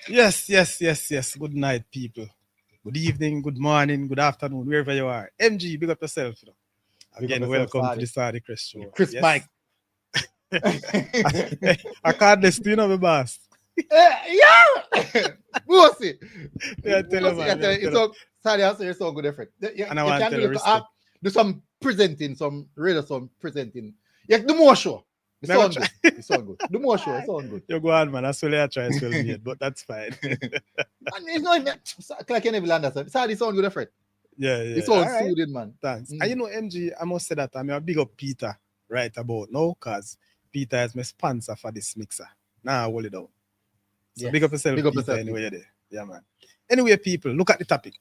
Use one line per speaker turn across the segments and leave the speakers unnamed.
Yes. Good night, people. Good evening, good morning, good afternoon, wherever you are. MG, big up yourself.
Big up
Again,
yourself,
welcome to
Sadi.
the Saudichress show.
Chris Mike.
Yes. I can't listen, you know, my boss.
Yeah! Bossy.
Yeah, I tell you,
Bossy. I
man.
tell
I
you,
tell
it's
you.
so, Sadi, I say it's so good effort.
And I
You
want to
can
tell
do
you
little act,
respect.
do some presenting, some radio, some presenting. Yeah, do more show. It
Never
sound
try.
good. It sound good. Do more show. It sound good.
You go on, man. I swear I try as well, mate, but that's fine.
And it's not even, like you never understand. Sadi sound good effort. It
Yeah. All
sounds
right.
soothing, man.
Thanks. And you know, MG, I must say that I'm a big up Peter right about now, because Peter is my sponsor for this mixer. Now, hold it down. So big up
Yes.
yourself,
Big up
Peter,
yourself,
anyway,
Peter.
you're there. Yeah, man. Anyway, people, look at the topic.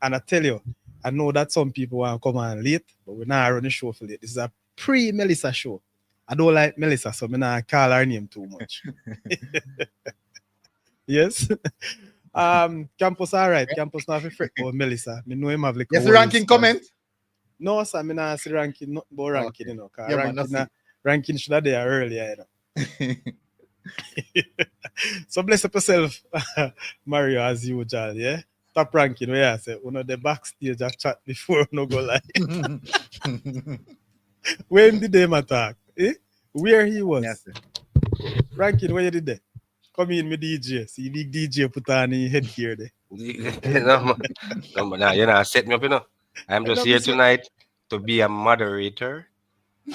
And I tell you, I know that some people want to come on late, but we're not running the show for late. This is a pre-Melissa show. I don't like Melissa, so I'm not call her name too much. Yes. Campus all right. Campus not for fret about Melissa. Me know him have like a
Yes, the
worries
ranking
because
comment.
no, sir, me not see ranking, not about ranking,
Okay.
you know, because
Yeah, man, that's it.
ranking should have there earlier, you know. So bless up yourself, Mario, as usual, yeah. Top ranking, where I say, one of the backstage I chat before no go live. When did they attack? Eh? Where he
Yes,
was?
sir.
Ranking, where you did there? Come in, me DJ. See, big DJ put on his headgear there.
Nah, you know, set me up, you know. I'm
I
just
don't
here
miss it.
tonight to be a moderator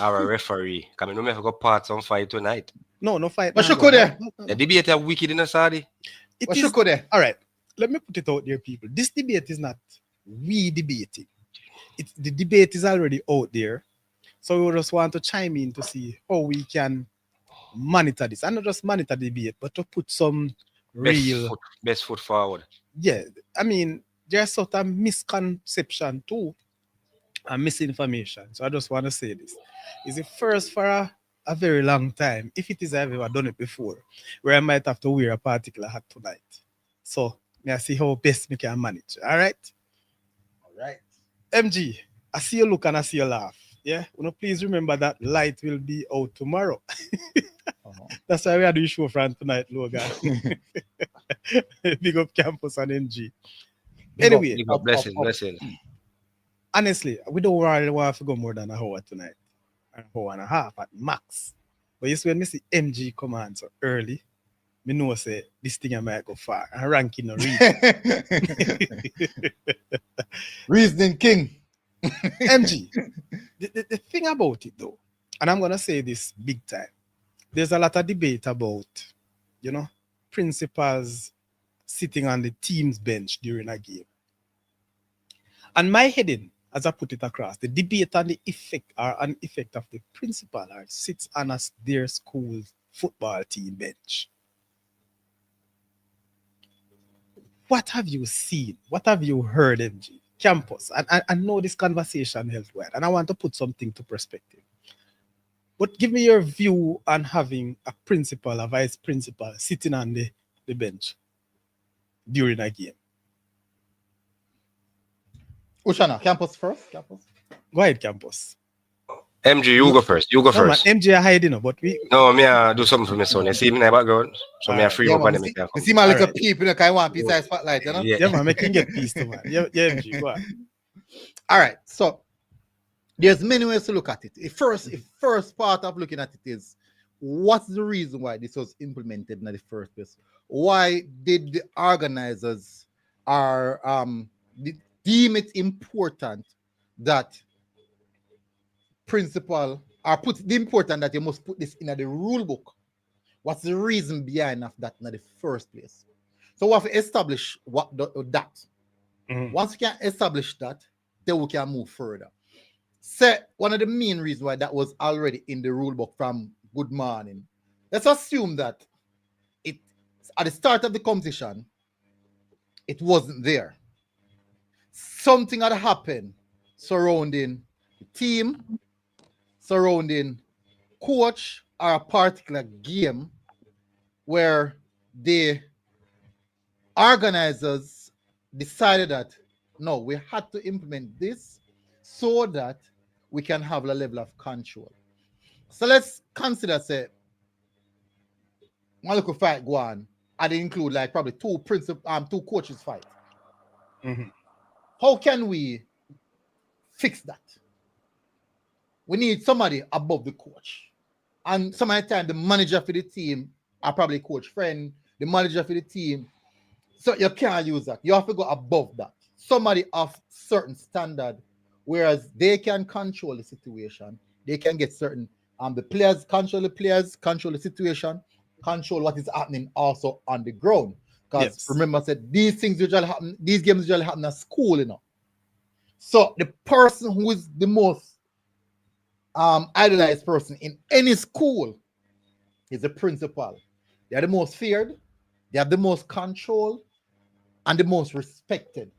or a referee. Come in, we have got parts on fight tonight.
No, no fight
What
now.
you
Go.
could there?
The debate are wicked in the Saudi.
It
What you
is
could there?
all right. Let me put it out there, people. This debate is not we debating. It's the debate is already out there. So we just want to chime in to see how we can monitor this. And not just monitor the debate, but to put some real,
Best foot forward.
yeah. I mean, there's sort of misconception too and misinformation. So I just want to say this. It's the first for a very long time, if it is I've ever done it before, where I might have to wear a particular hat tonight. So may I see how best me can manage. All right.
All right.
MG, I see you look and I see you laugh. Yeah. Please remember that light will be out tomorrow.
Uh-huh.
That's why we are doing show from tonight, Logan. Big up campus and NG.
Big up,
Anyway,
Big up,
up, up, up.
blessing.
honestly, we don't really want to go more than an hour tonight. An hour and a half at max. But you see, when I see MG come on so early, me know say this thing I might go far. And ranking no reach.
Reasoning King.
MG, the thing about it though, and I'm gonna say this big time, there's a lot of debate about, you know, principals sitting on the team's bench during a game. And my heading, as I put it across, the debate on the effect or an effect of the principal or sits on their school's football team bench. What have you seen? What have you heard, MG? Campus. And I know this conversation held well, and I want to put something to perspective. But give me your view on having a principal, a vice principal sitting on the bench during a game.
Ushana, campus first. Campus.
Go ahead, Campus.
MG, you go first. You go
No, man,
first.
MJ are hiding, but we.
No, me do something for my son. You see me in the background? So me
Alright.
free
Yeah,
up
man.
and
You
me
see,
can
you
come.
see my little
Alright.
people, you know, kind of want piece of spotlight, you know?
Yeah, man, make him get peace too, man. Yeah, MG, go on.
All right. So there's many ways to look at it. The first part of looking at it is what's the reason why this was implemented in the first place? Why did the organizers deem it important that principal are put the important that you must put this in the rule book? What's the reason behind of that in the first place? So we have to establish that.
Mhm.
Once we can establish that, then we can move further. Say one of the main reasons why that was already in the rule book from Good Morning. Let's assume that it at the start of the competition, it wasn't there. Something had happened surrounding the team, surrounding coach, or a particular game where the organizers decided that no, we had to implement this so that we can have a level of control. So let's consider, say, one look fight go on and it include like probably two coaches fight.
Mhm.
How can we fix that? We need somebody above the coach. And some of the time, the manager for the team are probably coach friend, the manager for the team. So you can't use that. You have to go above that. Somebody of certain standard, whereas they can control the situation. They can get certain the players, control the situation, control what is happening also on the ground. Because
Yes.
remember, I said these things usually happen, these games usually happen at school, you know. So the person who is the most idolized person in any school is the principal. They are the most feared, they have the most control, and the most respected.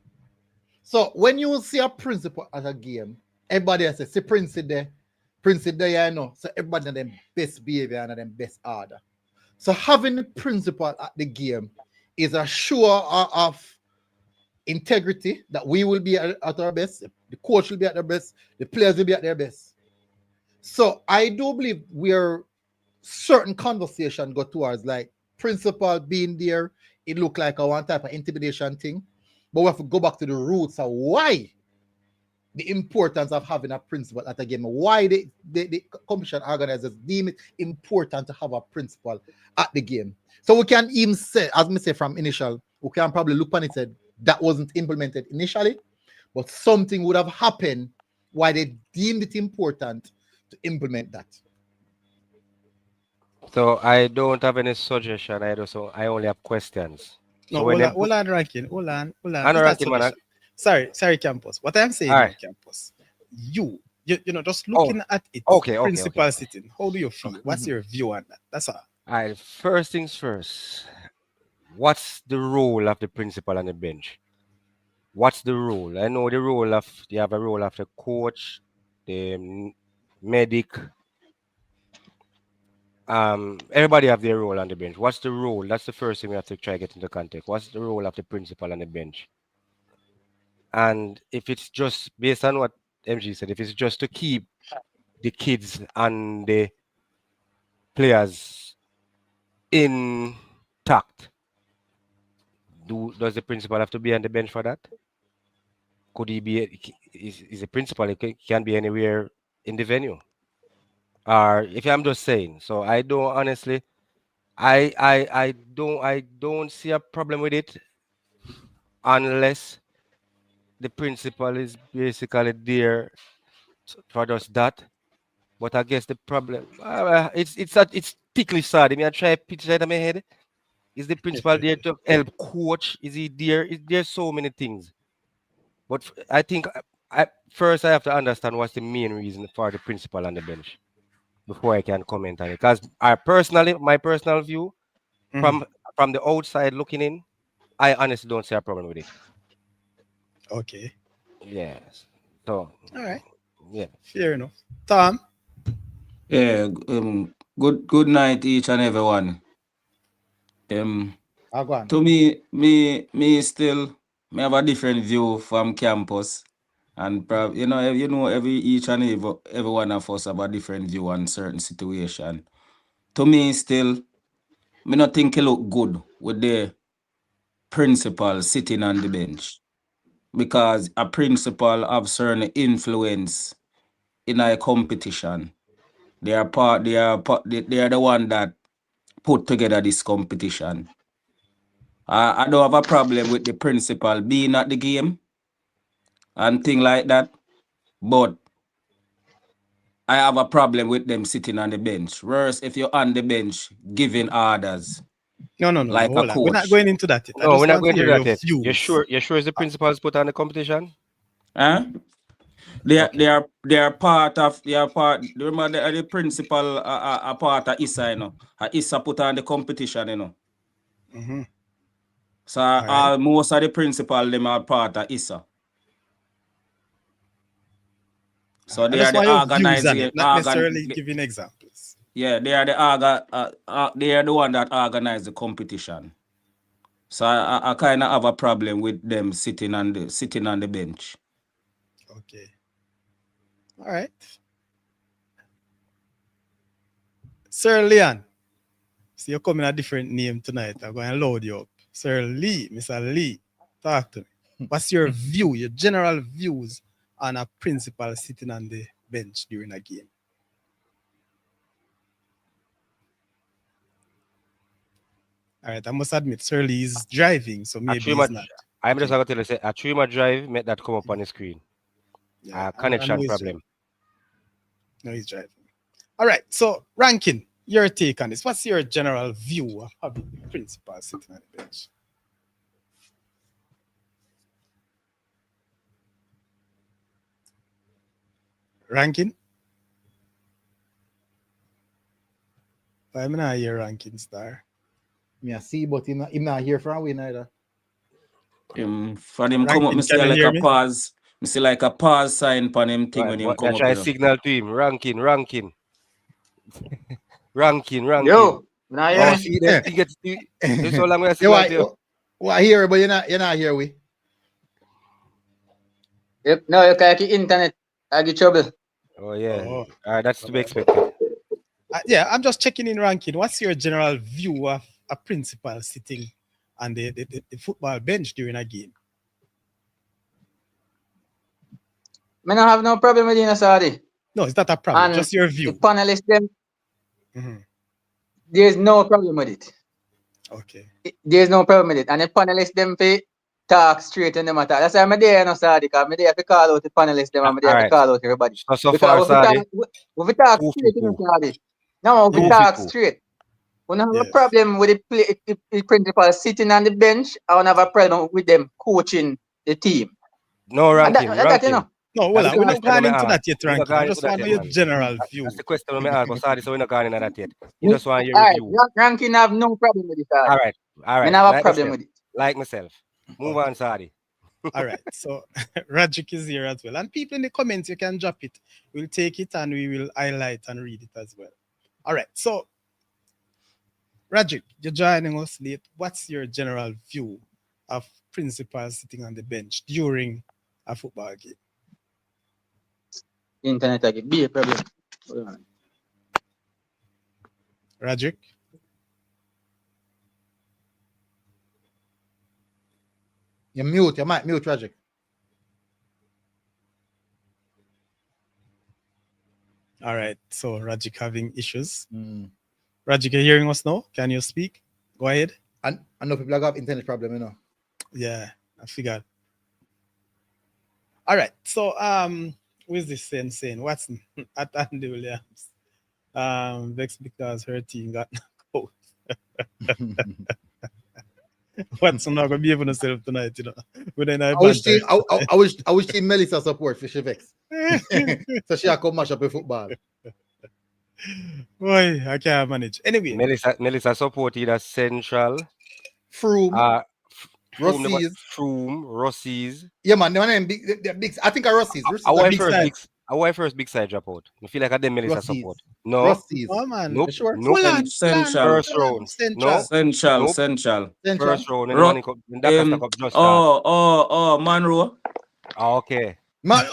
So when you see a principal at a game, everybody has say Prince there, you know. So everybody them best behavior and them best order. So having the principal at the game is a show of integrity that we will be at our best, the coach will be at their best, the players will be at their best. So I do believe we're certain conversation go towards like principal being there. It looked like a one type of intimidation thing, but we have to go back to the roots of why the importance of having a principal at a game, why the competition organizers deem it important to have a principal at the game. So we can even say, as me say from initial, we can probably look on it said that wasn't implemented initially, but something would have happened why they deemed it important to implement that.
So I don't have any suggestion. I only have questions.
No,
So when them
hold on, ranking. Hold on.
I know
It's not
ranking man.
suggestion. Sorry, campus. What I'm saying
All
now,
right.
campus. You know, just
Oh,
looking at it,
okay.
principal sitting. How do you feel? What's your view on that? That's all.
All right. First things first. What's the role of the principal on the bench? What's the role? I know the role of you have a role of the coach, the medic. Everybody have their role on the bench. What's the role? That's the first thing we have to try to get into context. What's the role of the principal on the bench? And if it's just based on what MG said, if it's just to keep the kids and the players intact, does the principal have to be on the bench for that? Could he be? Is the principal? He can be anywhere in the venue. Or if I'm just saying, so I don't honestly, I don't see a problem with it unless the principal is basically there for just that. But I guess the problem, it's ticklish sad. I mean, I try to picture it in my head. Is the principal there to help coach? Is he there? There's so many things. But I think first I have to understand what's the main reason for the principal on the bench before I can comment on it. Because my personal view,
Mhm.
from the outside looking in, I honestly don't see a problem with it.
Okay.
Yes. So
All right.
yeah.
Fair enough. Tom.
Yeah, good night each and everyone.
I'll go on.
To me still me have a different view from campus, and every each and every one of us have a different view on certain situation. To me still, me not think it look good with the principal sitting on the bench, because a principal have certain influence in a competition. They are the one that put together this competition. I don't have a problem with the principal being at the game and thing like that, but I have a problem with them sitting on the bench. Whereas if you're on the bench giving orders
No.
like a
Hold on. We're not
coach,
going into that yet. I
No, we're
just
not
want to
going to
hear
do that
your
yet. You
views.
sure? You sure is the principal's put on the competition?
huh? They are,
Okay.
they are they are part of they are part. Remember the principal are part of ISSA, you know. ISSA put on the competition, you know.
Mm-hmm.
So
All right.
most of the principal them are part of ISSA. So
I
they
just
are the
want your views on it,
organizing
not necessarily giving examples.
yeah, they are the one that organize the competition. So I kind of have a problem with them sitting on the bench.
Okay. All right. Sir Leon. So you're coming a different name tonight. I'm going to load you up. Sir Lee, Mr. Lee, talk to me. What's your view, your general views on a principal sitting on the bench during a game? All right, I must admit, Sir Lee is driving, so maybe he's not.
I'm just going to tell you, say, a Trima drive, make that come up on the screen.
Yeah,
Connection problem.
No, he's driving. All right, so Rankin, your take on this. What's your general view of having the principal sitting on the bench? Rankin? I'm not here, Rankin Star.
Me I see, but him not here from we neither.
For him
Rankin,
come up, me see
can you
like
hear
a
me?
pause. Me see like a pause sign on him thing when him come up.
Try signal to him. Rankin. Rankin.
Yo, now
Oh, see that he gets this so long we signal to you.
Well, I hear, but you're not here, we.
Yep, no, you can't get internet. I get trouble.
Oh yeah.
Oh.
All right, that's to be expected.
Yeah, I'm just checking in, Rankin. What's your general view of a principal sitting on the football bench during a game?
I don't have no problem with it, Saudi.
No, it's not a problem.
And
just your
the
view.
panelists, them,
Mhm.
there's no problem with it.
Okay.
There's no problem with it. And the panelists, them, fi talk straight when them attack. That's why I'm there, no, Saudi, because I'm there to call out the panelists, them, I'm there to
Alright.
call out everybody.
So
Because
far,
we
Saudi,
talk
2
straight,
for
you know,
2.
Saudi. No, we
2
talk
for 2.
straight. We don't have
Yes.
a problem with the principal sitting on the bench. I don't have a problem with them coaching the team.
No
And
Rankin.
that you know.
No, well,
That's the
we're not
question
going
me
into
ask.
that yet,
We're not
Rankin. I
going
just
into that
want to
yet,
know your
man.
general view.
That's the question me ask, but Saudi, so we're not going into that yet. You just want your
All right,
review.
Ranking have no problem with it.
All right.
I have a
Like
problem
myself.
with it.
Like myself. Move on, Saudi.
All right, so Rajik is here as well. And people in the comments, you can drop it. We'll take it and we will highlight and read it as well. All right, so Rajik, you're joining us late. What's your general view of principals sitting on the bench during a football game?
Internet again, be a problem. Hold on.
Rajik?
You mute, you might mute, Tragic.
All right, so Rajik having issues. Rajik, you're hearing us now? Can you speak? Go ahead.
And I know people have internet problem, you know.
Yeah, I figured. All right, so who is this saying? What's at Andy Williams? Vexed because her team got knocked out. Watson not gonna be able to herself tonight, you know. Within
I wish team Melissa support for she vex. So she come mash up a football.
Boy, I can't manage. Anyway,
Melissa supported as Central.
Froome.
Froome, Rossies.
Yeah, man, the name big, they're big. I think Rossies.
Our first big side drop out. I feel like I did Melissa support. No.
Rossies.
Oh man.
Nope.
Sure?
Nope.
Central.
First round. No.
Central.
Nope.
Central.
First round. And then Cup just
Monroe.
Okay. Yeah,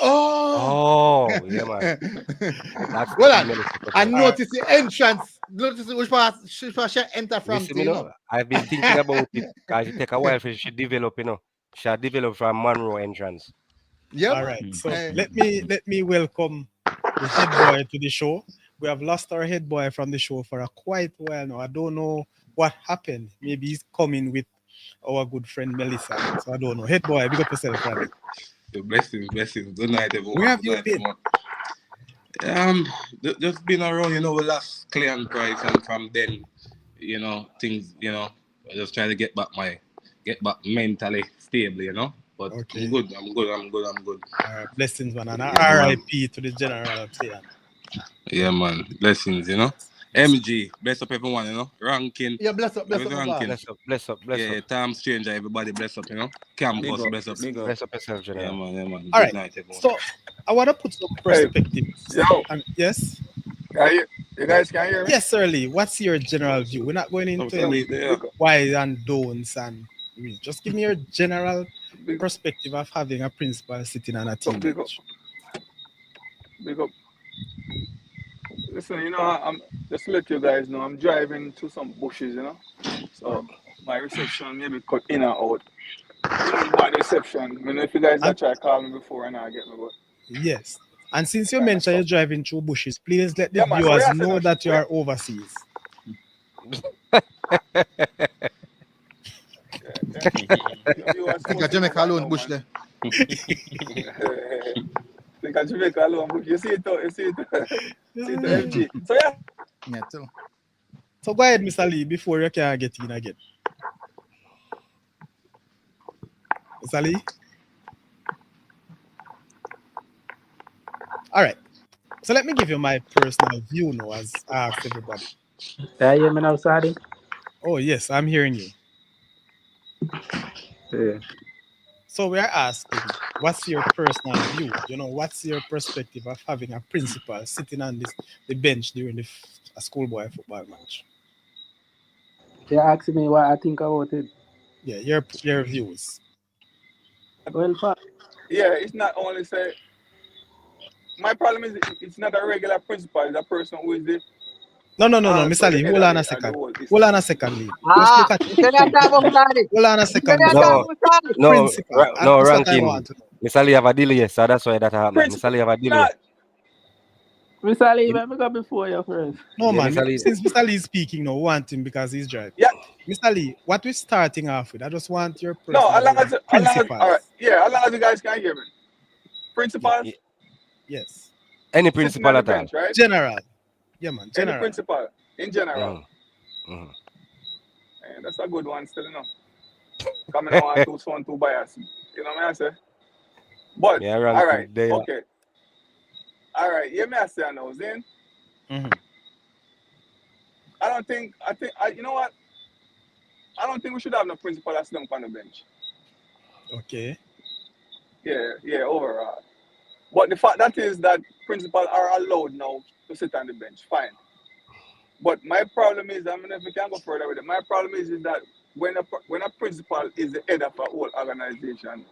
man. That's
well, I noticed the entrance. Notice which part she enter from.
You know, I've been thinking about it because it take a while for she develop, you know. She developed from Monroe entrance.
Yeah.
All right. So let me welcome the head boy to the show. We have lost our head boy from the show for a quite while now. I don't know what happened. Maybe he's coming with our good friend Melissa. So I don't know. Head boy, big up yourself, brother.
Blessings. Good night, everyone.
Where have you been?
Just been around, you know, we lost Clay and Price, and from then, you know, things, you know, I just trying to get back mentally stable, you know. But
Okay.
I'm good.
Blessings, man. And
Yeah,
RIP to the general player.
Yeah, man. Blessings, you know. MG, bless up everyone, you know. Ranking.
Yeah, bless up.
Bless up.
Yeah, Tom Stranger, everybody bless up, you know. Campus, bless up.
Bless up yourself, General.
Yeah, man.
All
Good
right.
night, everyone.
So I want to put some perspective. Yes.
You guys can hear me?
Yes, Lee. What's your general view? We're not going into whys and don'ts and just give me your general perspective of having a principal sitting on a team bench.
Big up. Listen, you know, just to let you guys know, I'm driving to some bushes, you know. So my reception maybe cut in and out. Bad reception. I don't know if you guys got try call me before and I get me, but
Yes. And since you
Kinda
mentioned you're
suck.
driving through bushes, please let the
Yeah, man. So
viewers
where I say
know
now,
that you
where-
are overseas.
you are
I think
supposed
a
to know
Jamaica
by
alone
now,
bush
man.
there.
Think of Jamaica alone, but you see it, you see it, see it, MG. So yeah,
Yeah, too.
So go ahead, Mr. Lee, before you can get in again. Mr. Lee? All right. So let me give you my personal view now, as I asked everybody.
Yeah, you hear me now, Sadi?
Oh, yes, I'm hearing you.
Yeah.
So we are asking, what's your personal view? You know, what's your perspective of having a principal sitting on the bench during a schoolboy football match?
You asking me what I think about it.
Yeah, your views.
Well,
yeah, it's not only say. My problem is it's not a regular principal. It's a person who is the
No,
also
Mr.
the
Lee,
head
hold
of
on a
the
second.
whole
Hold on
ISSA.
a second, Lee. Just look at
You say that about Sadi.
hold on a
You say
second,
that
Mr. Lee.
about Sadi.
No,
Principal. And
no
that's what I
ranking.
want to know.
Mr. Lee have a delay, so that's why that happened.
Principal,
Mr. Lee have a delay.
not
Mr. Lee, let me go before you first.
No,
Yeah,
man.
Mr. Lee.
Since Mr. Lee is speaking now, we want him because he's driving.
yeah.
Mr. Lee, what we're starting off with, I just want your
No,
personal view on
all right,
principals.
yeah, as long as you guys can hear me. Principals
Yes.
Any
sitting
principal
on the
at all.
bench, right?
General. Yeah, man.
Any
General.
principal in general.
Mhm.
And that's a good one still, you know. Coming on too soon, too biased. You know what I say? But
Yeah,
all
ranking
right,
there.
okay. All right, yeah, me I say now, Zin.
Mhm.
You know what? I don't think we should have no principal that's sitting on the bench.
Okay.
Yeah, overall. But the fact that is that principals are allowed now to sit on the bench. Fine. But my problem is, I mean, if we can go further with it, my problem is that when a principal is the head of a whole organization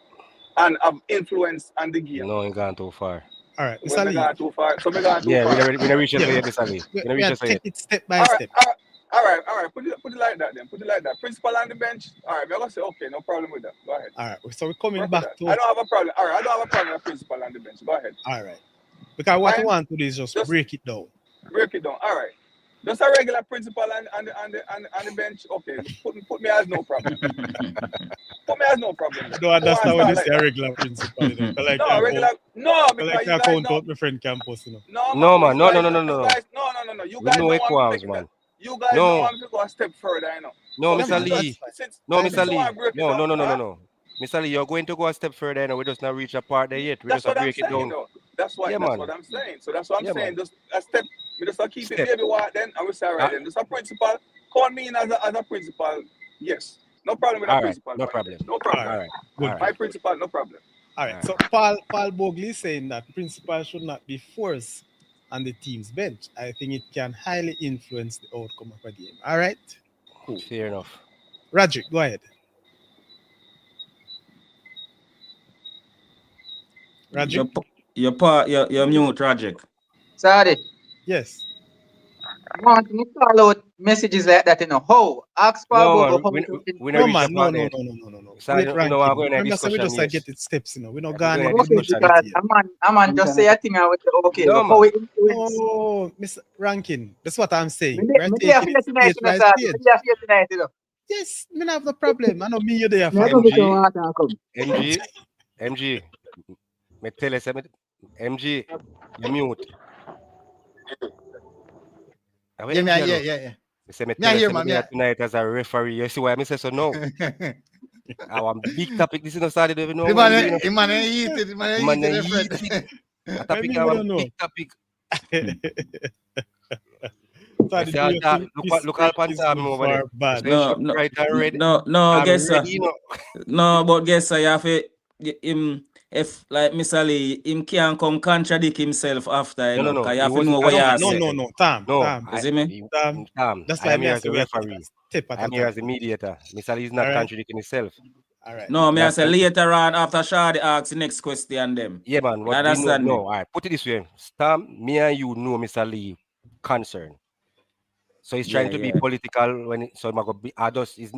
and have influence on the game,
No, you gone too far.
All right.
when
Mr.
we
Lee.
gone too far, so we gone too
Yeah,
far.
we never reach
Yeah,
yet, Mr. Lee. We never
we
reach
are
yet.
take it step by
All right,
step.
all right. Put it like that then. Put it like that. Principal on the bench. All right, we're gonna say okay, no problem with that. Go ahead.
All right. So we're coming
Work with
back
that.
to
I don't have a problem. All right, I don't have a problem with principal on the bench. Go ahead.
all right. Because what we
Fine.
want to do is just break it down.
Break it down. All right. Just a regular principal on the bench. Okay, put me as no problem. Put me as no problem.
I don't understand when you say
that.
a regular principal, you know. Like
No, regular. No, because
like
you
I
guys
count
know.
out my friend campus, you know.
No,
No,
man.
man. No.
You guys, no. You
We
guys
know
don't
it
want
qualms,
to
man.
You guys
No.
don't want to go a step further, you know.
No,
Yeah,
Mr.
man,
Lee.
that's
No,
fine.
Mr. Lee.
Break it
No.
down,
Mr. Lee, you're going to go a step further, and we just not reach a part there yet. We
That's
just
what I'm
break it
saying,
down.
though. That's what I'm saying. So that's what I'm
Yeah,
saying.
man.
Just a step. We just keep
Step.
it baby what then, and we say all right then. Just a principal. Call me in as a principal. Yes. No problem with a
All right.
principal.
No problem.
No problem.
All right.
Good.
All right.
My principal, no problem.
All right.
All
So Paul Bogley is saying that principal should not be forced on the team's bench. I think it can highly influence the outcome of a game. All right. Cool.
Fair enough.
Roderick, go ahead. Roderick?
You're mute, Roderick.
Sorry.
Yes.
Want me call out messages like that, you know. How? Ask for
No,
about
man.
how to
We
No,
not reach a
man. No.
part there. So,
Wait,
you know,
ranking.
we're going to
Remember, so we
discussion.
just
Yes.
get it steps, you know. We not
We're
going
going to
into
Okay,
discussion.
because I'm on just say a thing with the okay,
No,
but how
man.
it influence.
Oh, Mr. Rankin. That's what I'm saying.
Me
We're
there
taking
for
it
tonight,
stage
you know,
by
sir.
stage.
Me there for tonight, you know.
Yes, me not have the problem. I know me, you're there
Me
for.
don't get no water and come.
MG. Me tell you something. MG, you mute.
Yeah.
Me say me
Me I
tell you
hear,
something
man.
here tonight as a referee. You see why I say so no? Our big topic. This is not started even know.
The
what
man,
we doing.
the man heated, the man
Man,
heated,
he
friend.
eat a
I
topic.
mean,
Our
we don't know.
big topic.
So
You see all that, look all Pantam over there.
Bad.
No, right and red.
No,
I'm
guess
ready, you know.
no, but guess you have to him if like Mr. Lee, him can't come contradict himself after, you know, because you have to know what you say.
No, Tam.
You see me?
Tam. That's
I
why
am
me
here
I
as
say
a
we have to
referee.
step at
I
a
am here
time.
as a mediator. Mr. Lee is not
All right.
contradicting himself.
All right.
No, me I
That's
say
it.
later on after Shadi asks the next question them.
Yeah, man.
You
What we know,
understand me?
no. All right, put it this way. Stam, me and you know Mr. Lee concern. So he's trying
Yeah,
to be
yeah.
political when so it might be others is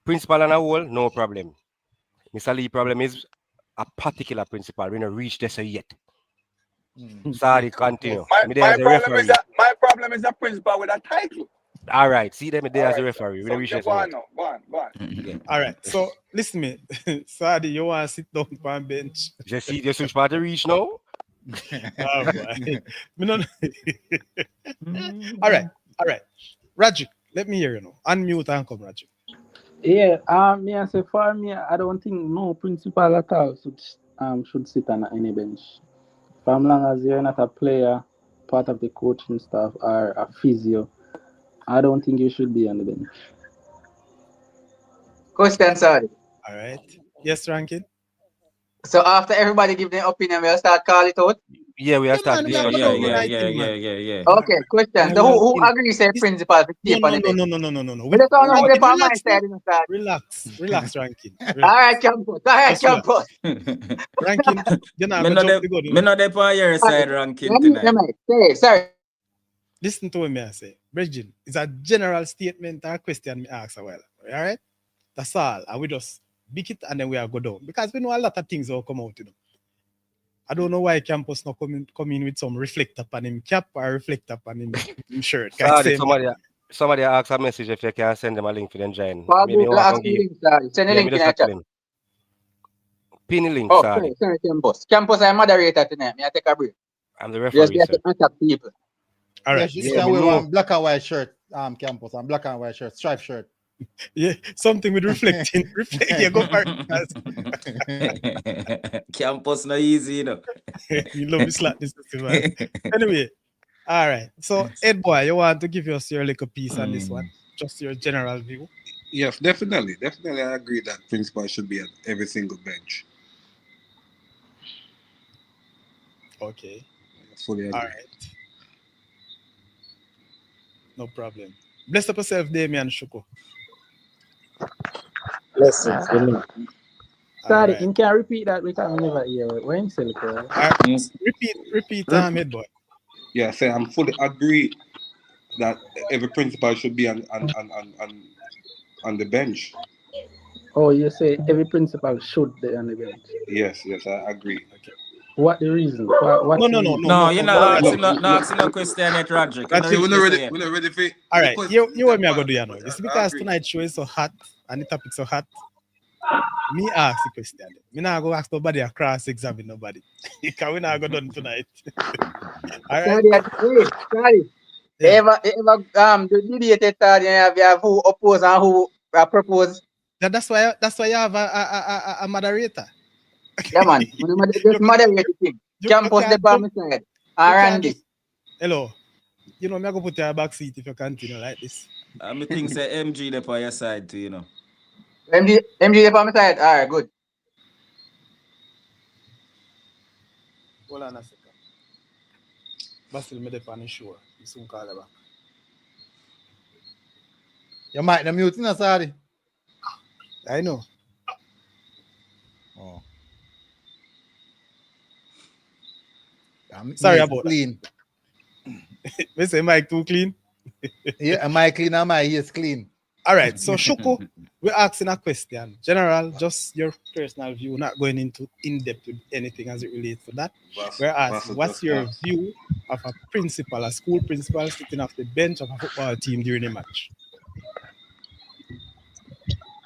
principal and a whole, no problem. Mr. Lee problem is a particular principal. We don't reach this yet. Sorry, continue. Me there
My
as a
problem is
referee.
a principal with a title.
All right, see them there
All
as a
right,
referee. We
so
don't reach
you
this
go on
yet.
now. Go on.
Yeah.
All right. So listen me. Sadi, you want to sit down on bench?
Just see the switch part to reach now.
Oh boy. Me no- All right. Rajic, let me hear you now. Unmute and come, Rajic.
Yeah, me I say for me, I don't think no principal at all should sit on any bench. For as long as you're not a player, part of the coaching staff or a physio, I don't think you should be on the bench.
Question, sorry.
All right. Yes, Rankin.
So after everybody give their opinion, we'll start call it out.
Yeah, we
Yeah,
are start
man, we are
discussion.
going
Yeah,
down
Yeah.
tonight, man.
yeah.
Okay, question.
Yeah,
So
man.
who agrees say
This-
principal to keep on the bench?
No.
We just don't know
Rankin,
the on my
relax,
side,
man.
you know, sir.
Relax, Rankin.
All
Relax.
right, campus.
Just relax.
Campus.
Rankin, you're not
Me
going
not
to jump the gun.
me not there on your side, ranking tonight.
Sorry.
Listen to me, I say. Bridget, it's a general statement or question me ask a while. All right? That's all. And we just pick it and then we are go down. Because we know a lot of things will come out, you know. I don't know why campus not come in with some reflector on him cap or reflector on him shirt.
Sorry, somebody asked a message if you can send them a link for them join. Maybe
Pablo, ask me link, sorry. Send a link in the chat.
Pin the link,
Oh,
sorry.
sorry, campus. Campus, I'm moderator tonight. Me I take a break.
I'm the referee,
Just
sir.
attack people.
Yes,
All right.
you
Yeah,
can
me
wear
know.
one black and white shirt, campus, and black and white shirt, striped shirt.
Yeah, something with reflecting. Yeah, go for it.
Campus no easy, you know.
You love me slap this man. Anyway, all right. So, Ed boy, you want to give us your little piece on this one? Just your general view.
Yes, definitely. I agree that principal should be at every single bench.
Okay.
I fully agree.
All right. No problem. Bless up yourself, Damien Shuko.
Blessings. Amen.
Sorry,
Alright.
you can repeat that because I never hear it. When you say it,
Repeat, Ahmed boy.
Yeah, say I'm fully agree that every principal should be on the bench.
Oh, you say every principal should be on the bench.
Yes, I agree.
Okay.
What the reason? What
No,
you're not
no.
asking no question yet, Roderick.
That's
So
You
we're
know
not
reach
ready.
this yet.
We're not ready for it.
all right. You what me I go do, you know?
I
It's because
agree.
tonight's show is so hot and the topic so hot. Me ask the question. Me not go ask nobody or cross-examine nobody. Because we not go done tonight. All right.
Sorry.
Yeah.
Ever the debate you have who oppose and who propose.
That's why you have a moderator.
Yeah, man. Just moderate the thing. Campus the palm side. Randy.
Hello. You know, me I go put your back seat if you continue like this.
I think say MG there on your side too, you know.
MG the palm side. All right, good.
Hold on a second. Basil me dey on the shore. You soon call her back.
You might not mute, no, sorry.
I know.
Oh.
Sorry
Me is
about that.
clean.
Me say mic too clean.
Yeah, am I clean or my ears clean?
All right. So Shuko, we're asking a question. General, just your personal view, not going into in-depth with anything as it relates to that. We're asking, what's your view of a principal, a school principal sitting off the bench of a football team during a match?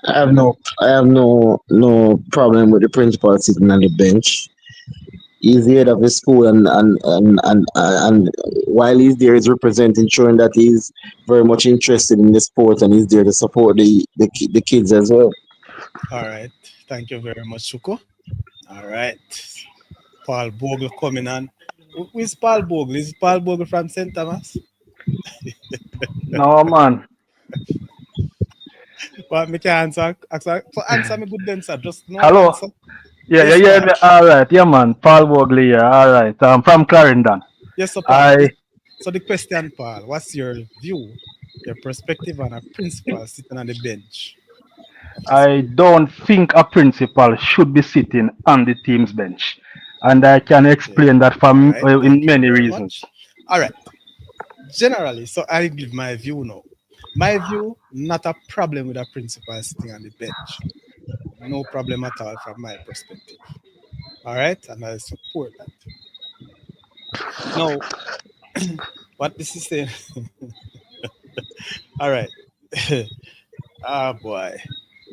I have no problem with the principal sitting on the bench. He's the head of the school, and while he's there, he's representing, showing that he's very much interested in the sport, and he's there to support the kids as well.
All right. Thank you very much, Shuko. All right. Paul Bogle coming on. Who is Paul Bogle? Is Paul Bogle from St. Thomas?
No, man.
But me can answer. Answer me good then, sir. Just no
Hello.
answer.
Yeah,
Yes,
yeah,
Paul.
yeah. All right, yeah, man. Paul Wogley, yeah, all right. I'm from Clarendon.
Yes, sir, Paul. So the question, Paul, what's your view, your perspective on a principal sitting on the bench?
I don't think a principal should be sitting on the team's bench, and I can explain that from
All right.
in
Thank you
many
very
reasons.
much. All right. Generally, so I give my view now. My view, not a problem with a principal sitting on the bench. No problem at all from my perspective. All right, and I support that. Now, what this is saying, all right. Ah, boy.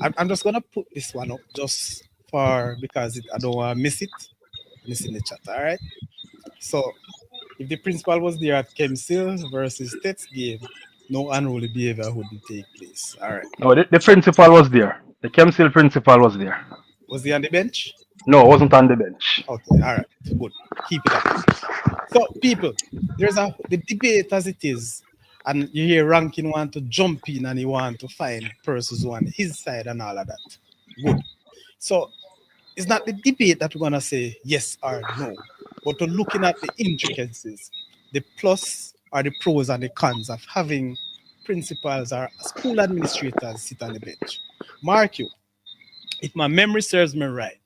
I'm just gonna put this one up just for because I don't want to miss it. And it's in the chat. All right. So if the principal was there at Kemsil versus Tets game, no unruly behavior wouldn't take place. All right.
No, the principal was there. The Kemsil principal was there.
Was he on the bench?
No, it wasn't on the bench.
Okay. All right. Good. Keep it up. So people, there's the debate as it is, and you hear Rankin want to jump in and he want to find persons who on his side and all of that. Good. So it's not the debate that we're gonna say yes or no, but to looking at the intricacies, the plus or the pros and the cons of having principals or school administrators sit on the bench. Mark you, if my memory serves me right,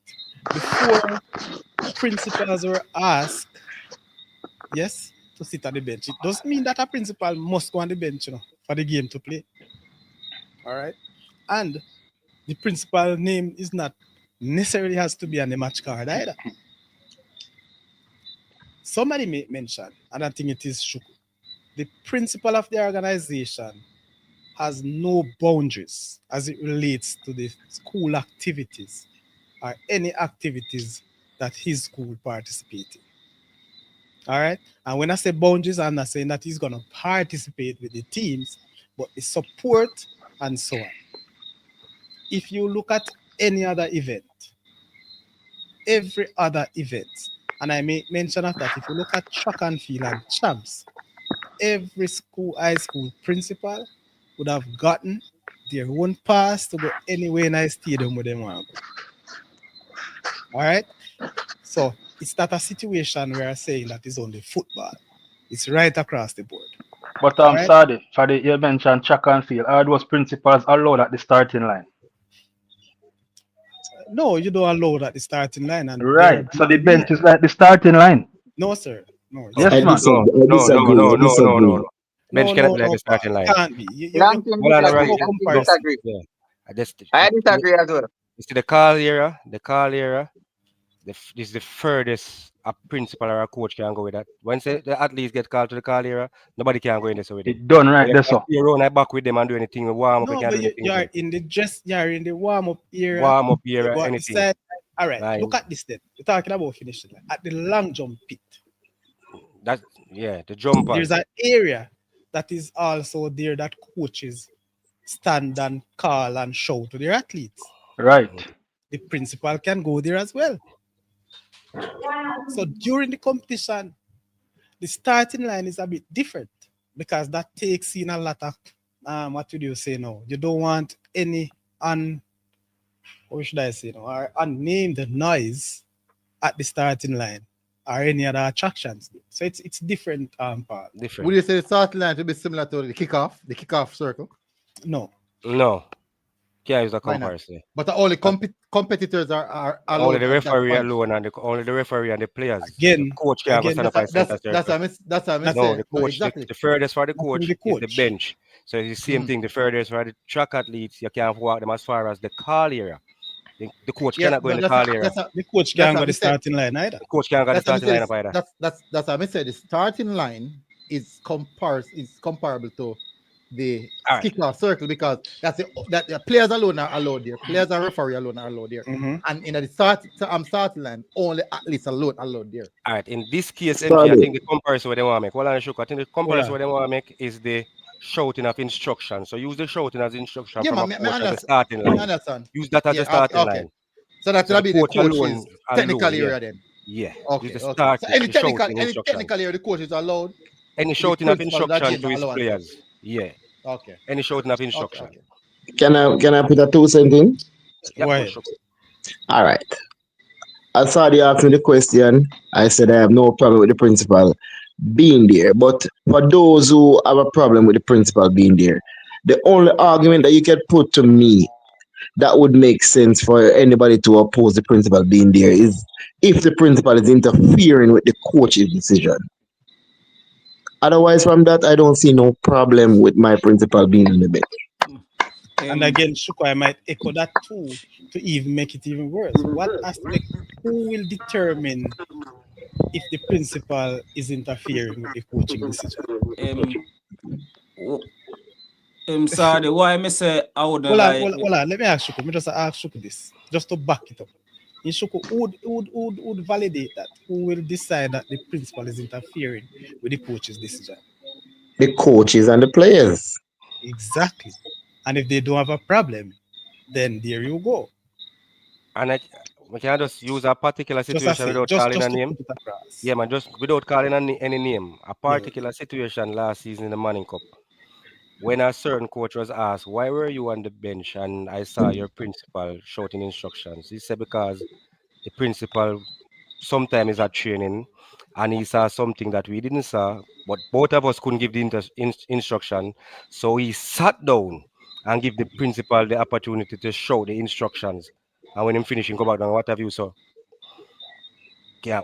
before principals were asked, yes, to sit on the bench. It doesn't mean that a principal must go on the bench, for the game to play. All right. And the principal name is not necessarily has to be on the match card either. Somebody may mention, and I think it is true, the principal of the organization has no boundaries as it relates to the school activities or any activities that his school participates in. All right. And when I say boundaries, I'm not saying that he's going to participate with the teams, but the support and so on. If you look at any other event, every other event, and I may mention of that, if you look at track and field and champs, every school, high school principal would have gotten their own pass to go anywhere in a stadium where they want to go. All right. So it's not a situation where I'm saying that is only football. It's right across the board.
But
All right?
sorry, for the you mentioned track and field, are those principals allowed at the starting line?
No, you don't allow that the starting line. And
Right. So the bench is like the starting line.
No, sir. No.
Yes,
I
man.
disagree. I disagree.
Bench cannot be like the starting line.
Can't be.
Ranking disagree.
Yeah.
I disagree as well.
You see the call era, this is the furthest a principal or a coach can go with that. Once the athletes get called to the call era, nobody can go in there with it.
It done right there, so.
You run back with them and do anything. Warm up.
No, but you're in the dress, you're in the warm-up era.
Warm-up era, anything.
All right, look at this then. You're talking about finishing at the long jump pit.
The jumper.
There's an area that is also there that coaches stand and call and shout to their athletes.
Right.
The principal can go there as well. So during the competition, the starting line is a bit different because that takes in a lot of what would you say now? You don't want any what should I say now? Or unnamed noise at the starting line or any other attractions. So it's different part.
Different. Would you say the starting line to be similar to the kickoff circle?
No.
Can't use a comparison.
But all the competitors are
only the referee alone and only the referee and the players.
Again,
the coach can't go stand up and center circle.
That's what I'm
saying. The coach, exactly. the furthest for the coach is the bench. So it's the same thing. The furthest for the track athletes, you can't walk them as far as the call area. The coach cannot go in the call area.
The coach can't go the starting line either.
The coach can't go the starting line either.
That's what I said. The starting line is comparable to the kickoff circle because that the players alone are allowed there. Players and referee alone are allowed there. And in the starting line, only athletes alone allowed there.
All right. In this case, I think the comparison what they want to make. I think the comparison what they want to make is the shouting of instruction. So use the shouting as instruction from the starting line.
Understand.
Use that as the starting line.
So that will be the coach's technical area then.
Yeah.
Okay.
So any
technical area the coach is allowed.
Any shouting of instruction to his players. Yeah.
Okay.
Any shouting of instruction.
Okay.
Can I put a 2 cent in?
Yeah,
all right. As Saudi asked me the question, I said I have no problem with the principal being there. But for those who have a problem with the principal being there, the only argument that you can put to me that would make sense for anybody to oppose the principal being there is if the principal is interfering with the coach's decision. Otherwise, from that, I don't see no problem with my principal being on the bench.
And again, Shuko, I might echo that too to even make it even worse. What aspect? Who will determine if the principal is interfering with the coaching decision?
Sorry, why me say I would
Hold
like?
on. Let me ask Shuko. Me just ask Shuko this, just to back it up. In Shuko, who would validate that? Who will decide that the principal is interfering with the coach's decision?
The coaches and the players.
Exactly. And if they don't have a problem, then there you go.
And we can just use a particular situation without
just
calling a
to
name.
put it across.
Yeah, man, just without calling any name. A particular situation last season in the Manning Cup, when a certain coach was asked, "Why were you on the bench?" and I saw your principal shouting instructions. He said because the principal sometimes is at training and he saw something that we didn't saw, but both of us couldn't give the instruction. So he sat down and give the principal the opportunity to show the instructions. And when him finishing, go back down, what have you saw? You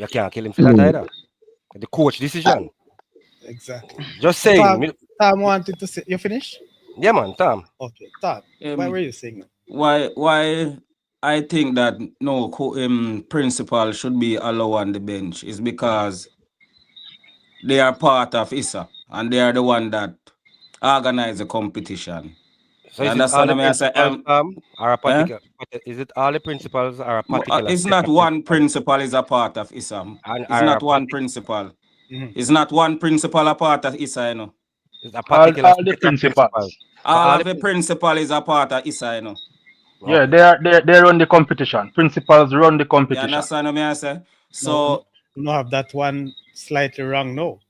can't kill him for that either. The coach decision.
Exactly.
Just saying.
Tom wanted to say, you finish?
Yeah, man, Tom.
Okay, Tom. Why were you saying that?
Why I think that no principal should be allowed on the bench is because they are part of ISSA and they are the one that organize the competition.
So is it all the principals are a particular? Is it all the principals are a particular?
It's not one principal is a part of ISSA. It's not one principal. It's not one principal a part of ISSA, you know.
It's a particular
all the principals.
All of the principal is a part of ISSA, you know.
Yeah, they run the competition. Principals run the competition.
You understand what I say? So
no have that one slightly wrong, no.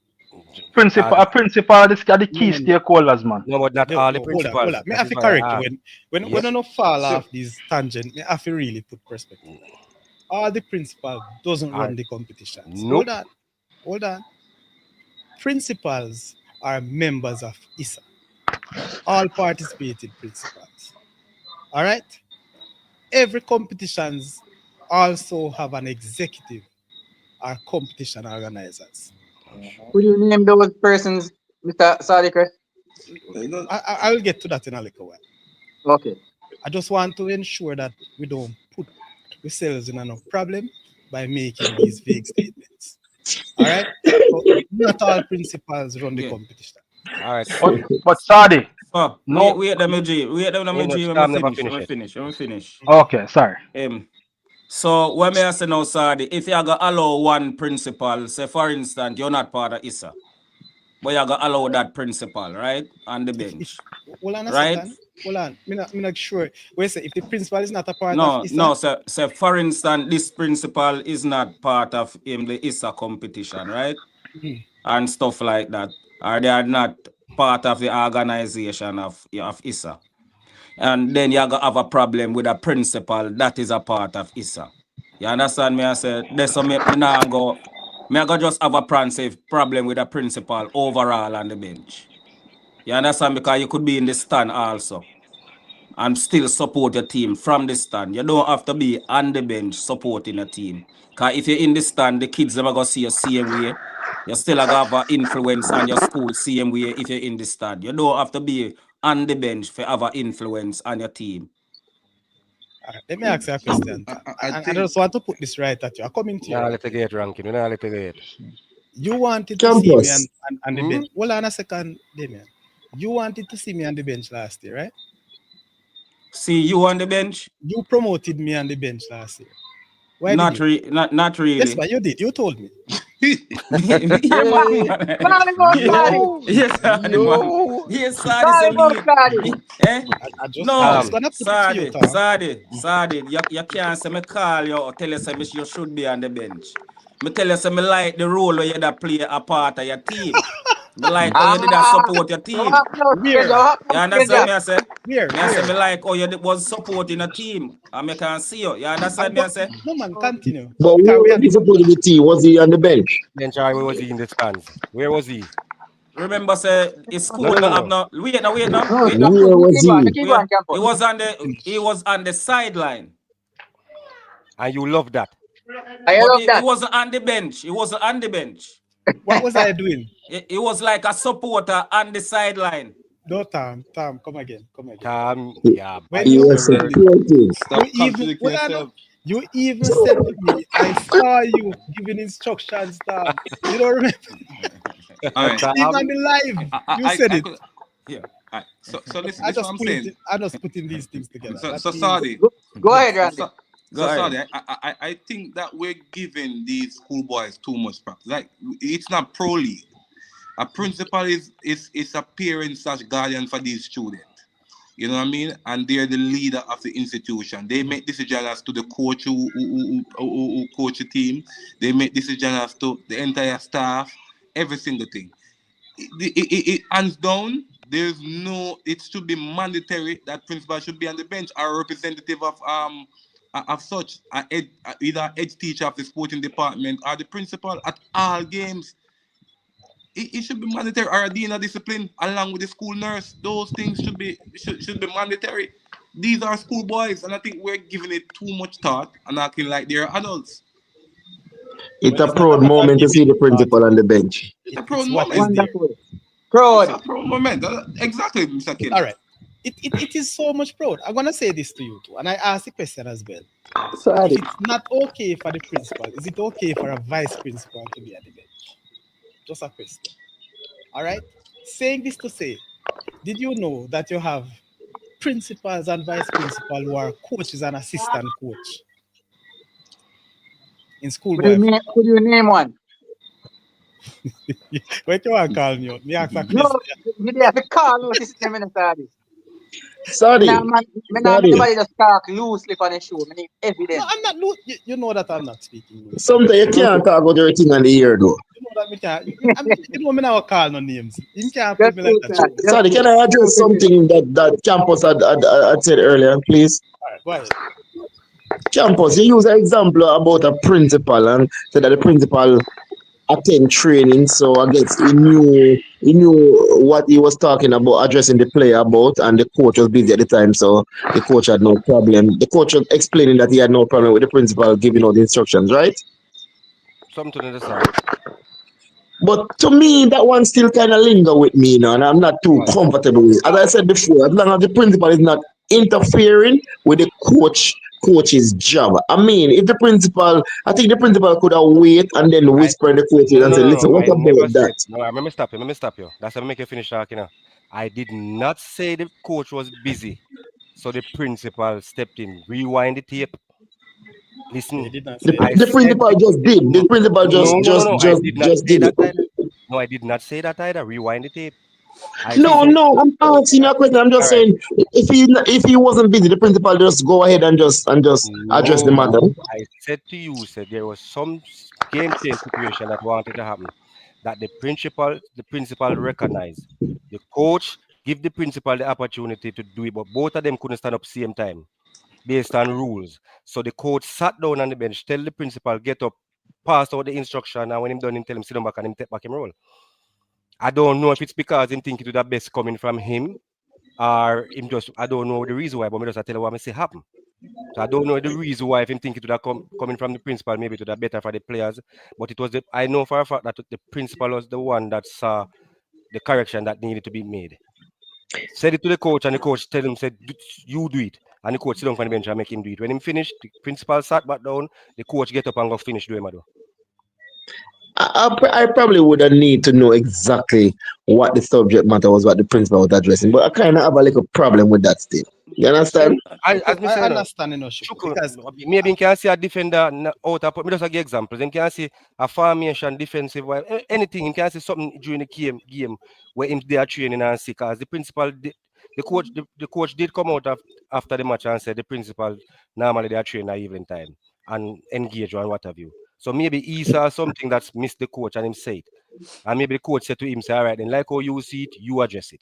A principal is the key stakeholders, man.
No, but not all the principals.
Hold on. Me have to correct you. When I don't fall off these tangent, me have to really put perspective. All the principal doesn't run the competitions.
Nope.
Hold on. Principals are members of ISSA. All participating principals. All right? Every competitions also have an executive or competition organizers.
Could you name those persons, Mr. Saudichress?
I will get to that in a little while.
Okay.
I just want to ensure that we don't put ourselves in enough problem by making these vague statements. All right? So not all principals run the competition.
All right.
But Sadi.
No. Wait, let me finish.
Okay, sorry.
So when me say now, Sadi, if you go allow one principal, say for instance, you're not part of ISSA, but you go allow that principal, right, on the bench.
Hold on a
right?
second. Hold on. I'm not sure. Wait, say if the principal is not a part of ISSA.
No, so for instance, this principal is not part of the ISSA competition, right? And stuff like that. Or they are not part of the organization of ISSA. And then you have a problem with a principal that is a part of ISSA. You understand me? I said, that's what me go just have a problem with a principal overall on the bench. You understand? Because you could be in the stand also and still support your team from the stand. You don't have to be on the bench supporting a team. Because if you're in the stand, the kids never go see you same way. You still have an influence on your school same way if you're in the stand. You don't have to be on the bench for have an influence on your team.
Let me ask you a question. I just want to put this right at you. I'm coming to you.
Nah, litigate ranking. Nah, litigate.
You wanted to see me on the bench. Hold on a second, Damien. You wanted to see me on the bench last year, right?
See you on the bench?
You promoted me on the bench last year. Why
not really.
Yes, but you did. You told me.
Yes, Sadi, you can't say me call you or tell you say you should be on the bench. Me tell you say me like the role where you that play a part of your team. Me like how you did that support your team. You understand me? I say? I say me like how you was supporting a team and me can see you. You understand me? I say?
No man, continue.
But where was he supporting the team? Was he on the bench?
Where was he in the stands? Where was he?
Remember, say his school have no. Wait now.
Where was he?
He was on the sideline.
And you love that.
I love that.
He wasn't on the bench. He wasn't on the bench.
What was I doing?
It was like a supporter on the sideline.
No, Tom, come again.
Yeah,
When
bad
you
You were
said
experience.
it,
supporting.
Stop
you even
contradicting yourself.
you even said to me, I saw you giving instructions, Tom. You don't remember?
All right.
Even
Tom,
on the live, you said
I
it.
could. Yeah. All right. So listen.
I
This is what
just
I'm saying.
I just putting these things together.
So
That
so
means
Saudi.
Go ahead,
So,
Randy.
so,
Go
so
ahead.
Saudi, I think that we're giving these schoolboys too much practice. Like it's not pro league. A principal is a parent slash guardian for these students. You know what I mean? And they're the leader of the institution. They make decisions as to the coach who coach the team. They make decisions as to the entire staff, every single thing. Hands down, there's no. It should be mandatory that principal should be on the bench or a representative of such either head teacher of the sporting department or the principal at all games. It should be mandatory or a dean of discipline along with the school nurse. Those things should be mandatory. These are schoolboys, and I think we're giving it too much thought and acting like they're adults.
It's
well,
a
it's not a
proud
matter of
moment to
giving
see the
it thought.
principal on the bench.
It's a proud
It's what is
moment.
there.
Wonderful.
It's a
Proud.
proud moment. Exactly, Mr. Kelly.
All right. It is so much proud. I'm gonna say this to you too, and I ask the question as well. If
Sorry.
it's not okay for the principal, is it okay for a vice principal to be at the bench? Just a question. All right. Saying this to say, did you know that you have principals and vice principal who are coaches and assistant coach in schoolboy football?
Could you name one?
What you want to call me out? Me ask a
No,
question.
you have to call out this name in the study.
Sorry,
Me nah
sorry.
anybody just talk loosely for the show. Me need
No,
evidence.
I'm not. You know that I'm not speaking loosely.
Sometimes you can't talk about everything on the air though.
You know that me can't. You know me now call no names. You can't put
Just
me
do
like
it,
that.
Charlie. Just
Sorry,
do
can
it.
I address something that Campus had said earlier, please?
All right, go ahead.
Campus, you use an example about a principal and said that the principal attend training, so I guess he knew what he was talking about, addressing the player about, and the coach was busy at the time, so the coach had no problem. The coach was explaining that he had no problem with the principal giving out the instructions, right?
something to the side.
But to me, that one still kind of linger with me, and I'm not too
Why?
comfortable with it. As I said before, as long as the principal is not interfering with the coach's job. I mean, if the principal, I think the principal could have wait and then
I
whisper in the coaches and say,
no.
listen, what
I never
about that?
said. No, I remember stop you. Let me stop you. That's how I make you finish talking now. I did not say the coach was busy, so the principal stepped in. Rewind the tape.
He
Listen,
did not
The,
say
I
that.
the
said
principal
the,
just did.
no,
The principal just just
I
just
did not
just
say
did it.
that either. No, I did not say that either. Rewind the tape. I
No,
said,
no, I'm asking you a question. I'm
all
just
right.
saying, if he wasn't busy, the principal just go ahead and just address the matter.
No, I said to you, said there was some game change situation that wanted to happen that the principal recognized. The coach give the principal the opportunity to do it, but both of them couldn't stand up same time based on rules. So the coach sat down on the bench, tell the principal, get up, pass out the instruction, and when him done, him tell him sit down back and him take back him role. I don't know if it's because him think it would have best coming from him or him just I don't know the reason why, but me just I tell you what I say happen. So I don't know the reason why if him think it would have coming from the principal, maybe it would have better for the players. But it was I know for a fact that the principal was the one that saw the correction that needed to be made. Said it to the coach, and the coach tell him, said, you do it. And the coach sit down on the bench and make him do it. When him finished, the principal sat back down, the coach get up and go finish doing do.
I probably wouldn't need to know exactly what the subject matter was, what the principal was addressing, but I kind of have a little problem with that still. You understand?
As me
I
say, you know,
understand, Shuko,
Shuku,
because
maybe you can see a defender out of me just give examples. You can see a formation defensive anything. You can see something during the game where him they are training and see because the principal the coach did come out after the match and said the principal normally they are training at evening time and engage and what have you. So maybe he saw something that's missed the coach and him say it. And maybe the coach said to him, say, all right, then like how you see it, you address it.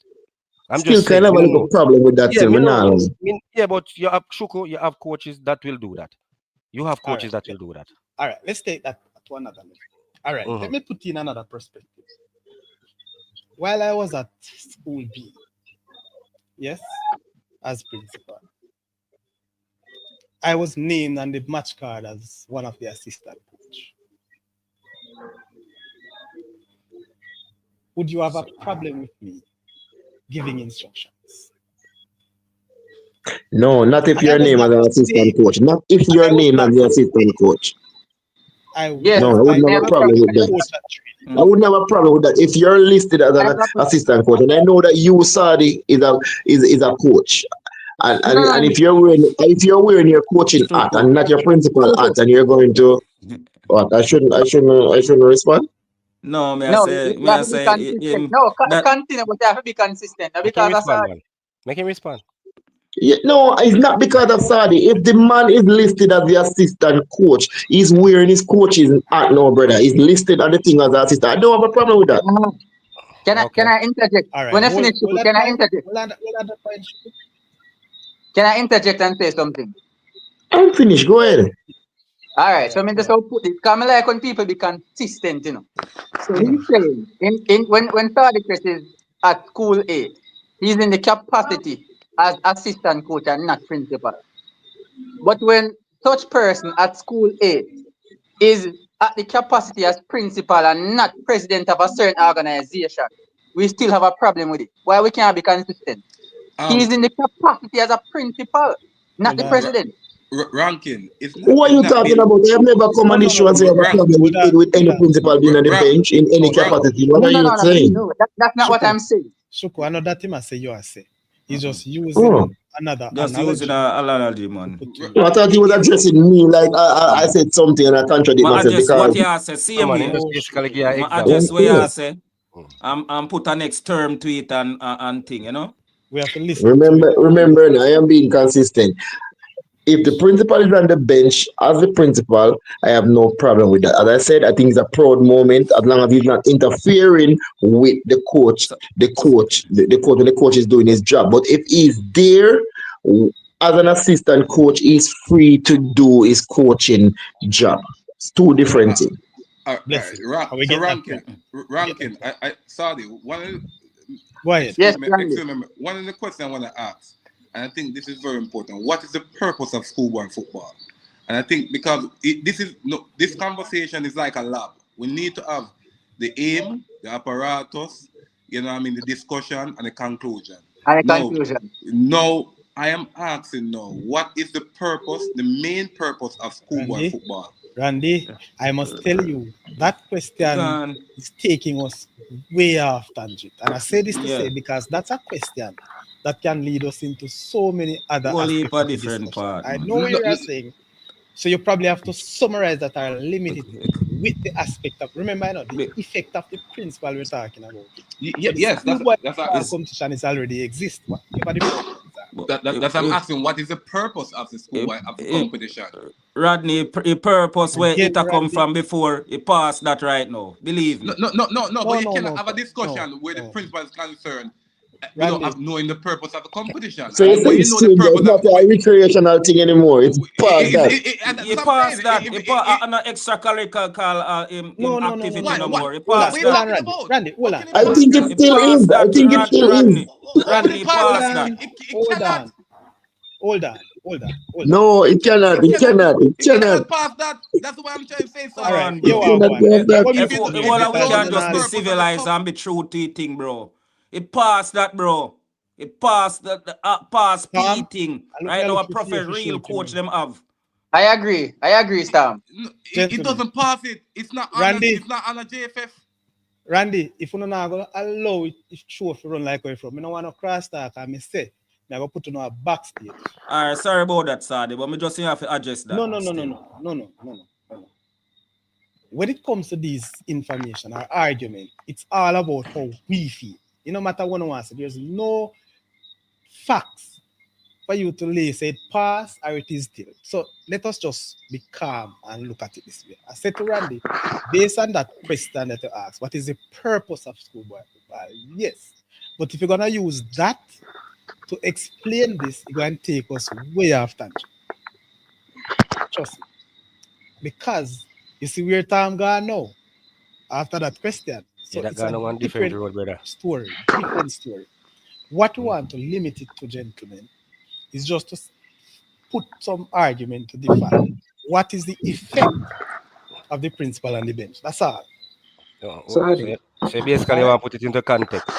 I'm
Still
just
kind
saying,
of
me
have a
no
little
know.
problem with that
Yeah,
still,
me
man.
know.
Nah.
Yeah, but you have Shuko, you have coaches that will do that. You have
all
coaches
right,
that will do that.
all right. Let's take that to another level. All right, let
Mhm.
me put in another perspective. While I was at school B, yes, as principal, I was named on the match card as one of the assistant coach. would you have a problem with me giving instructions?
No, not if
And I
your
was
name
not
as an assistant
saying,
coach. Not if
and
your
I was
name
not
as the assistant
saying,
coach.
Yes,
No, I
I
wouldn't
I
have
have
a
a
problem
problem
with
with
that.
it.
coach at training.
I wouldn't have a problem with that if you're listed as
I
an
have a problem.
assistant coach, and I know that you, Sadi, is a coach. And,
No,
and,
no,
and
no.
if you're wearing your coaching hat
Suku.
and not your principal hat, and you're going to what? I shouldn't respond.
No,
No, you have to be consistent.
him
No,
that
continue, but you have to be consistent. Not
Make him
because I
respond,
saw
man. Make him respond.
Yeah, no, it's not because of Sadi. If the man is listed as the assistant coach, he's wearing his coach's hat. No, brother, he's listed on the thing as the assistant. I don't have a problem with that.
Can
Okay.
I interject?
All right,
When I
hold,
finish,
hold that
can I
point.
interject?
Hold that point.
Can I interject and say something?
I'm finished. Go ahead.
All
All
right. So I
right,
mean,
go
just
ahead.
how put it. Cause I like when people be consistent, So he's saying when Saudichress is at school A, he's in the capacity as assistant coach and not principal. But when such person at school A is at the capacity as principal and not president of a certain organization, we still have a problem with it. Why we can't be consistent? He's in the capacity as a principal, not
Hold
the
on.
president.
Ranking. It's
Who are you
not
talking
the
about? I have never come
No,
on
no,
this show
no,
and
no.
say I have a
rank.
problem
Hold on.
with any
Hold on.
principal being on the
Rank.
bench in any
Rank.
capacity. What are you saying?
No. That's not what
Shuku,
I'm saying.
Shuku, I know that him I say you are say. He's just
Oh,
using another
just using
analogy
a analogy,
to
man.
put to
I thought he was
If
addressing me like I said something and I contradict
I
myself
just what
because
you say,
No,
same
man, him
here.
just
no
basically
Shuku.
give an
I
example.
just what
okay.
you say. I'm put a next term to it and thing,
We have to listen to it.
Remember, I am being consistent. If the principal is on the bench as the principal, I have no problem with that. As I said, I think it's a proud moment as long as he's not interfering with the coach,
So,
when the coach is doing his job. But if he's there as an assistant coach, he's free to do his coaching job. It's two different things.
all right,
Blessing. And we
so
get that point. We get that
ranking.
point.
I Saudi.
Go ahead.
Yes, Randy.
Excuse me. One of the questions I want to ask, and I think this is very important. What is the purpose of schoolboy football? And I think because this conversation is like a lab. We need to have the aim, the apparatus, the discussion and the conclusion.
And a
No,
conclusion.
no, I am asking now, what is the purpose, the main purpose of schoolboy football?
Randy, I must tell you that question
gone.
is taking us way off tangent. And I say this to
Yeah.
say because that's a question that can lead us into so many other
Whole heap
aspects
of
of the
different
discussion.
part,
I
man.
know what you are saying. So you probably have to summarize that or limit it with the aspect of, remember, the
Be-
effect of the principle we're talking about. So the
Yes,
schoolboy
that's
football
It's
competition is already exist. Whatever the purpose
but
that's I'm asking. What is the purpose of the schoolboy of the
if
competition?
Rodney, a purpose where
again,
it a come
Randy.
from before, it passed that right now. Believe
No,
me.
no, no, no, no.
No,
But you
no,
cannot
no,
have a
sir.
discussion where the
No.
principal is concerned without
Randy,
knowing the purpose of the competition.
So you
And
say
when you
it's
know the
changed. It's
purpose of
not a recreational thing anymore. It's past that.
that's
You
what I'm saying.
pass that. You an extracurricular
no,
activity no
What
more. You
Hold
pass
we
on,
that.
talking
Randy.
about?
Randy, hold
How
on,
can it
I
hold on,
pass
think it
that?
You
still
pass
is. I
that,
think it still is.
Rodney.
How would
Rodney,
it
you
pass
hold
pass
that?
that.
on,
It
hold
cannot.
on, hold on, hold on, hold on.
No, it cannot.
It
It
cannot.
cannot. It
It
cannot.
cannot pass that. That's what I'm trying to say,
Come
All
Saudi.
right,
on,
you
It
bro.
have
cannot
one.
be like that.
What
If
makes
you
you
know,
feel
if you
Well, we
better
don't
than
know
can
an
the
just be
all?
purpose of the
civilized and be true to it thing, bro. It passed that, bro. It passed the past PE
Tom,
thing.
I look,
Right
me
now,
look
a
for you
professional
for
real
shoot, you
coach
know.
them have.
I agree, Sam.
it
Gentlemen,
doesn't pass it. It's not
Randy,
on a JFF.
Randy, if you're not going to allow it, if show if you run like where you from, I don't want to cross talk, I may say, I'm going to put you on a backstage.
All right, sorry about that, Sadi, but me just have to address that.
No. When it comes to these information or argument, it's all about how we feel. No matter what I want to say, there's no facts for you to lay, say it pass or it is still. So let us just be calm and look at it this way. I said to Randy, based on that question that you asked, what is the purpose of schoolboy football? Yes. But if you're going to use that to explain this, you're going to take us way off tangent. Trust me. Because you see where time gone now after that question.
Yeah,
So
that
it's a
gone on one different
different
road, brother.
story. What we want to limit it to, gentlemen, is just to put some argument to define what is the effect of the principal on the bench. That's all.
Oh,
So,
so So basically, you want to put it into context.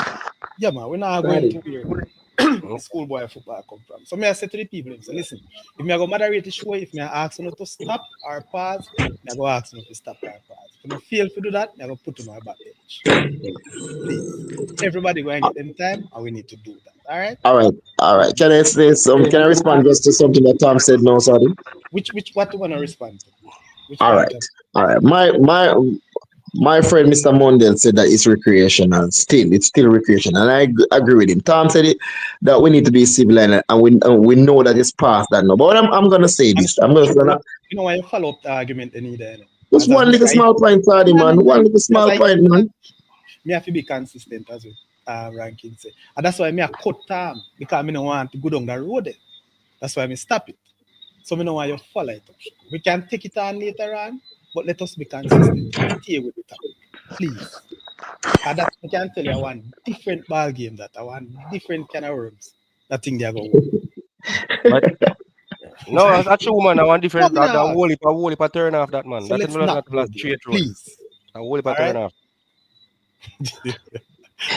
Yeah, man, we're not going to where the schoolboy football come from. So me I say to the people, so listen, if me I go moderate the show, if me I ask you to stop or pause, me I go ask you to stop or pause. If you fail to do that, me I go put on my back bench. Please. Everybody go and get them time, and we need to do that. All right?
All right. Can I say some? Can I respond just to something that Tom said now, sorry?
Which what you want to respond to? Which
All
part
right.
of
All right. My friend Mr. Mondale said that it's recreational. It's still recreational, and I agree with him. Tom said it that we need to be civil, and we know that it's past that now. But what I'm gonna say
and
this. I'm gonna
you know why you follow up the argument they need there?
just
As
one
me
little
say,
small point, sorry,
no, no,
man. One
no.
little
As
small
I
point, man.
me have to be consistent as with ranking say. And that's why me I cut time because me don't want to go down the road there. That's why me stop it. So me don't want you follow it up. We can take it on later on, but let us be consistent. Stay with the topic. Please. Because that I can tell you I want different ball game that I want different kind of worms. That thing they are going to
But no, that's true, man. I want different.
no,
The
no.
whole heap of turn off that, man.
So
That is
let's
not
not
a
go there.
straight road.
Please.
A whole heap of
All
turn
right?
off.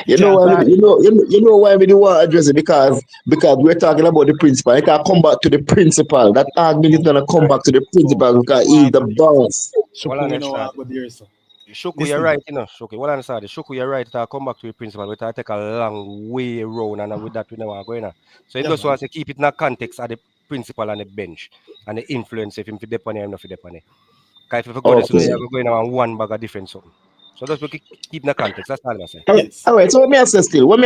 You know
Can't
why?
talk.
You know why we do want to address it because we're talking about the principal. I can come back to the principal. That argument is gonna come back to the
Oh,
principal because
we
he's
don't
the
want to hear so.
boss.
Well,
Shuku, we don't
understand.
want to hear so.
Shuku, you're
Listen,
right, you know. Shuku, well, understand. Shuku, you're right. It'll come back to the principal. But it'll take a long way around, and with that, we never go in. So, in
yeah,
those
man.
ones, keep it in the context of the principal and the bench and the influence if him for depend him, not for depend. Because if you go this, you know,
Okay.
you're going on one bag of different something. So, just keep in the context. That's all I say.
Yes.
All right. So what me I say still? We who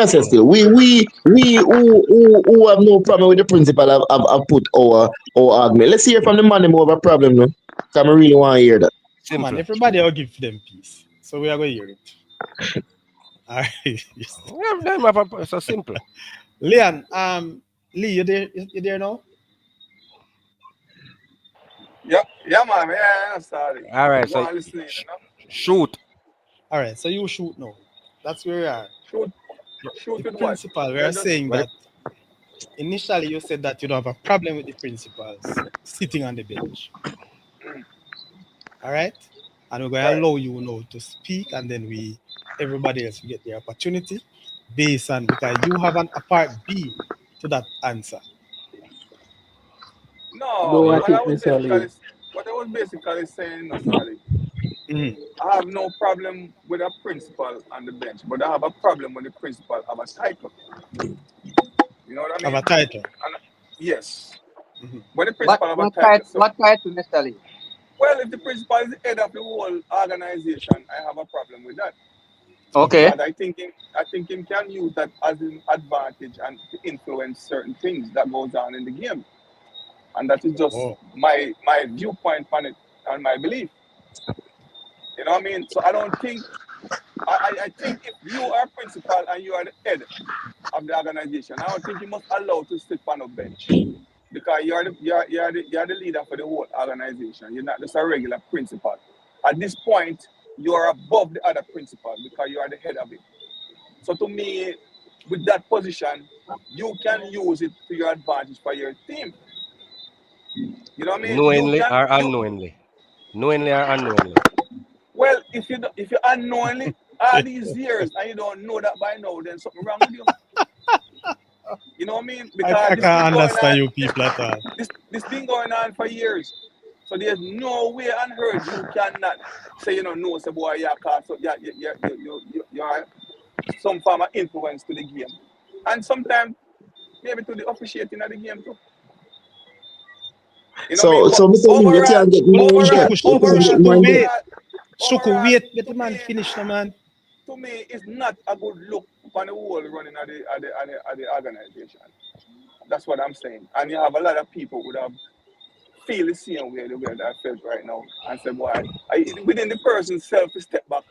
have no problem with the principal have put our argument. Let's hear from the man who have a problem now. 'Cause I really want to hear that.
Yeah, man,
Simple.
everybody will give them peace. So we are going to hear it. All right. Yes.
Yeah, so simple.
Leon, Lee, you there? You there now?
Yeah, man. Yeah, sorry.
All right,
Go
so
on listening, you know.
shoot.
All right. So you shoot now. That's where we are.
Shoot,
The
shoot with what?
principal, we
Yeah,
are
just
saying
Well,
that initially you said that you don't have a problem with the principals sitting on the bench. All right. And we're going to
right.
allow you now to speak, and then everybody else will get their opportunity based on because you have a part B to that answer.
No,
Do
yeah.
what it, Mr. Lee.
what I was basically saying, no, sorry.
Mhm.
I have no problem with a principal on the bench, but I have a problem when the principal have a title. You know what I
Have a
mean?
title.
And yes,
Mhm.
when the
What
principal have a
what
title,
type
so
what type, Mr. Lee?
well, if the principal is the head of the whole organization, I have a problem with that
Okay.
because I think him can use that as an advantage and to influence certain things that goes on in the game, and that is just
Oh,
my viewpoint on it and my belief. You know what I mean? So I don't think I think if you are principal and you are the head of the organization, I don't think you must allow to sit on a bench because you're the leader for the whole organization. You're not just a regular principal. At this point, you are above the other principal because you are the head of it. So to me, with that position, you can use it to your advantage for your team. You know what I mean?
Knowingly or unknowingly. Knowingly or unknowingly.
Well, if you unknowingly all these years and you don't know that by now, then something wrong with you. You know what I mean? Because
I
this been
can't
going
understand
on
you people at all.
this been going on for years. So there's no way unheard you cannot say no, say boy, yeah, cause so you are some form of influence to the game. And sometimes maybe to the officiating of the game too. You know what I mean?
So
But
Mr. Lee, you can't get
Well,
more in depth. You can't get more
Shuku,
in depth.
wait. Shuku,
overall,
wait. Let
to
the man
me,
finish, the man.
to me, it's not a good look upon the whole running of the organization. That's what I'm saying. And you have a lot of people who have feel the same way the way that I felt right now and say, boy, within the person's self to step back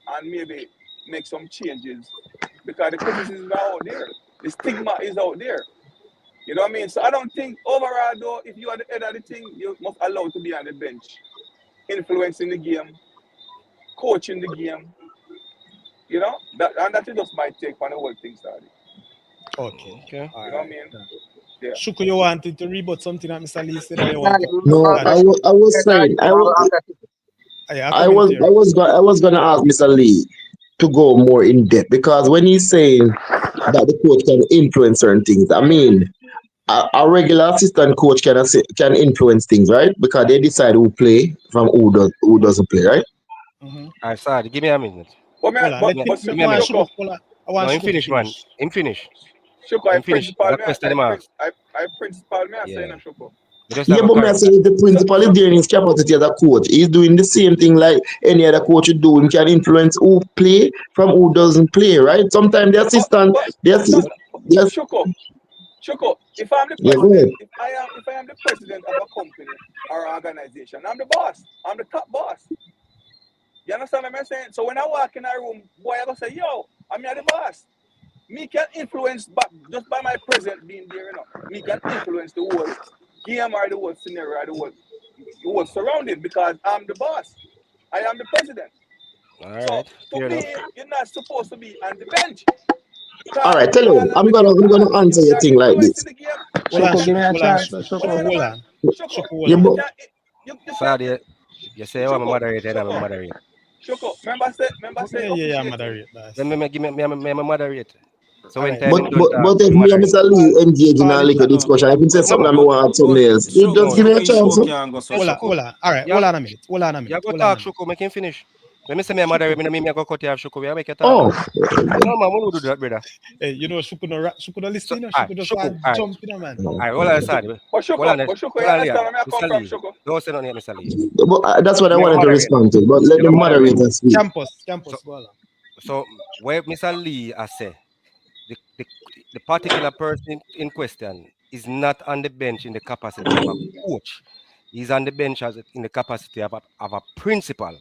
and maybe make some changes because the criticism are out there. The stigma is out there. You know what I mean? So I don't think overall though, if you are the head of the thing, you must allow to be on the bench, influencing the game, coaching the game. You know, that is just my take on the whole thing started.
Okay.
Okay.
All
You know what I
right.
mean? Yeah.
Shuku, you wanted to rebut something that Mr. Lee said, or you
Mr.
want
Lee,
to
we go
No,
add?
after Shuku.
I was
Mr.
saying
Lee, we go after Shuku.
Yeah, I
I
come in
was
here.
I was gonna ask Mr. Lee. to go more in depth because when he's saying that the coach can influence certain things, I mean, a regular assistant coach can influence things, right? Because they decide who play from who doesn't play, right?
Mhm.
I sorry, give me a minute.
But
Hold on, let him.
Give
I
me a
want
minute.
Shuko.
Shoko,
Hold on. I
No,
want
him
Shuko to
finish, man.
finish.
Him finish.
Shoko, I
Him finish.
principal
That
me,
question him ask.
I principal me, I say
Yeah.
no Shoko.
We just
Yeah,
have a
but me I
correct.
say if the
So,
principal is
so,
there in his capacity as a coach, he's doing the same thing like any other coach would do. He can influence who play from who doesn't play, right? Sometimes the assistant, the
but not,
assist, yes,
Shoko, if I'm the
yeah, go
president,
ahead.
if I am the president of a company or organization, I'm the boss. I'm the top boss. You understand what I'm saying? So when I walk in a room, boy, I gonna say, yo, I'm here the boss. Me can influence, but just by my presence being there, me can influence the whole game or the whole scenario or the whole surrounding because I'm the boss. I am the president.
All
So
right.
for
Fair enough.
me, you're not supposed to be on the bench.
All
Call
right,
up the
tell
ball
you,
and make it
I'm
pass.
gonna answer your
You're
thing like
influencing
this.
the game.
Hold on,
Shoko, give me a
Hold on,
chance.
Well,
Shuko.
I
Shoko.
know,
Hold
man.
on.
Shoko,
Shuko. Hold
Yeah,
on.
you
but
can't, you can't,
Sorry, you say I'm a
Shoko,
moderator and I'm a
Shoko,
moderator.
Shoko. Remember
But
say
yeah,
officiating.
moderate, boss.
I'm a moderator. So
All
when
right.
time
but
him done
but
talk,
but if
I'm
me and
moderate.
Mr. Lee engage in a
Call him
little
back.
No,
discussion, I can say
No,
something
man.
and me want to something else. You just
No,
give me a
Shuko,
chance.
Shuko
Huh?
can go, so
Hold on.
Shuko.
Hold on. All right.
You
Hold on a minute. Hold on a
you
minute.
go
Hold on a
talk,
minute.
Shuko, make him finish. When me say me a
Shuko.
moderator, me go cut you off, Shuko. We make you talk.
Oh,
No, man, we do that, brother.
Hey, Shuko no
So,
listen.
all right,
Shuko just
Shuko,
want
all right.
jump in, man.
All right, hold on, side.
But
Hold on,
Shoko, you
Leon.
understand where I come
Mr.
from,
Lee.
Shoko?
Don't say nothing, Mr. Lee.
but that's what I
Me a
wanted to
moderator.
respond to. But let
You
the
a moderator.
moderator speak.
So,
Campus, go on.
so where Mr. Lee has say the, the, the particular person in question is not on the bench in the capacity of a coach. He's on the bench in the capacity of a principal.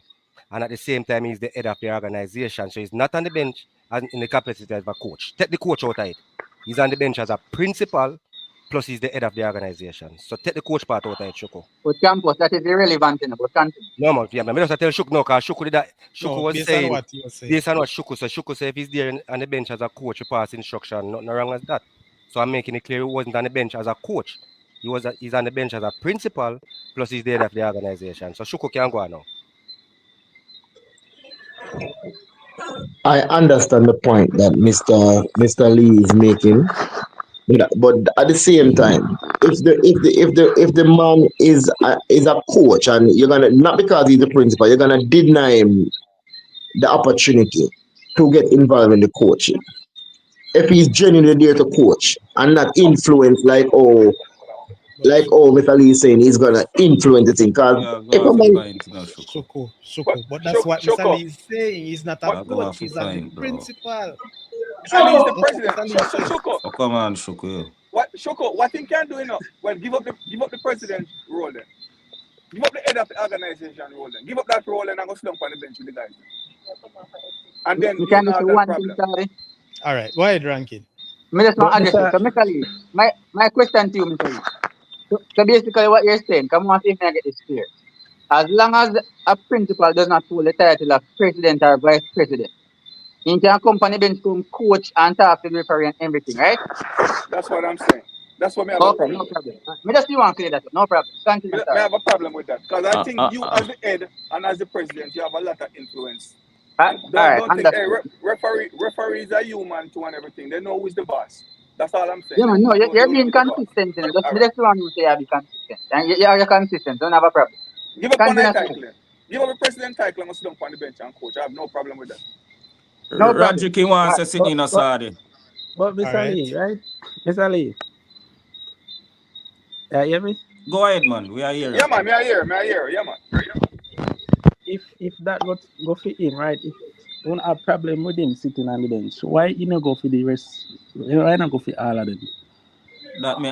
And at the same time, he's the head of the organization. So he's not on the bench as in the capacity of a coach. Take the coach out of it. He's on the bench as a principal, plus he's the head of the organization. So take the coach part out of it, Shoko.
But campus, that is irrelevant, but continue.
No, man, yeah, man. I just tell Shoko no, because Shoko did that. Shoko
No,
was
based on
saying,
what you were saying.
based on what Shoko said, Shoko said if he's there on the bench as a coach, he pass instruction, nothing wrong with that. So I'm making it clear he wasn't on the bench as a coach. He's on the bench as a principal, plus he's the head of the organization. So Shoko can go on now.
I understand the point that Mr. Lee is making, but at the same time, if the man is a coach and you're gonna not because he's the principal, you're gonna deny him the opportunity to get involved in the coaching. If he's genuinely there to coach and not influence
But
Mr. Lee is saying he's gonna influence the thing. Cause
Yeah, go
if a
off a
man
pint, you know, Shuko.
But
But that's what Mr.
Shoko,
Lee is saying. He's not a
but
Yeah, go
coach.
off a
He's a
pint, bro.
principal.
and he's the
That's what
president.
Mr.
So,
Lee
so
says.
Shoko,
Oh, come on, Shuko.
what he can do, Well, give up the president role then. Give up the head of the organization role then. Give up that role and I'm gonna sit down on the bench with the guys. And then
We
you
can
know
just say
that
one thing,
problem.
sorry.
All right. Go ahead, Rankin.
Me just want
But
to address it.
Mr.
So, Mr. Lee, my question to you, Mr. Lee. So basically what you're saying, come on, see if I get this clear. As long as a principal does not hold the title of president or vice president, he can come on the bench to coach and talk to the referee and everything, right?
That's what I'm saying. That's what I have a
Okay,
problem
no
with.
problem. Me just want to clear that up. No problem. Continue,
I
sorry.
have a problem with that because I
Uh,
think
uh,
you,
uh.
as the head and as the president, you have a lot of influence.
All
And
right,
don't think, hey,
understood.
referees are human too and everything. They know who's the boss. That's all I'm saying.
Yeah,
They
man, no,
know,
you're
know
being
who's the boss.
consistent. You know? Just,
All
me
right.
just want to say you be consistent. And you're consistent. Don't have a problem.
Give up on
Continue,
that
sorry.
title. Give up the president title and go sit down on the bench and coach. I have no problem with that.
No problem.
Roger King
All
wants
right.
to sit in a Saudi.
But
All
Mr.
right.
Lee, right? Mr. Lee, you hear me?
Go ahead, man. We are
Yeah,
here.
man. Me I hear. Yeah, man.
If that go for him, right? If you don't have problem with him sitting on the bench, why you not go for the rest? Why not go for all of them?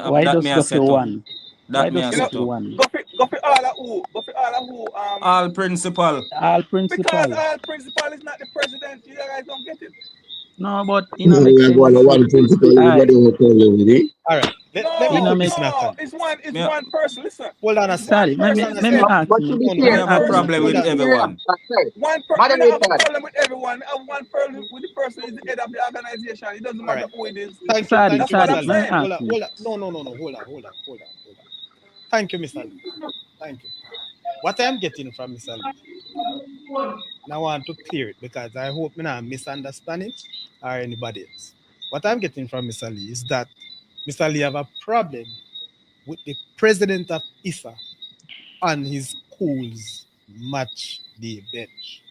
Why
That me
just
a
go for
set up.
one? Why
That me
just
a
You
go
know,
set
for
up.
one?
go for all of who? Go for all of who?
All principal.
All
Because
principal.
all principal is not the president. You guys don't get it.
No, but it
we
not make
are going
sense.
to one principle,
Aye,
everybody will tell you with it.
All right. Let me
it not
put
No,
make.
this in a
no. It's
context.
one. It's
Me,
one person. Listen.
Hold on a
It's
sec.
one
Sorry, let
person
me
at
Hold
the
let me
on.
head.
ask
But to
you.
be
No, no,
me
fair,
no.
have a
to
Hold
be
on.
problem
fair,
Hold
with
on.
everyone.
sorry.
One person. Me not have a
Moderator,
problem with everyone. I have one person with the person is the head of the organization. It doesn't
All
matter
right.
who it is.
Sorry,
That's what
sorry,
I'm
Mr. Lee.
let me
saying.
Hold
ask
on.
you.
Hold on. No. Hold on. Thank you, Mr. Lee. Thank you. What I'm getting from Mr. Lee, And I want to clear it because I hope I'm not misunderstanding or anybody else. What I'm getting from Mr. Lee is that Mr. Lee have a problem with the president of ISSA on his school's match day bench.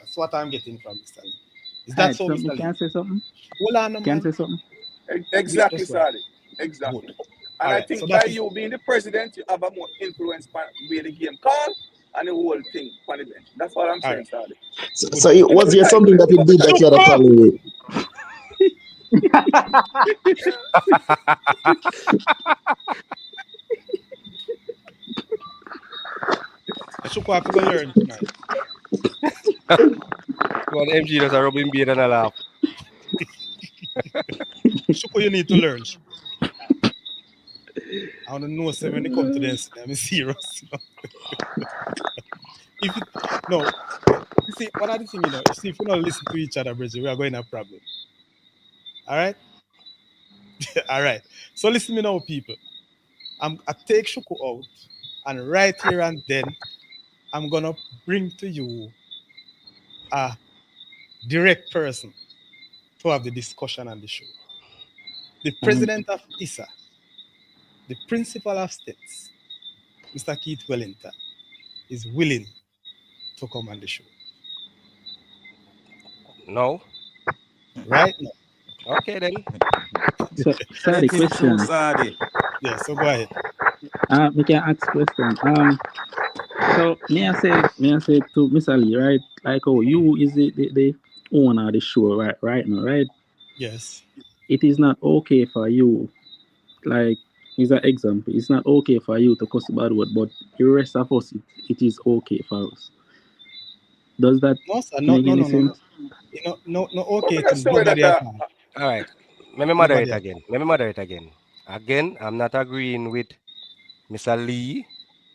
That's what I'm getting from Mr. Lee. Is that
Alright,
so,
so
Mr.
me
Lee?
can say something?
Hold on,
Can
man.
say something?
Exactly,
Just one.
Sadi. Exactly.
Good.
And
All
I
right.
think
So
by
that is
you being the president, you have a more influence by where the game call and the whole thing on the bench. That's what I'm
all
saying,
right.
Sadi.
So,
Good.
so
Good.
Give me
was
the
there
title.
something that he
Give me
did
the
that you had a
title.
problem with?
I should have to go learn tonight.
Well, MG does a rubbing beard and a laugh.
Shuko, you need to learn. Shuko. I want to know so when they come to the incident, I'm serious. If it, no, you see, one of the things, you see, if we don't listen to each other, Bridget, we are going to have a problem. All right? All right. So listen to me now, people. I take Shuko out, and right here and then, I'm going to bring to you a direct person to have the discussion on the show. The president of ISSA, the principal of states, Mr. Keith Wellington, is willing to come on the show.
No.
Right now.
Okay then.
So, sorry,
Let him through,
question.
Sadi.
Yeah, so go ahead.
We can ask question. So may I say to Mr. Lee, right? Like, oh, you is the owner of the show, right now, right?
Yes.
It is not okay for you, like, is an example. It's not okay for you to cuss bad word, but the rest of us, it is okay for us. Does that
No, sir.
make any sense?
You know, no,
But
okay to
that's the way that
nobody at all.
All right. Let me
Nobody
moderate
at
again. Let me moderate again. Again, I'm not agreeing with Mr. Lee.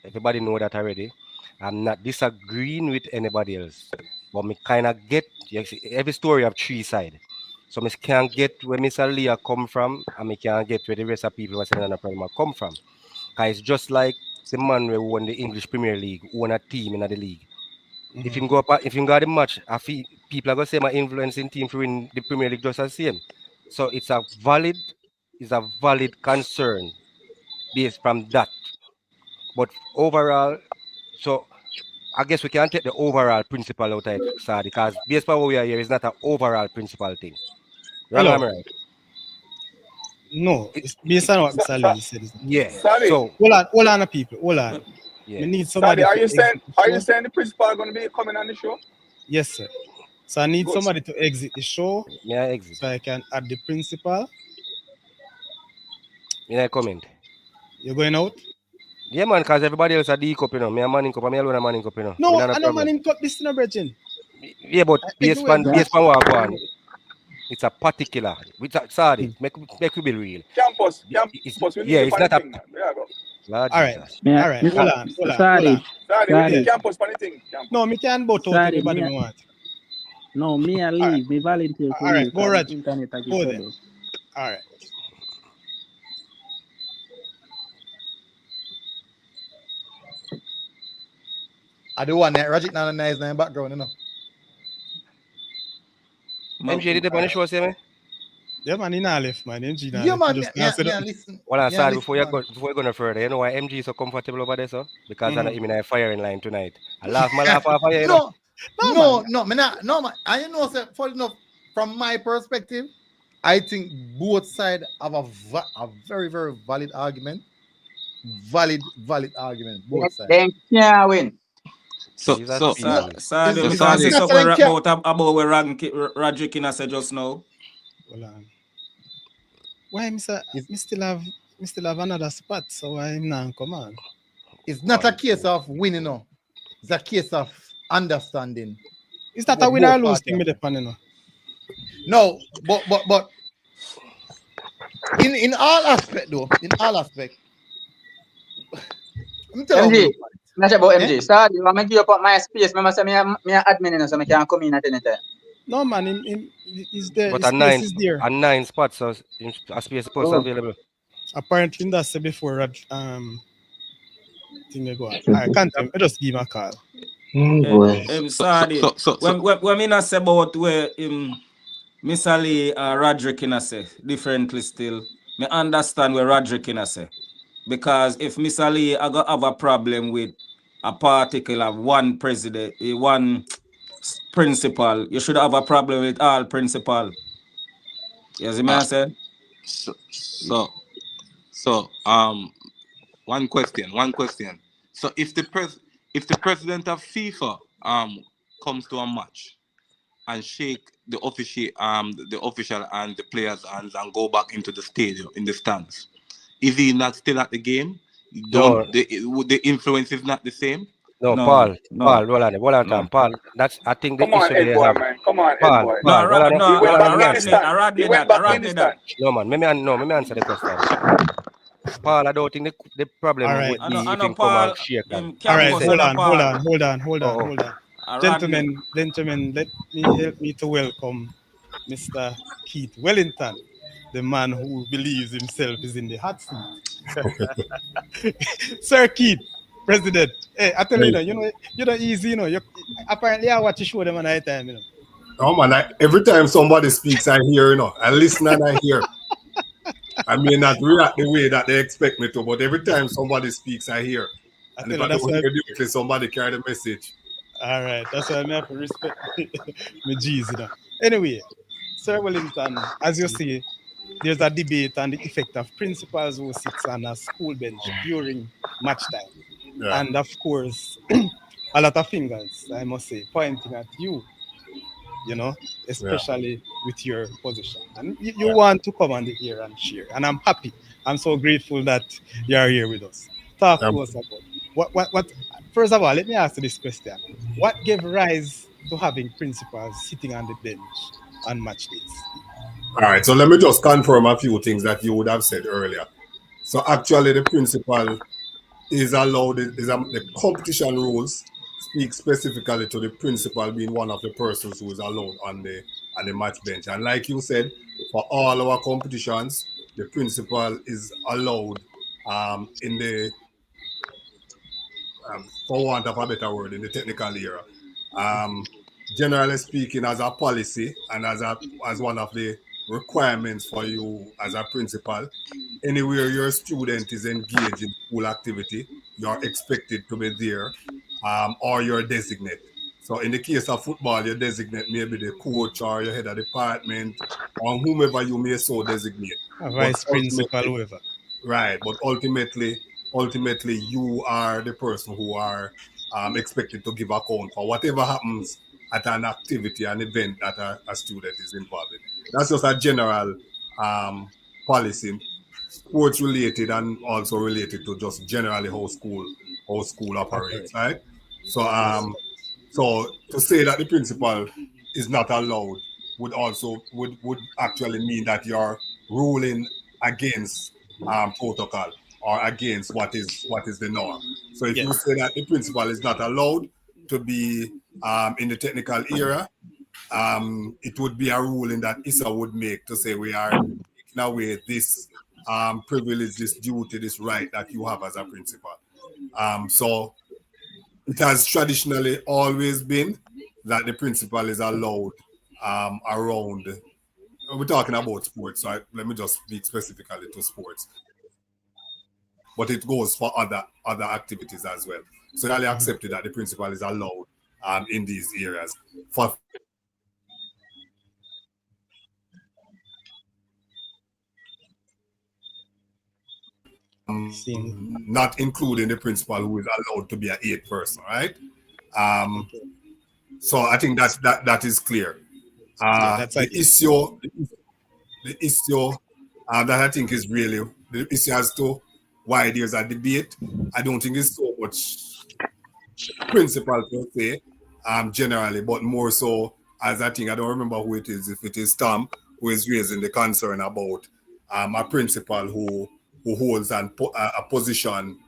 Everybody know that already. I'm not disagreeing with anybody else. But me kind of get every story have three sides. So me can get where Mr. Lee a come from, and me can get where the rest of people who are sitting on the program a come from. Cause it's just like the man who won the English Premier League, who won a team in the league. If you go up, if you got the match, people are gonna say my influencing team to win the Premier League just the same. So it's a valid concern based from that. But overall, so I guess we can take the overall principle out of it, sir, because based on what we are here is not an overall principle thing. Wrong,
Hello.
am I right?
No,
It,
it's based on what
Sa-
Mr.
Sa-
Lee said.
yeah.
Sadi,
So
Hold on, people. Hold on.
yeah.
We need
Sadi,
somebody to exit the
are you
show.
saying the principal are going to be coming on the show?
Yes, sir. So I need
Good.
somebody to exit the show
May I exit?
so I can add the principal.
May I comment?
You're going out?
Yeah, man, because everybody else are D-cup, you know. Me a man in cup, me alone a man in cup, you know. We
No,
not a
I know man
problem.
in cut this in a virgin.
Yeah, but
Everywhere go.
based on what I go on, it's a particular. Sorry, make we be real.
Campus,
It's,
campus, we need
yeah,
you
it's
on the
not a.
thing, man. There you go.
Lord
All right.
Jesus.
May I,
All right.
me,
Hold on.
Sorry,
Sadi, we need
Yeah.
campus on the thing. Campus.
No, me can both out
sorry,
anybody me want.
me I
All right.
leave. Me volunteer to
All right.
leave
Go,
because
Raj.
the internet I get
Go there.
trouble.
All right.
I do want that. Rajik now nice in the background, you know.
MJ did the bunny show, say me?
Yeah, man, he not left, man. MG not
Yeah,
left. He
man.
just answered
Me,
up.
listen.
Well, I'm
Me, I
sorry,
listen, man.
before you go no further, you know why MG is so comfortable over there, so? Because I'm not
Mhm.
even in a firing line tonight. I laugh off of you, you know.
No, man. No, man. I know, sir, for enough, from my perspective, I think both sides have a very, very valid argument. Valid argument. Both sides.
They can't win.
So,
Jesus,
No,
please.
Sadi,
it's
we can't say
not
something
telling cap.
about where Radrick in said just now.
Hold on. Why, Mr. Me still have another spot, so I'm not come on.
It's not a case of winning, no. It's a case of understanding.
Is that
what
a win or
both
lose
parties
thing
are
with the
saying.
pan, you know?
No, but in all aspect though, in all aspect, I'm telling
MG,
you.
not about
Eh?
MG. Sorry, I'm going to give up my space. Remember, say me a admin, you know, so I can come in at any time.
No, man, is there.
But
His space is there.
a 9 spots, so a space supposed available.
Apparently, that's before thing they go on. All right, continue. I just give him a call.
Boy.
Sorry. When me not say about where Miss Ali Roderick in a say differently still. Me understand where Roderick in a say. Because if Miss Ali I got have a problem with a particular one president, one principal, you should have a problem with all principal. You see me I say?
So one question. So if the president of FIFA comes to a match and shake the official and the players' hands and go back into the stadium in the stands, is he not still at the game?
No.
The influence is not the same.
No,
No,
Paul,
no,
hold on,
no.
time. Paul, that's I think the
Come on,
issue
Ed
they
boy,
have.
man. Come on, Ed
Paul,
boy.
Paul, hold on,
He went back in the
answer.
stand. He went back in the stand.
No man, let me answer the question. Paul, I don't think the problem
All right.
would be
I
if
know
him come
Paul
and shake
in
and
All right,
campus
hold
and
on,
Paul.
Oh,
Gentlemen, let me help me to welcome Mr. Keith Wellington, the man who believes himself is in the hot seat. Sir Keith, President. Hey, I tell you know easy, apparently I watch the show them on night time,
Oh man, every time somebody speaks, I hear, I listen and I hear. I may not react the way that they expect me to, but every time somebody speaks, I hear. And if I don't hear directly, somebody carry the message.
All right, that's why I have to respect my G's, Anyway, Sir Wellington, as you see, there's a debate on the effect of principals who sits on a school bench during match time.
Yeah.
And of course, a lot of fingers, I must say, pointing at you, especially with your position. And you want to come on the air and share. And I'm happy. I'm so grateful that you are here with us. Talk to us about what first of all, let me ask you this question. What gave rise to having principals sitting on the bench on match days?
All right, so let me just confirm a few things that you would have said earlier. So actually, the principal is allowed, the competition rules speak specifically to the principal being one of the persons who is allowed on the match bench. And like you said, for all our competitions, the principal is allowed in the, for want of a better word, in the technical era. Generally speaking, as a policy and as one of the requirements for you as a principal, anywhere your student is engaged in school activity, you're expected to be there, or you're designate. So in the case of football, you designate maybe the coach or your head of department or whomever you may so designate.
A vice principal, whoever.
Right, but ultimately, you are the person who are expected to give account for whatever happens at an activity, an event that a student is involved in. That's just a general policy, sports related and also related to just generally how school operates, right? So so to say that the principal is not allowed would actually mean that you're ruling against protocol or against what is the norm. So if you say that the principal is not allowed to be in the technical era, it would be a ruling that ISSA would make to say we are taking away this privilege, this duty, this right that you have as a principal. So it has traditionally always been that the principal is allowed around. We're talking about sports, so let me just speak specifically to sports. But it goes for other activities as well. So it's accepted that the principal is allowed in these areas. For not including the principal who is allowed to be an 8th person, right? So I think that is clear. The issue that I think is really the issue as to why there's a debate. I don't think it's so much principal per se, generally, but more so as I think I don't remember who it is. If it is Tom who is raising the concern about a principal who holds a position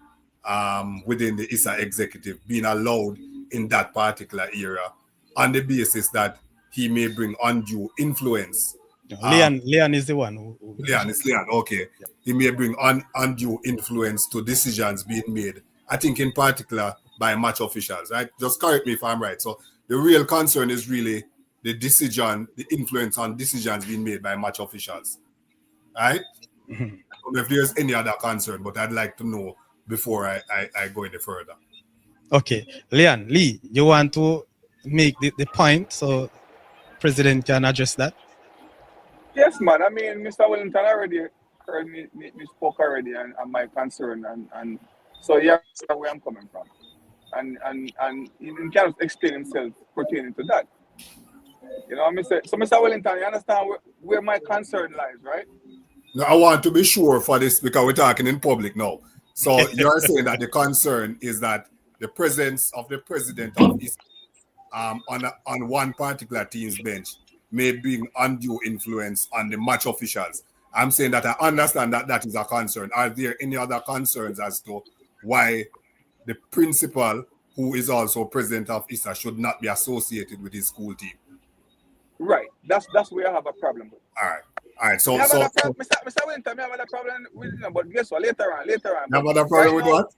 within the ISSA executive being allowed in that particular area on the basis that he may bring undue influence.
Leon is the one
It's Leon, okay. He may bring undue influence to decisions being made. I think in particular by match officials, right? Just correct me if I'm right. So the real concern is really the decision, the influence on decisions being made by match officials, right? I don't know if there's any other concern, but I'd like to know before I go any further.
Okay, Lee, you want to make the point so President can address that?
Yes, man. I mean, Mr. Wellington already heard me spoke already and my concern and so yeah, where I'm coming from. And he can explain himself pertaining to that. You know, Mr. Wellington, you understand where my concern lies, right?
No, I want to be sure for this because we're talking in public now. So you're saying that the concern is that the presence of the president of ISSA on one particular team's bench may bring undue influence on the match officials. I'm saying that I understand that that is a concern. Are there any other concerns as to why the principal, who is also president of ISSA, should not be associated with his school team?
Right. That's where I have a problem with.
All right. So,
Mr. Wellington, I have a problem with but guess what? Later on.
You have a problem with what?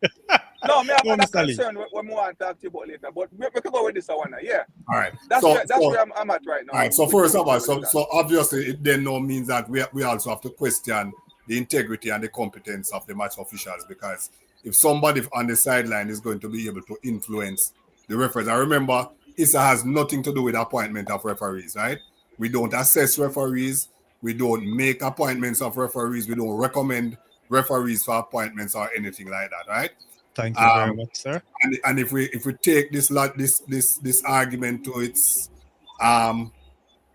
No, I have a concern what we want to talk to you about later. But we can go with this one. Yeah.
All right.
That's where I'm at right now.
All right. So first of all, so obviously it then no means that we also have to question the integrity and the competence of the match officials, because if somebody on the sideline is going to be able to influence the referees, I remember ISSA has nothing to do with appointment of referees, right? We don't assess referees. We don't make appointments of referees. We don't recommend referees for appointments or anything like that, right?
Thank you very much, sir.
And if we take this argument to its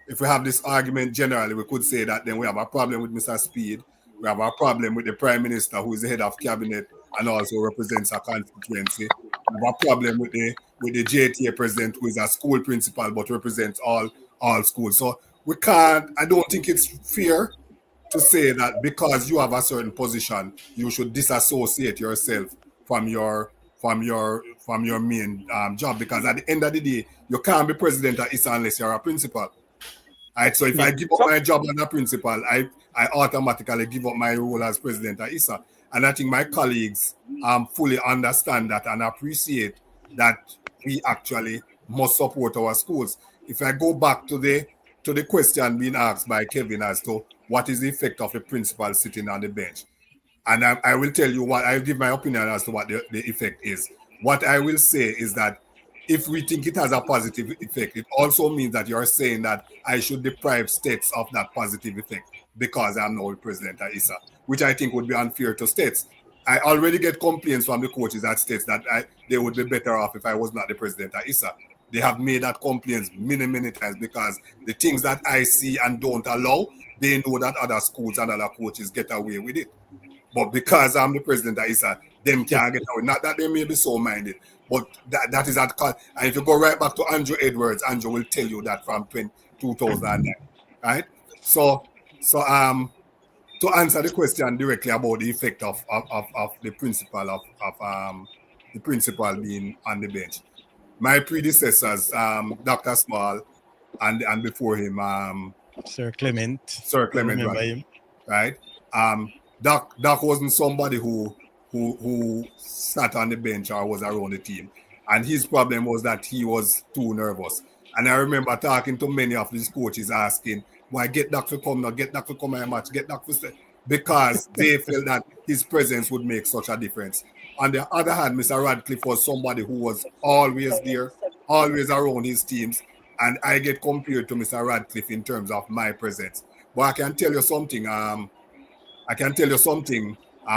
if we have this argument generally, we could say that then we have a problem with Mr. Speed. We have a problem with the Prime Minister, who is the head of cabinet and also represents a constituency. We have a problem with the JTA president, who is a school principal but represents all schools. So we can't. I don't think it's fair to say that because you have a certain position, you should disassociate yourself from your main job, because at the end of the day, you can't be president at ISSA unless you're a principal. All right, so if I give up my job as a principal, I automatically give up my role as president at ISSA. And I think my colleagues fully understand that and appreciate that we actually must support our schools. If I go back to the question being asked by Kevin as to what is the effect of the principal sitting on the bench, and I will tell you what, I'll give my opinion as to what the effect is. What I will say is that if we think it has a positive effect, it also means that you're saying that I should deprive states of that positive effect because I'm now the president at ISSA, which I think would be unfair to states. I already get complaints from the coaches at states that they would be better off if I was not the president at ISSA. They have made that complaints many times because the things that I see and don't allow, they know that other schools and other coaches get away with it. But because I'm the president at ISSA, them can't get away. Not that they may be so minded, but that is at cost. And if you go right back to Andrew Edwards, Andrew will tell you that from 2009, right? So to answer the question directly about the effect of the principal of the principal being on the bench, my predecessors, Dr. Small, and before him,
Sir Clement,
remember him, right? Doc wasn't somebody who sat on the bench or was around the team, and his problem was that he was too nervous. And I remember talking to many of these coaches asking, "Why get Doc to come now? Get Doc to come my match. Get Doc to stay," because they felt that his presence would make such a difference. On the other hand, Mr. Radcliffe was somebody who was always there, always around his teams, and I get compared to Mr. Radcliffe in terms of my presence. But I can tell you something.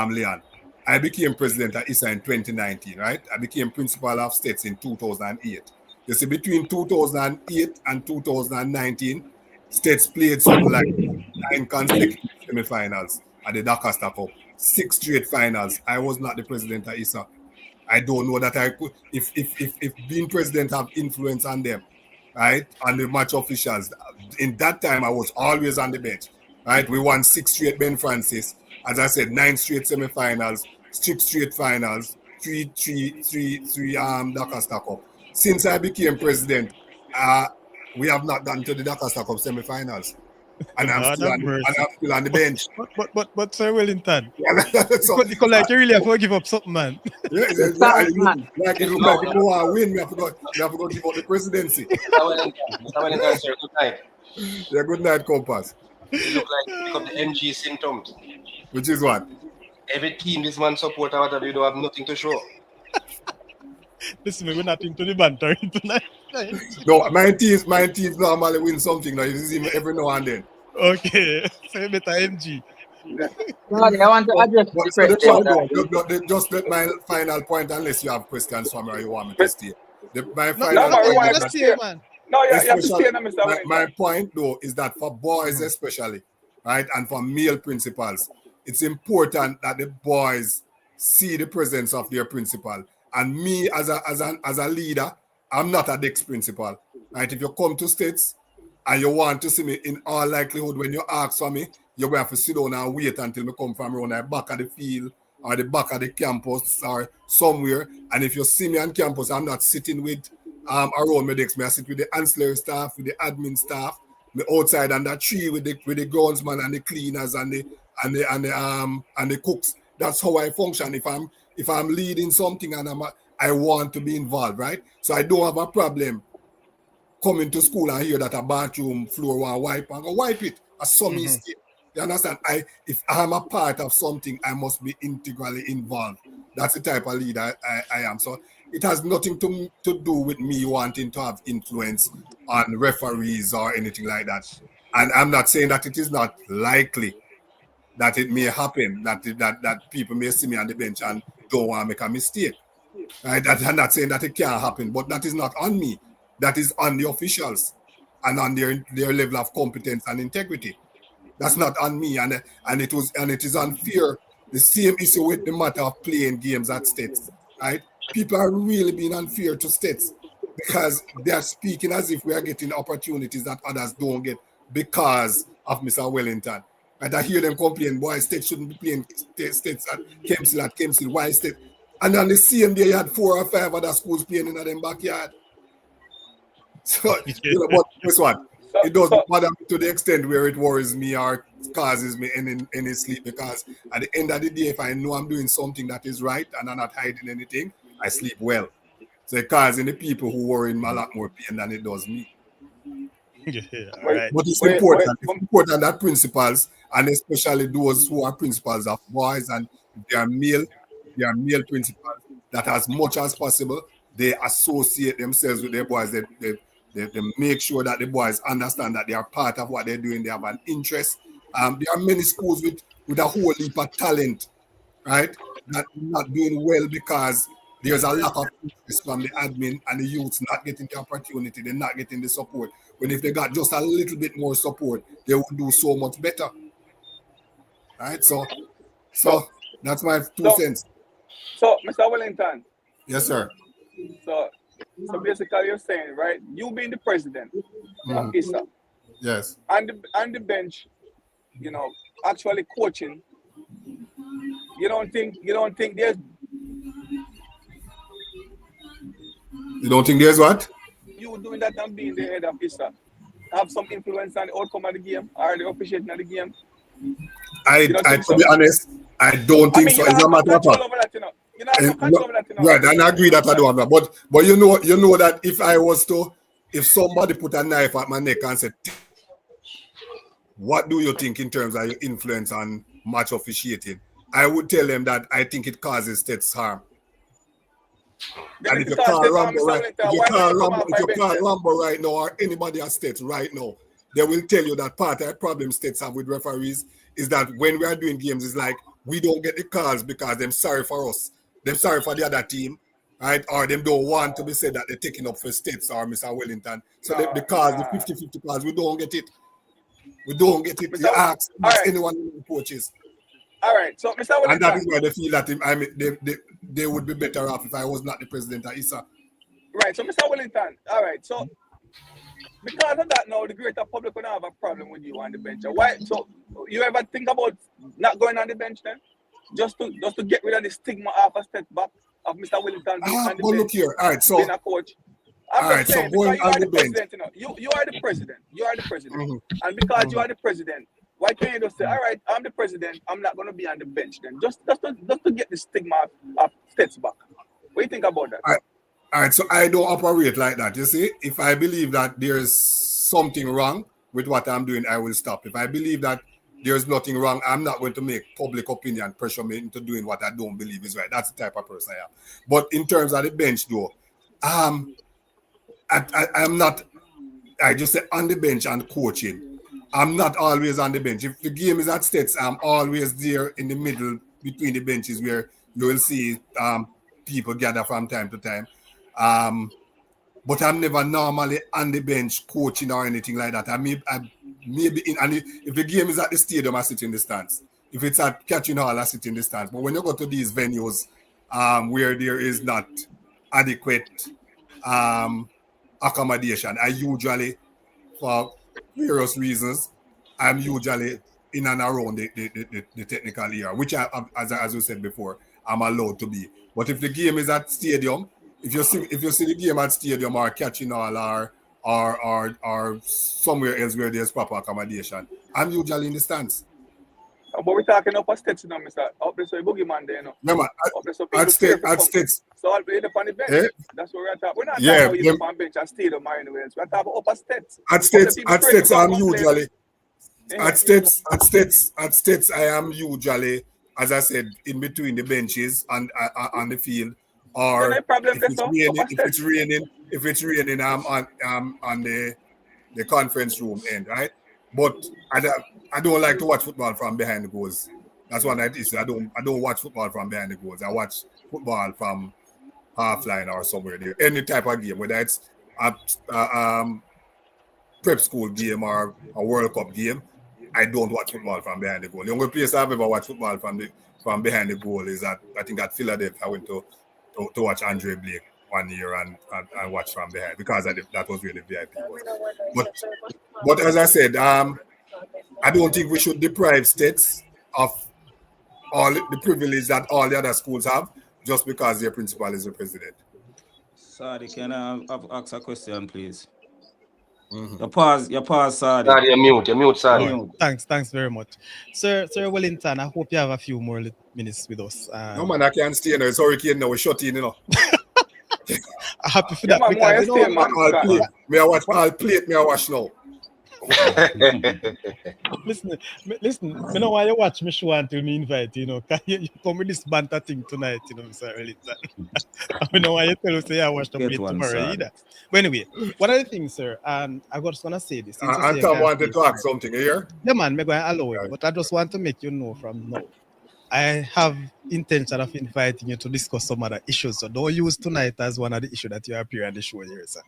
Leon. I became president at ISSA in 2019, right? I became principal of states in 2008. You see, between 2008 and 2019, states played something like 9 consecutive semifinals at the Dakar Cup, 6 straight finals. I was not the president at ISSA. I don't know that I could, if being president have influence on them, right? On the match officials. In that time, I was always on the bench, right? We won 6 straight Ben Francis. As I said, 9 straight semifinals, 6 straight finals, 3 Dakar Cup. Since I became president, we have not gone to the Dakar Cup semifinals. and I'm
Lord
still
have
on, and
mercy.
I'm still on the bench.
But Sir Wellington,
So,
you could like you really have to give up something, man.
yeah,
The start, man.
like it look
No,
like if you want to win, we have to go give up the presidency.
Mr. Wellington, sir, good night.
Yeah, good night, Compass.
You look like you pick up the NG symptoms.
Which is what?
Every team this man support or whatever, you don't have nothing to show.
Listen, we're not into the banter tonight.
No, my teams normally win something. Now you see me every now and then.
Okay, so you better MG.
Sorry, I want to address
But
the
so the
question.
point though, just let my final point, unless you have questions for me or you want me to stay. My
No,
final
no,
man, we
you're
want
point
gonna
is
to
that
stay, man.
No, you have to
especially
stay now, Mr. Wellington.
my point though is that for boys especially, right, and for male principals, it's important that the boys see the presence of their principal. And me as a leader, I'm not a Dex principal. Right? If you come to States and you want to see me, in all likelihood, when you ask for me, you're going to have to sit down and wait until me come from around the back of the field or the back of the campus or somewhere. And if you see me on campus, I'm not sitting with around my desk. I sit with the ancillary staff, with the admin staff, me outside under tree with the groundsman and the cleaners and the cooks. That's how I function. If I'm leading something and I want to be involved, right? So I don't have a problem coming to school and hear that a bathroom floor want wipe and go wipe it. A some mistake. You understand? If I'm a part of something, I must be integrally involved. That's the type of leader I am. So it has nothing to do with me wanting to have influence on referees or anything like that. And I'm not saying that it is not likely that it may happen, that people may see me on the bench and don't want to make a mistake. Right? I'm not saying that it can't happen, but that is not on me. That is on the officials and on their level of competence and integrity. That's not on me, and it is unfair. The same issue with the matter of playing games at States, right? People are really being unfair to States because they are speaking as if we are getting opportunities that others don't get because of Mr. Wellington. And I hear them complain, why State shouldn't be playing States at Kempsey, why State? And on the same day, you had 4 or 5 other schools playing in their backyard. So, but guess what? It doesn't bother me to the extent where it worries me or causes me any sleep, because at the end of the day, if I know I'm doing something that is right and I'm not hiding anything, I sleep well. So it causes the people who worry me a lot more pain than it does me.
Right.
But it's important that principals, and especially those who are principals of boys, and if they are male principals, that as much as possible, they associate themselves with their boys. They make sure that the boys understand that they are part of what they're doing. They have an interest. There are many schools with a whole heap of talent, right, that are not doing well because there's a lack of interest from the admin, and the youths not getting the opportunity. They're not getting the support. When if they got just a little bit more support, they would do so much better. Right? So that's my 2 cents.
So, Mr. Wellington.
Yes, sir.
So basically, you're saying, right? You being the president of ISSA,
yes,
on the bench, actually coaching. You don't think there's.
You don't think there's what?
You doing that and being the head of ISSA have some influence on the outcome of the game or the officiating of the game?
To be honest, I don't think so. It's a matter of fact. Right, and I agree that I don't have that. But you know that if somebody put a knife at my neck and said, what do you think in terms of your influence on match officiating? I would tell them that I think it causes States harm. And if you call Rambo right now, or anybody at States right now, they will tell you that part of the problem States have with referees is that when we are doing games, it's like we don't get the calls because they're sorry for us. They're sorry for the other team, right? Or they don't want to be said that they're taking up for States or Mr. Wellington. So the calls, the 50-50 calls, we don't get it. We don't get it. You ask anyone who coaches.
All right, so Mr. Wellington.
And that is why they feel that they would be better off if I was not the president of ISSA.
Right, so Mr. Wellington, all right, so because of that now, the greater public will not have a problem with you on the bench. Why? So you ever think about not going on the bench then? Just to get rid of the stigma of a step back of Mr. Wellington being on the bench,
look here, all right, so
being a coach.
All right, so
saying,
going
because you
on
are
the
the
bench.
president, you are the president. You are the president.
Mhm,
And because you
mhm.
are the president, why can't you just say, all right, I'm the president, I'm not going to be on the bench then? Just to get the stigma of states back. What do you think about that?
All right, so I don't operate like that. You see, if I believe that there's something wrong with what I'm doing, I will stop. If I believe that there's nothing wrong, I'm not going to make public opinion pressure me into doing what I don't believe is right. That's the type of person I am. But in terms of the bench, though, I'm not. I just say on the bench and coaching. I'm not always on the bench. If the game is at states, I'm always there in the middle between the benches where you will see people gather from time to time. But I'm never normally on the bench coaching or anything like that. I maybe in, and if the game is at the stadium, I sit in the stands. If it's at Catching Hall, I sit in the stands. But when you go to these venues where there is not adequate accommodation, I usually, for various reasons, I'm usually in and around the technical area, which as you said before, I'm allowed to be. But if the game is at stadium, if you see the game at stadium or Catching Hall or somewhere else where there's proper accommodation, I'm usually in the stands.
But we're talking upper states now, Mr. Up there, so a boogeyman there, you know.
Yeah, man,
Up there, so people fear for come.
states.
So I'll be up on the bench.
Eh?
That's what we're talking. We're not
Yeah,
talking about you up on bench and stadium or anywhere else. We're talking about upper states.
At states, I'm usually at states. I am usually, as I said, in between the benches and on the field. Or if it's raining, I'm on the conference room end, right? But I don't like to watch football from behind the goals. That's one of the issues. I don't watch football from behind the goals. I watch football from half line or somewhere there. Any type of game, whether it's a prep school game or a World Cup game, I don't watch football from behind the goal. The only place I've ever watched football from behind the goal is at Philadelphia. I went to watch Andre Blake one year and watch from behind because that was where the VIP was. But as I said, I don't think we should deprive states of all the privilege that all the other schools have just because their principal is the president.
Sadi, can I ask a question, please? Mm-hmm. Your pause, Sadi.
Sadi, you're mute, Sadi.
Right. Thanks very much. Sir Wellington, I hope you have a few more minutes with us.
No, man, I can't stay now. It's hurricane now. We're shut in, you know.
I'm happy for that. Because, you know,
me I watch now.
Listen, you know why you watch me show until me invite, you know, you come with this banter thing tonight, you know, Mr. Wellington. I know why you tell us I watch the play tomorrow either. But anyway, one of the things, sir, I just want to say this.
And Tom wanted to ask something here.
Yeah, man, I'm going to allow it, but I just want to make you know from now. I have intention of inviting you to discuss some other issues, so don't use tonight as one of the issues that you appear on the show here, sir.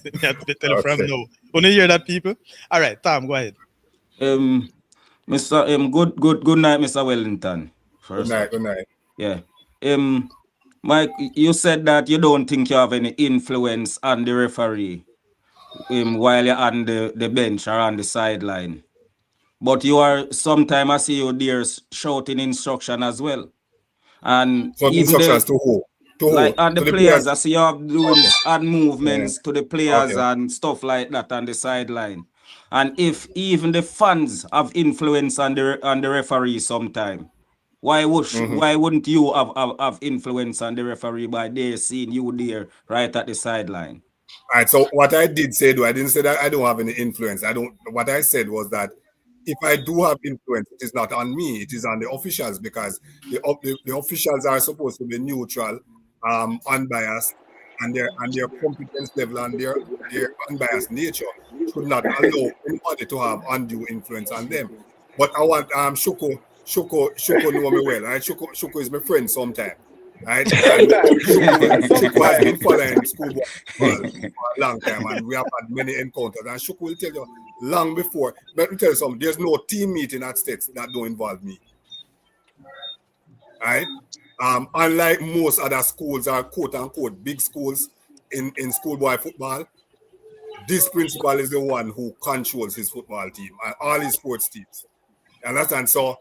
You have to tell you from now. Want to hear that, people? All right, Tom, go ahead.
Mr. Good night, Mr. Wellington.
Good night.
Yeah. Mike, you said that you don't think you have any influence on the referee while you're on the bench or on the sideline. But you are, sometimes I see you there shouting instruction as well. And
so
even
instructions to who?
Like on the players, I see you have doing hand movements to the players and stuff like that on the sideline. And if even the fans have influence on the referee sometime, why wouldn't you have influence on the referee by there seeing you there right at the sideline?
All right, so what I did say, though, I didn't say that I don't have any influence. What I said was that if I do have influence, it is not on me, it is on the officials, because the officials are supposed to be neutral, unbiased, and their competence level and their unbiased nature should not allow anybody to have undue influence on them. But I want Shuko know me well, right? Shuko is my friend sometime, right? Shuko has been following schoolboy for a long time, and we have had many encounters. And Shuko will tell you long before. Let me tell you something. There's no team meeting at states that don't involve me, right? Unlike most other schools or quote unquote big schools in schoolboy football, this principal is the one who controls his football team and all his sports teams. You understand? So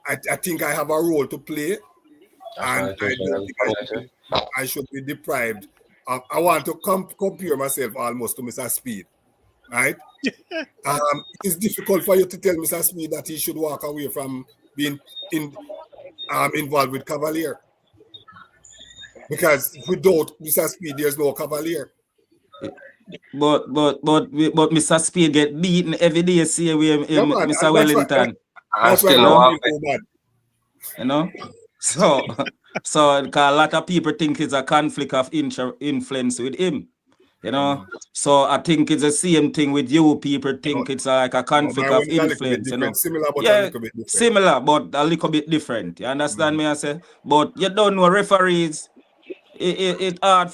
I think I have a role to play, and I don't think I should be deprived I want to compare myself almost to Mr. Speed, right? It's difficult for you to tell Mr. Speed that he should walk away from being involved with Cavalier. Because without Mr. Speed, there's no Cavalier.
But Mr. Speed get beaten every day. See with
Yeah, man,
Mr.
and
Wellington.
that's why
still
I
no
don't
happen.
feel so bad.
You know, so 'cause a lot of people think it's a conflict of influence with him. You know, so I think it's the same thing with you. People think it's like a
No,
conflict
my
of
one is a little bit
influence. You know,
different. Similar, but a
yeah,
little bit different.
similar but a little bit different. You understand me? I say, but you don't know referees. It hard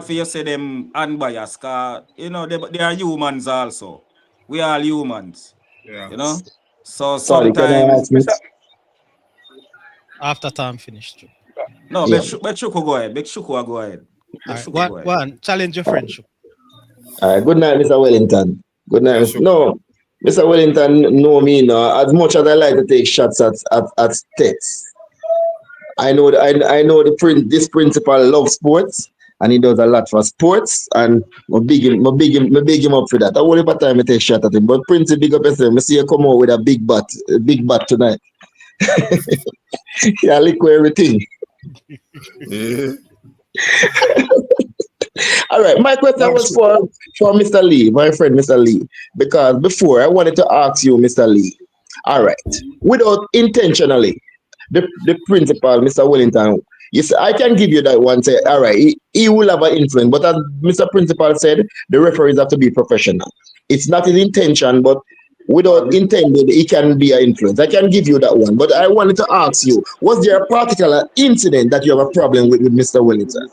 for you say them unbiased. 'Cause you know they are humans also. We are humans.
Yeah.
You know, so
Sorry, can I
sometimes
ask you?
After time finished.
no.
Yeah.
Bet Shuko go ahead. Bet Shuko go ahead. Bet Shuko go ahead.
One, challenge your friendship.
All right. Good night, Mr. Wellington. Good night.
Yeah,
Mr.
sure.
No, Mr. Wellington, know me now. As much as I like to take shots at Stets, I know this principal loves sports and he does a lot for sports and I big him up for that. I won't have time to take shot at him. But Prince big up yourself. I see you come out with a big bat tonight. Yeah, lick everything.
Yeah.
All right, my question was for Mr. Lee, my friend Mr. Lee, because before I wanted to ask you, Mr. Lee. All right, without intentionally, the principal, Mr. Wellington, yes, I can give you that one. Say, all right, he will have an influence, but as Mr. Principal said, the referees have to be professional. It's not his intention, but without intended, it can be an influence. I can give you that one, but I wanted to ask you: was there a particular incident that you have a problem with Mr. Wellington?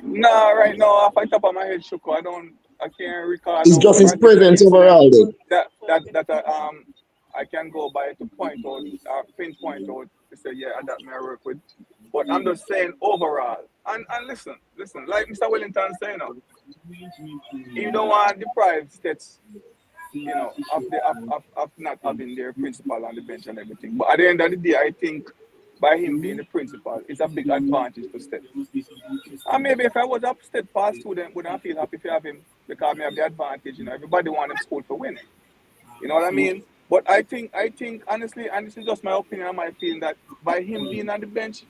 Nah, right now, off the top of my head, Shuko, I can't recall
It's
no
just his
particular
presence
incident
overall, then.
that I can go by to point out or pinpoint out to say, yeah, that may I work with. But I'm just saying overall. And listen, like Mr. Wellington saying, you don't want to deprive states, of not having their principal on the bench and everything. But at the end of the day, I think by him being the principal, it's a big advantage to state. And maybe if I was a steadfast student, would I feel happy to have him because I have the advantage, everybody wants school to win. You know what I mean? But I think honestly, and this is just my opinion and my feeling, that by him being on the bench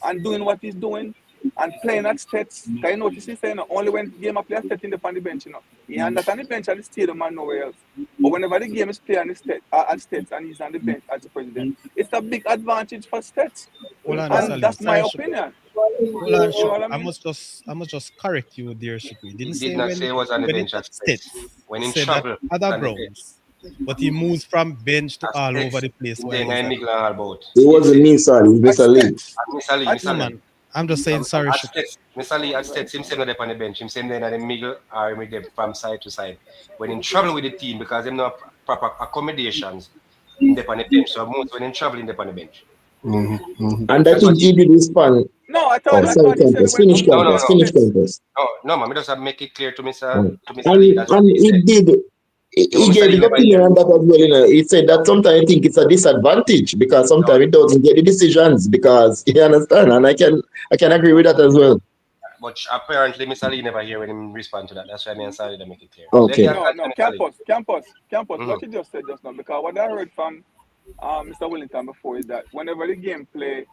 and doing what he's doing and playing at States, because you notice he's saying only when the game I play at States on the bench, He and not on the bench at the stadium and nowhere else. But whenever the game is played on the at States and he's on the bench as the president, it's a big advantage for States. And that's my opinion.
Hold on,
You know what I
I
mean?
must just correct you there, Shukri. Didn't
He
say
did not
when
say he was on the
when
bench
it
at
States.
States. When in
Said that
trouble.
other
on the bench.
grounds. But he moves from bench to
At
all
States,
over the place.
he
Where
didn't
he's at.
niggle all about.
It wasn't me, sorry,
At
Mr. Lee.
States.
Mr. Lee,
At
No,
Mr. Lee.
man. I'm just saying sorry,
At
Shukri.
States, Mr. Lee, at States, him sitting there on the bench, him sitting there in the middle or him there from side to side. When in trouble with the team because them no proper accommodations in the on the bench. So most when in trouble in the on the bench.
And I
That's what
think he did respond.
No, I
Oh,
thought
sorry,
he said
campus.
when
Finish
No, no,
campus.
no.
Finish
States.
campus.
No, man, we just have to make it clear to Mr.
And,
Lee. That's what he
he
said.
did. He
Mr.
gave
Lee
his
never
opinion
hear.
on that as well. He said that sometimes I think it's a disadvantage because sometimes it doesn't get the decisions because you understand, and I can agree with that as well.
But apparently Mr. Lee never hear when him respond to that. That's why me and Sally make it clear.
Okay.
Then
No,
Mr. Lee.
campus.
Mhm.
What you just said just now, because what I heard from Mr. Wellington before is that whenever the game play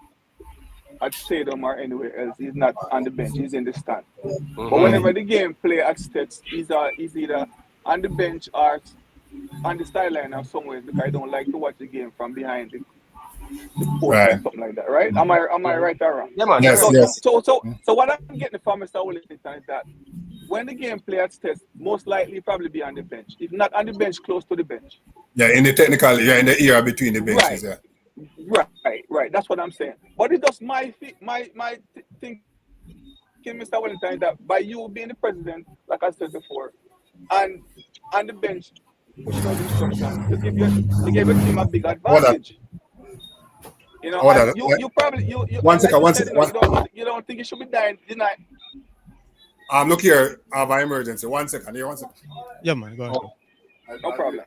at stadium or anywhere else, he's not on the bench, he's in the stand. But whenever the game play at States, he's either on the bench or on the sideline or somewhere because I don't like to watch the game from behind the post
Right.
or something like that, right? Am I right or wrong?
Yeah, man.
Yes,
Yeah, man.
yes.
So what I'm getting from Mr. Wellington is that when the game play at States, most likely probably be on the bench. If not on the bench, close to the bench.
Yeah, in the technical, yeah, in the era between the benches,
Right.
yeah.
Right. That's what I'm saying. But it's just my thinking, Mr. Wellington, is that by you being the president, like I said before, and on the bench pushing out instructions, you give your team a big advantage.
Hold on.
And you probably you
One
and
second,
like
one
you said,
second.
you don't think you should be denied.
Look here, I have an emergency. 1 second, here, 1 second.
Yeah, man. Go on.
No problem.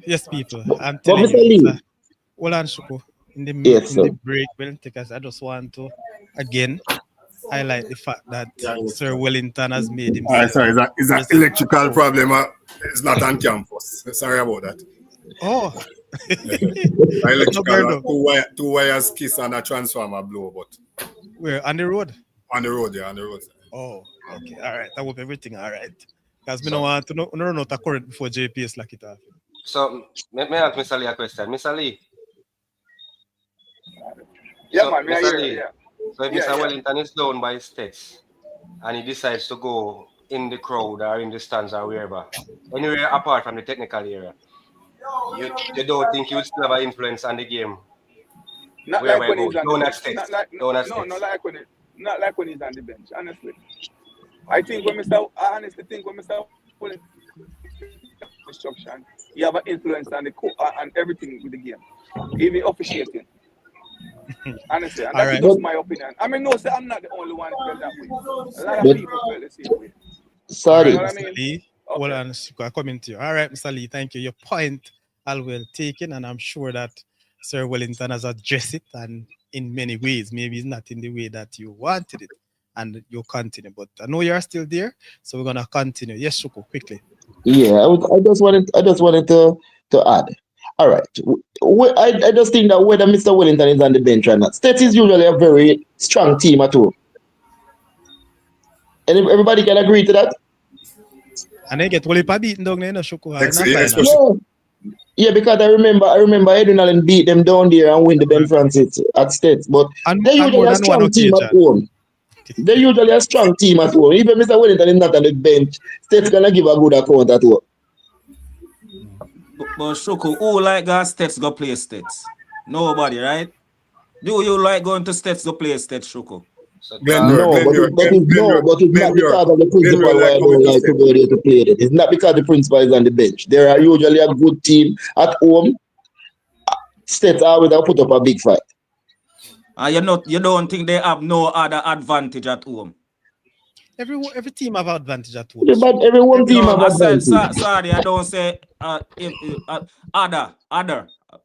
Yes, people. I'm
But
telling
Mr.
you.
Lee,
Hold on, Shuko. In the
yes,
in
sir.
the break, well, take us. I just want to again highlight the fact that Sir Wellington has made
All right,
himself.
sorry, is that electrical problem? It's not on campus. Sorry about that.
Oh,
Electrical, two wires kiss and a transformer blow, but
we're on the road.
on the road.
Oh, okay, all right. I hope everything all right. Because we don't want to run out of current before JPS lock it off.
So, may I ask Mr. Lee a question? Mr. Lee?
Yeah,
So,
man,
Mr. Lee,
yeah.
so if Mr. Wellington is down by States and he decides to go in the crowd or in the stands or wherever, anywhere apart from the technical area, you don't think you would still have an influence on the game?
Not
wherever
like when
he
he's
goes,
on the
down at
bench.
States,
Not like
down at
no,
States.
not like when he's on the bench. Honestly, I honestly think when Mr. Wellington instruction, you have an influence on the on everything with the game, even officiating. Honestly, and that's just my opinion. I mean, no, sir, I'm not the only one who felt that way. A lot of people felt the same way.
Sorry.
You know what I mean? Lee, well, I'm coming to you. All right, Mr. Lee, thank you. Your point I will taken, and I'm sure that Sir Wellington has addressed it, and in many ways, maybe it's not in the way that you wanted it, and you continue. But I know you're still there, so we're gonna continue. Yes, Shuko, quickly.
Yeah, I just wanted to add. All right, I just think that whether Mr. Wellington is on the bench or not, States is usually a very strong team at home. And everybody can agree to that.
And they get Wolipa beaten down there, Shuko.
Yeah, because I remember Edwin Allen beat them down there and win the Ben Francis at States. But they usually a strong team at home. They usually a strong team at home. Even Mr. Wellington is not on the bench, States gonna give a good account at home.
But Shuko, who like our States go play States? Nobody, right? Do you like going to States to play States, Shuko?
No, but it's not because of the principal why I don't like to go there to play it. It's not because the principal is on the bench. There are usually a good team at home. States always put up a big fight.
You don't think they have no other advantage at home?
Every team have advantage at home.
Yeah, but every one team have advantage.
Sorry, I don't say other.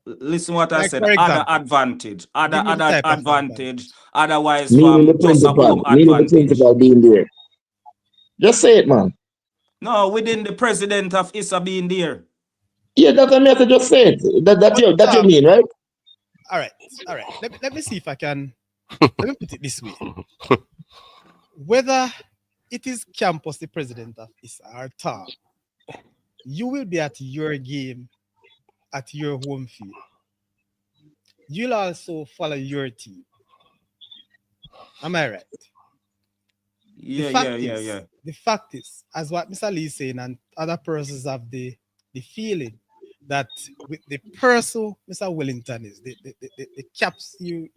Listen what I said. Other advantage. Other advantage. Otherwise,
meaning
from just a home advantage.
Meaning the principal being there. Just say it, man.
No, within the president of ISSA being there.
Yeah, that's what I mean to just say it. That's you mean, right?
All right. Let me see if I can. Let me put it this way. Whether it is Campus, the president of ISSA, or Tom, you will be at your game at your home field. You'll also follow your team. Am I right?
Yeah.
The fact is, as what Mr. Lee is saying, and other persons have the feeling that with the person Mr. Wellington is, the caps he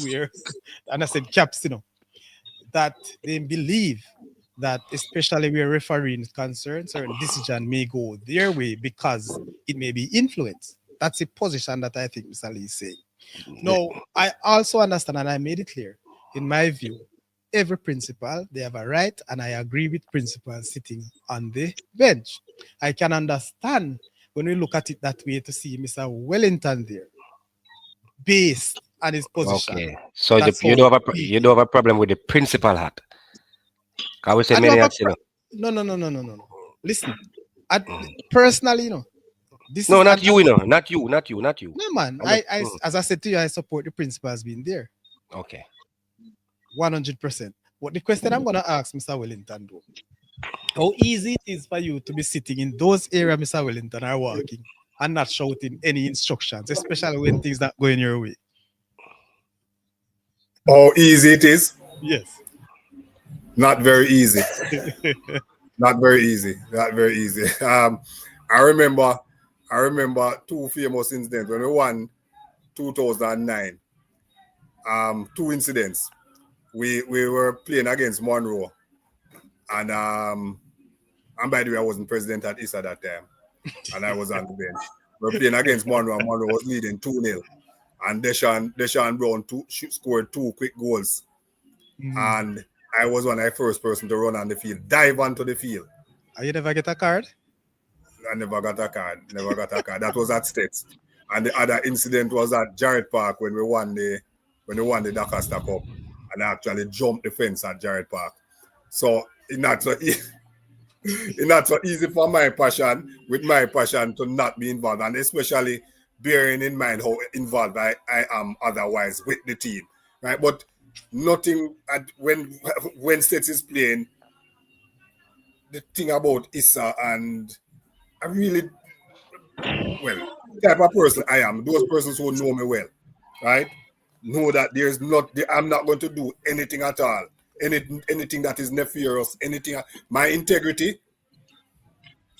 wears, and I said caps, that they believe that especially where refereeing is concerned, certain decision may go their way because it may be influenced. That's a position that I think Mr. Lee is saying. No, I also understand, and I made it clear, in my view, every principal, they have a right, and I agree with principals sitting on the bench. I can understand when we look at it that way to see Mr. Wellington there, based on his position.
Okay, so you don't have a problem with the principal hat. I would say many hats,
No. Listen, personally, this
no,
is
not you, not you.
No, man. As I said to you, I support the principals being there.
Okay.
100%. But the question I'm gonna ask Mr. Wellington, though, how easy it is for you to be sitting in those areas Mr. Wellington are walking and not shouting any instructions, especially when things not going your way?
How easy it is?
Yes.
Not very easy. Not very easy. I remember two famous incidents when we won 2009. Two incidents. We were playing against Monroe, and by the way, I wasn't president at ISSA that time, and I was on the bench. We were playing against Monroe, and Monroe was leading 2-0, and Deshaun Brown scored 2 quick goals, and I was one of the first person to run on the field, dive onto the field.
You never get a card?
I never got a card. That was at States. And the other incident was at Jarrett Park when we won the DaCosta Cup. and actually jumped the fence at Jared Park. So it's not so easy for my passion to not be involved, and especially bearing in mind how involved I am otherwise with the team, right? But nothing when States is playing, the thing about ISSA, and I really, well, the type of person I am, those persons who know me well, right, know that I'm not going to do anything at all, anything that is nefarious, my integrity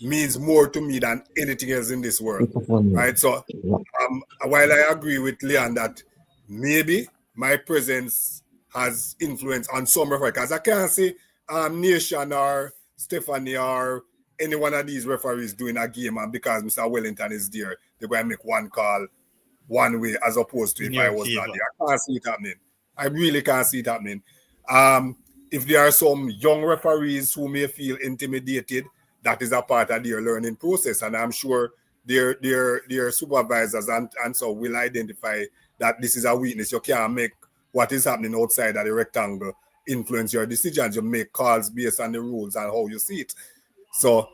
means more to me than anything else in this world, right? So while I agree with Leon that maybe my presence has influence on some referees, because I can't see Nation or Stephanie or any one of these referees doing a game, and because Mr. Wellington is there, they're going to make one call one way as opposed to if I was not there. I can't see it happening. I really can't see it happening. If there are some young referees who may feel intimidated, that is a part of their learning process, and I'm sure their supervisors and so will identify that this is a weakness. You can't make what is happening outside of the rectangle influence your decisions. You make calls based on the rules and how you see it. So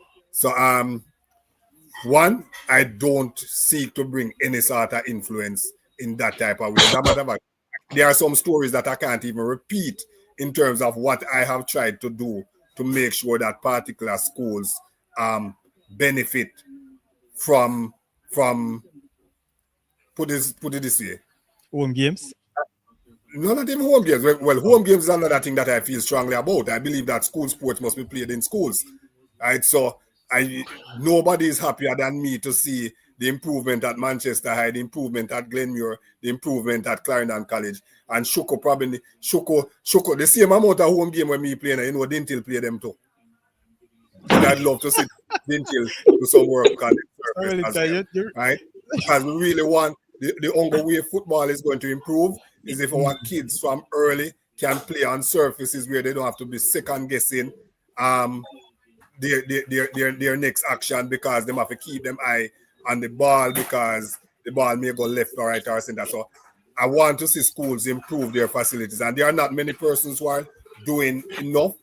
one, I don't seek to bring any sort of influence in that type of way. As a matter of fact, there are some stories that I can't even repeat in terms of what I have tried to do to make sure that particular schools benefit from put it this way.
Home games?
No, not even home games. Well, home games is another thing that I feel strongly about. I believe that school sports must be played in schools. Right? So nobody is happier than me to see the improvement at Manchester High, the improvement at Glenmuir, the improvement at Clarendon College, and Shoko the same amount of home game when me playing, Dintil play them too. And I'd love to see Dintil do some work on the surface as well, right? Because we really want the only way football is going to improve is if our kids from early can play on surfaces where they don't have to be second guessing their next action, because they have to keep them eye on the ball because the ball may go left or right or center. So I want to see schools improve their facilities, and there are not many persons who are doing enough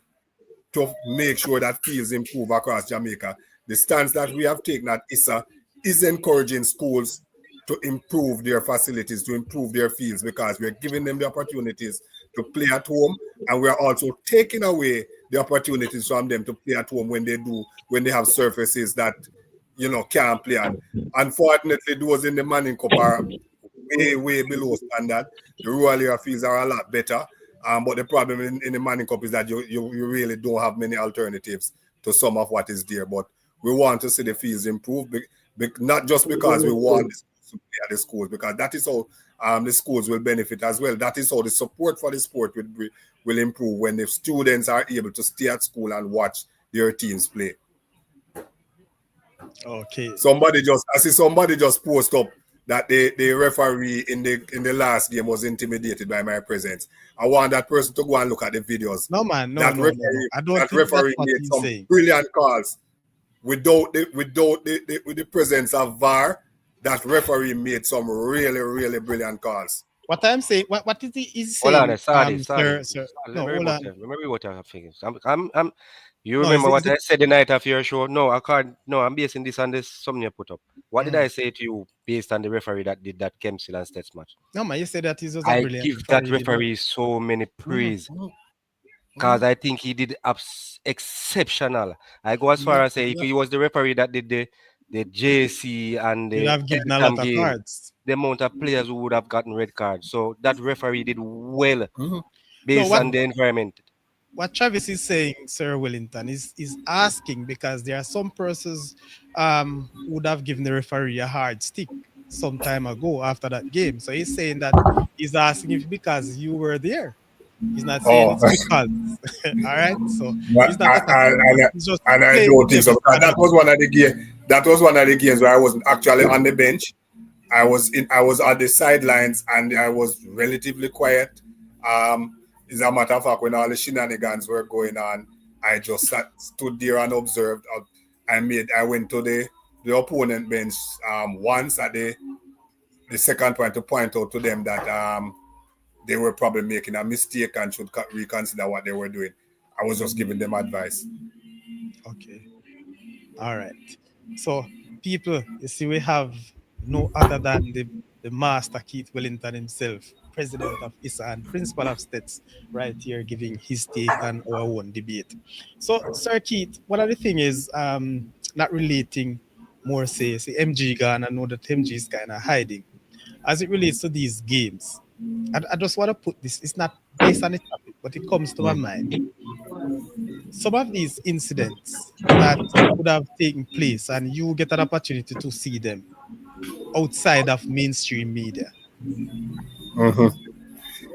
to make sure that fields improve across Jamaica. The stance that we have taken at ISSA is encouraging schools to improve their facilities, to improve their fields, because we're giving them the opportunities to play at home, and we're also taking away the opportunities from them to play at home when they have surfaces that can't play on. Unfortunately, those in the Manning Cup are way below standard. The rural area fields are a lot better. But the problem in the Manning Cup is that you really don't have many alternatives to some of what is there. But we want to see the fields improve, not just because we want the schools to play at the schools, because that is how the schools will benefit as well. That is how the support for the sport will improve when the students are able to stay at school and watch their teams play.
Okay.
I see somebody just post up that the referee in the last game was intimidated by my presence. I want that person to go and look at the videos.
No, man, no.
I don't think referee made some brilliant calls without the presence of VAR. That referee made some really, really brilliant calls.
What I'm saying, what is he saying?
Hold on, sorry.
No, hold on.
Remember what I think. You remember what I said the night of your show? No, I can't. No, I'm basing this on this something you put up. What did I say to you based on the referee that did that Kempsey and States match?
No, man, you said that he was a brilliant.
I give that referee so many praise because I think he did exceptional. I go as far as say if he was the referee that did the JC and the
have given a lot of cards.
The amount of players who would have gotten red cards. So that referee did well based on the environment.
What Travis is saying, Sir Wellington, is asking because there are some persons would have given the referee a hard stick some time ago after that game. So he's saying that he's asking if because you were there. He's not saying it's because. All right. So he's not
I don't think so. That was one of the games. That was one of the games where I wasn't actually on the bench. I was at the sidelines and I was relatively quiet. As a matter of fact, when all the shenanigans were going on, I just stood there and observed. I went to the opponent bench once at the second point to point out to them that they were probably making a mistake and should reconsider what they were doing. I was just giving them advice.
Okay. All right. So, people, you see, we have no other than the master Keith Wellington himself, president of ISSA and principal of STETS, right here giving his take on our own debate. So, Sir Keith, one of the thing is not relating more, say MG gone. I know that MG is kind of hiding. As it relates to these games, I just want to put this, it's not based on the topic, but it comes to my mind. Some of these incidents that would have taken place and you get an opportunity to see them outside of mainstream media.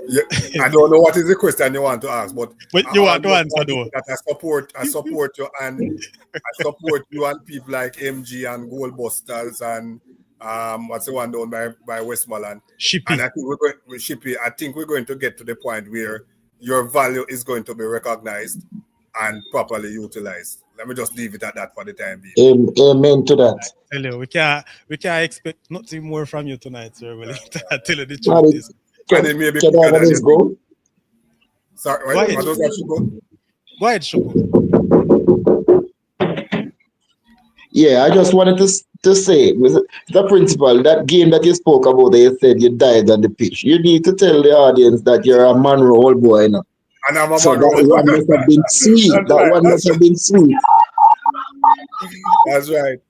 Yeah, I don't know what is the question you want to ask, but
you want to answer though.
That I support you, and I support you and people like MG and Goalbusters and what's the one down by Westmoreland.
Shippy.
And I think we're going with Shippy. I think we're going to get to the point where your value is going to be recognized and properly utilized. Let me just leave it at that for the time being.
Amen to that.
I tell you, we can't expect nothing more from you tonight, sir. I tell you the truth is.
Can I have this go?
Sorry,
go ahead.
What does that go?
Go ahead, Shuko.
Yeah, I just wanted to say, with the principal, that game that you spoke about, you said you died on the pitch. You need to tell the audience that you're a Monroe old boy now.
And I'm a
so
Monroe.
That one must have been sweet. One must have been sweet.
That's right.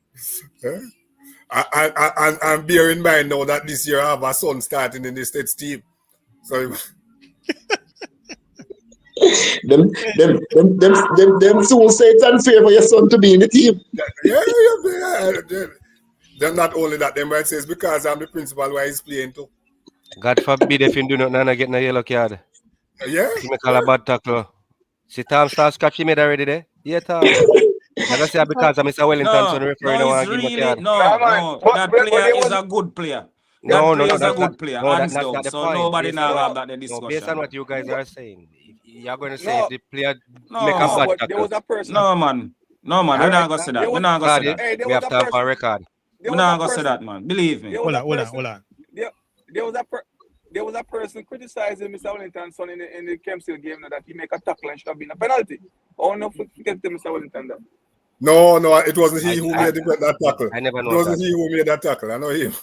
And bear in mind now that this year I have a son starting in the States team. So
them soon say it's unfair for your son to be in the team.
Yeah. Then not only that, they might say it's because I'm the principal where he's playing too.
God forbid if you do not get a yellow card.
Yeah.
You make a bad tackle. See Tom starts scratching me already there. Yeah, Tom. I just say because I'm Mr. Wellington, so the referee don't want to give me a card.
No, that player is a good player.
No,
is a good player.
That's not the
so
point.
nobody now have that discussion.
No, based on what you guys are saying, you're going to say if the player make a bad tackle.
There was a person.
No,
man. We're not going to say that. We're not going to say that.
We have time for a record.
We're not going to say that, man. Believe me.
Hold on.
There was a person criticizing Mr. Wellington's son in the Kempsey game that he make a tackle and should have been a penalty. Oh no, forget Mr. Wellington that.
No, it wasn't he who made that tackle.
I never know.
It wasn't he who made that tackle. I know him.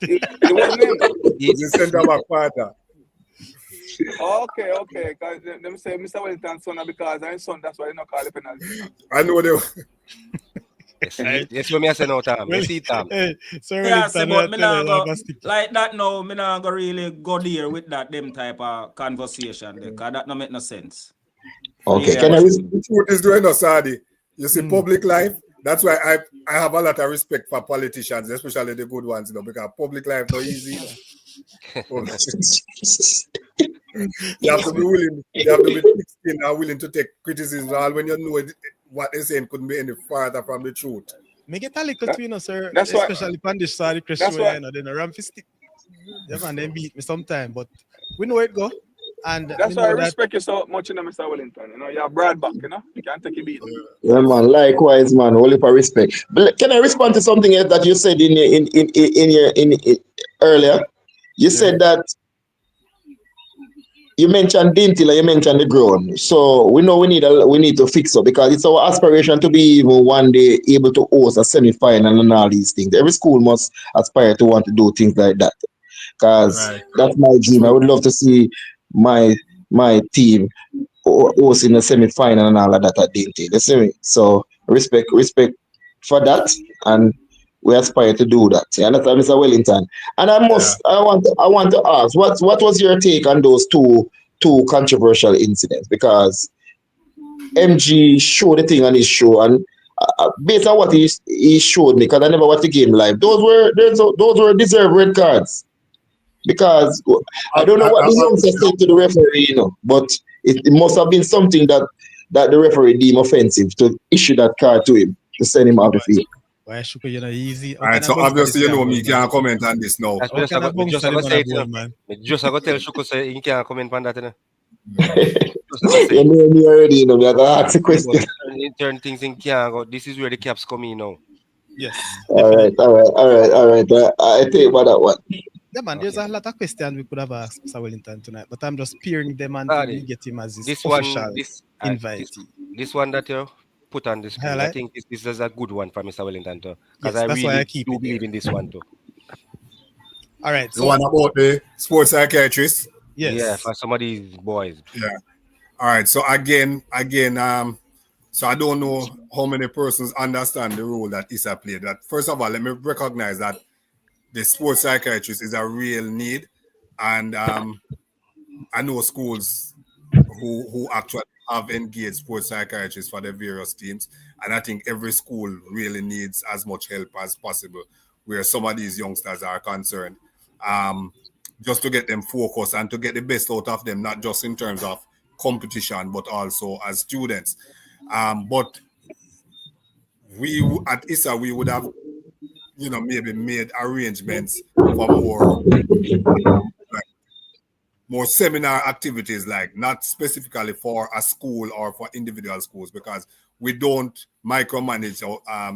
It wasn't him.
He's the centre back partner.
Okay. Because them say Mr. Wellington's son because I'm son, that's why they don't call it penalty.
I know they.
Yes, me say no time. You see time.
Sorry,
yeah, but me not go, like that now, me not go really go there with that them type of conversation there, because that don't make no sense.
Okay,
yeah, the truth is doing Sadi. You see, public life, that's why I have a lot of respect for politicians, especially the good ones, because public life not easy. You have to be willing, you have to be thick-skinned and willing to take criticism, all when you know what they're saying couldn't be any farther from the truth.
Make it a little twin, sir.
That's
especially on this Saudichress show, then a ramp stick. Yeah, man, they beat me sometime, but we know where it go. And
that's why I respect you so much, Mr. Wellington. You're broad back, you can't take a beat.
Yeah, man. Likewise, man. Only for respect. But can I respond to something else that you said in earlier? You said that you mentioned Dintila, you mentioned the ground. So we know we need to fix it because it's our aspiration to be even one day able to host a semi-final and all these things. Every school must aspire to want to do things like that. Because that's my dream. I would love to see my team hosting a semi-final and all of that at Dintila. You see me? So respect for that, and we aspire to do that. You understand, Mr. Wellington? And I want to ask, what was your take on those two controversial incidents? Because MG showed the thing on his show, and based on what he showed me, because I never watched the game live, those were deserved red cards. Because I don't know what the youngster said to the referee, but it must have been something that the referee deemed offensive to issue that card to him, to send him out of the field.
Why should easy?
All right, so obviously me can't comment on this now.
That's just I go tell Shuko say he can't comment on that.
You know me already, I'm going to ask a question.
Turn things in Kiango. This is where the caps come in now.
Yes.
All right. I take about that one.
Yeah, man, there's a lot of questions we could have asked Mr. Wellington tonight, but I'm just peering them until we get him as his
This
official
one, this
invitee.
this one that you put on the screen, I
Highlight?
think this is a good one for Mr. Wellington too, because
Yes,
I
that's why I
really
keep
do
it
believe
there.
in this one too.
All right,
The
so
one about the sports psychiatrist.
Yeah,
yes,
for some of these boys.
Yeah. All right. So again, so I don't know how many persons understand the role that ISSA played. That first of all, let me recognize that the sports psychiatrist is a real need, and I know schools who actually have engaged sports psychiatrists for their various teams, and I think every school really needs as much help as possible where some of these youngsters are concerned, just to get them focused and to get the best out of them, not just in terms of competition but also as students. But we at ISSA we would have maybe made arrangements for more seminar activities, like not specifically for a school or for individual schools, because we don't micromanage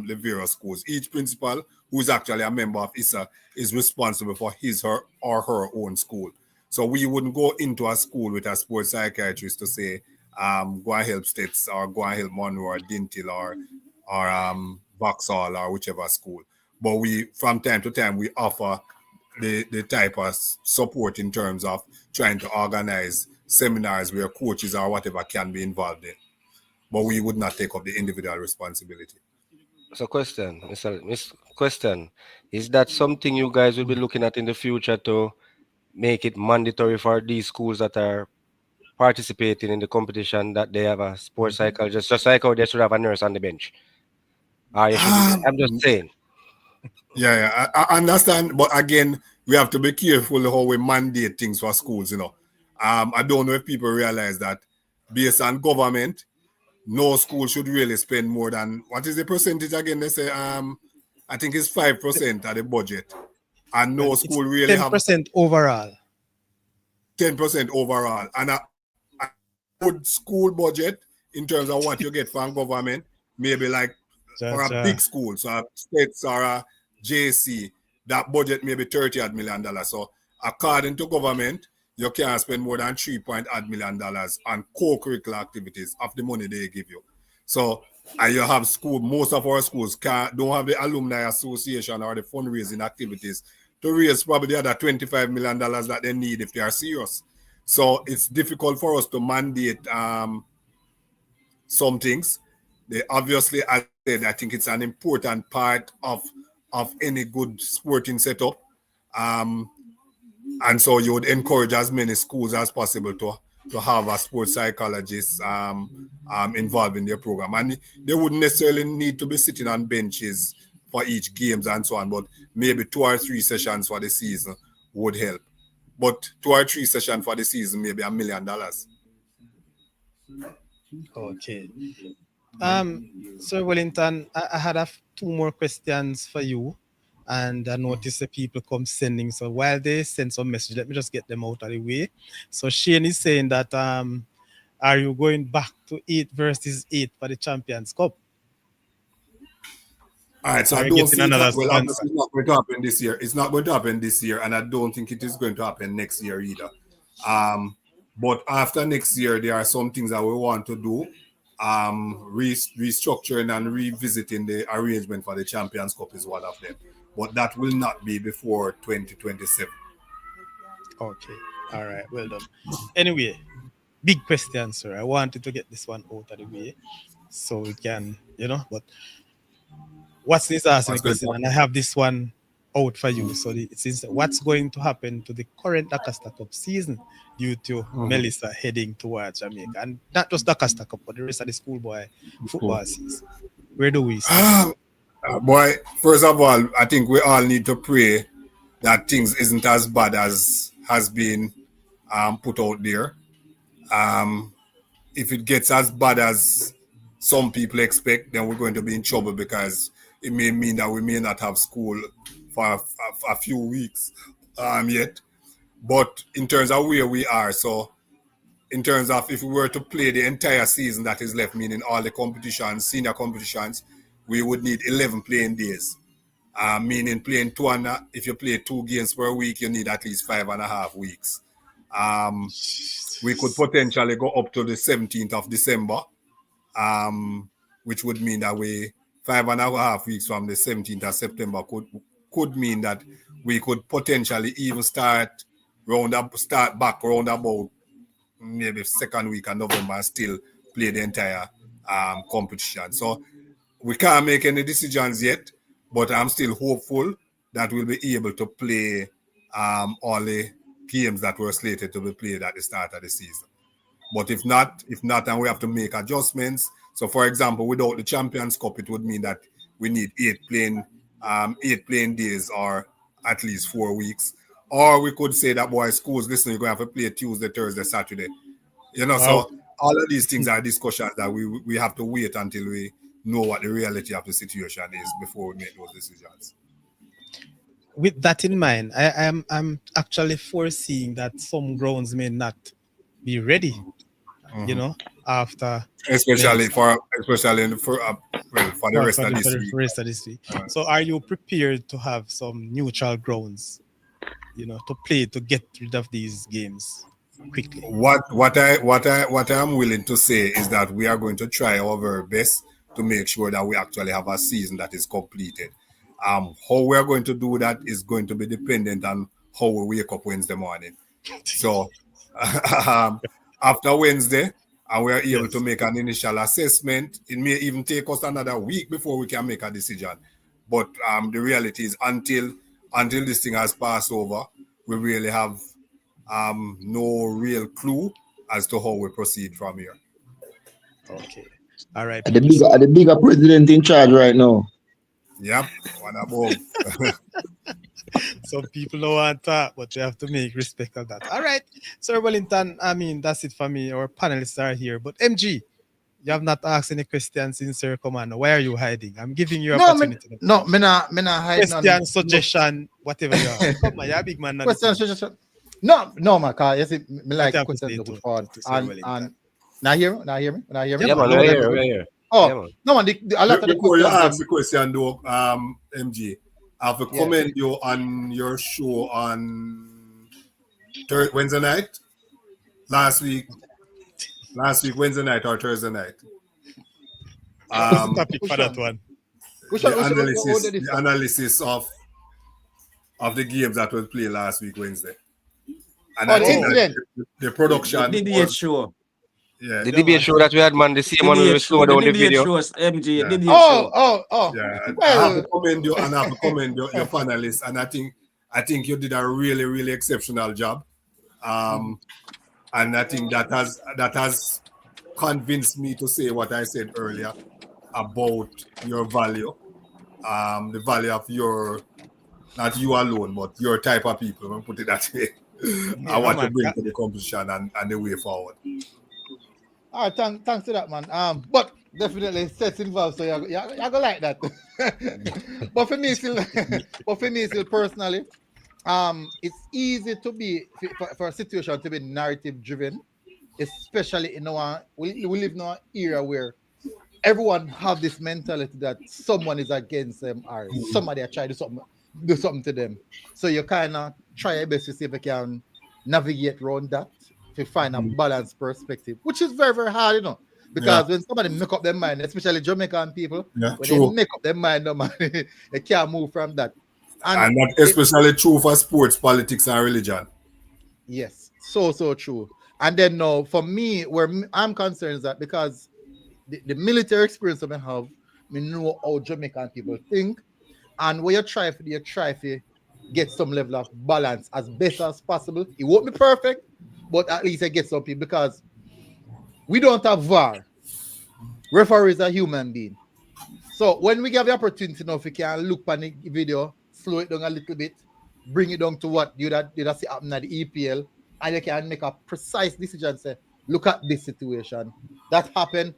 the various schools. Each principal, who is actually a member of ISSA, is responsible for his or her own school. So we wouldn't go into a school with a sports psychiatrist to say, go and help Stets or go and help Monroe or Dintil or Vauxhall or whichever school. But we, from time to time, we offer the type of support in terms of trying to organize seminars where coaches or whatever can be involved in. But we would not take up the individual responsibility.
So question, question, is that something you guys will be looking at in the future to make it mandatory for these schools that are participating in the competition that they have a sports psychologist, just like how they should have a nurse on the bench? You should, I'm just saying.
Yeah, I understand, but again, we have to be careful how we mandate things for schools. I don't know if people realize that based on government, no school should really spend more than, what is the percentage again? They say I think it's 5% of the budget, and no school really have
10% overall.
10% overall, and a good school budget in terms of what you get from government, maybe like for a big school, so a States or a JC, that budget may be $30 million. So according to government, you can't spend more than $3 million on co-curricular activities of the money they give you. So you have school, most of our schools don't have the alumni association or the fundraising activities to raise probably the other $25 million that they need if they are serious. So it's difficult for us to mandate some things. They obviously, as I said, I think it's an important part of any good sporting setup. And so you would encourage as many schools as possible to have a sports psychologist involved in their program. And they wouldn't necessarily need to be sitting on benches for each games and so on, but maybe 2 or 3 sessions for the season would help. But 2 or 3 sessions for the season, maybe $1 million.
Okay. Sir Wellington, I had 2 more questions for you, and I noticed the people come sending. So while they send some message, let me just get them out of the way. So Shane is saying that are you going back to 8 versus 8 for the Champions Cup?
All right, so I don't see obviously it's not going to happen this year. It's not going to happen this year, and I don't think it is going to happen next year either. But after next year, there are some things that we want to do. Restructuring and revisiting the arrangement for the Champions Cup is one of them. But that will not be before 2027.
Okay. All right. Well done. Anyway, big question, sir. I wanted to get this one out of the way so we can, but what's this asking the question? And I have this one out for you. So it says, what's going to happen to the current Augusta Cup season due to Melissa heading towards Jamaica? And not just the Augusta Cup, but the rest of the schoolboy football season. Where do we stand?
Boy, first of all, I think we all need to pray that things isn't as bad as has been put out there. If it gets as bad as some people expect, then we're going to be in trouble, because it may mean that we may not have school for a few weeks yet. But in terms of where we are, so in terms of if we were to play the entire season that is left, meaning all the competitions, senior competitions, we would need 11 playing days. Meaning playing if you play 2 games per week, you need at least 5.5 weeks. We could potentially go up to the 17th of December, which would mean that 5.5 weeks from the 17th of September could mean that we could potentially even start back round about maybe second week of November and still play the entire competition. So we can't make any decisions yet, but I'm still hopeful that we'll be able to play all the games that were slated to be played at the start of the season. But if not, and we have to make adjustments. So, for example, without the Champions Cup, it would mean that we need 8 playing days or at least 4 weeks. Or we could say that, boy, schools, listen, you're going to have to play Tuesday, Thursday, Saturday.
Wow.
So all of these things are discussions that we have to wait until we know what the reality of the situation is before we make those decisions.
With that in mind, I'm actually foreseeing that some grounds may not be ready, after
especially for the rest of this week.
Rest of this week. So are you prepared to have some neutral grounds, to play to get rid of these games quickly?
What I'm willing to say is that we are going to try our very best to make sure that we actually have a season that is completed. How we are going to do that is going to be dependent on how we wake up Wednesday morning. So after Wednesday, and we are able to make an initial assessment, it may even take us another week before we can make a decision. But the reality is until this thing has passed over, we really have no real clue as to how we proceed from here.
Okay. All right.
The bigger president in charge right now.
Yep, one above.
Some people don't want that, but you have to make respect of that. All right, Sir Wellington, that's it for me. Our panelists are here. But MG, you have not asked any questions since your command. Why are you hiding? I'm giving you opportunity.
Me not hiding.
Question, suggestion, whatever you have. Come on, you're a big man.
Question, suggestion. No, my car. Yes, me like questions to put forward. And now hear me?
Yeah, man, we're here.
Oh,
yeah, man.
No, man. A lot of the
before you
questions.
ask the question, though, MG, I have to commend you on your show on Wednesday night. Last week, Wednesday night or Thursday night.
What's the topic for that one?
The analysis of the games that was played last week, Wednesday. And I think that the production.
The debate show.
Yeah.
The debate show that we had, man, the same one we slowed down the video.
Shows, MG,
Yeah.
the debate show.
Yeah,
Well,
I have to commend you and I have to commend your panelists, and I think you did a really, really exceptional job. And I think that has convinced me to say what I said earlier about your value, the value of your, not you alone, but your type of people. I'll put it that way. I want to bring to the competition and the way forward.
All right, thanks to that, man. But definitely sets involved, so you go like that. but for me, still personally, it's easy to be for a situation to be narrative driven, especially in we live in an era where everyone have this mentality that someone is against them or somebody are trying to do something to them. So you kind of try your best to see if you can navigate around that to find a balanced perspective, which is very, very hard, because when somebody make up their mind, especially Jamaican people, when they make up their mind, they can't move from that.
And that especially true for sports, politics, and religion.
Yes, so true. And then now, for me, where I'm concerned is that because the military experience I have, I know how Jamaican people think, and when you try to get some level of balance as best as possible. It won't be perfect, but at least I get some people, because we don't have VAR. Referees are human beings. So when we get the opportunity now, if we can look on the video, slow it down a little bit, bring it down to what you see happen at the EPL, and you can make a precise decision, say, look at this situation. That happened.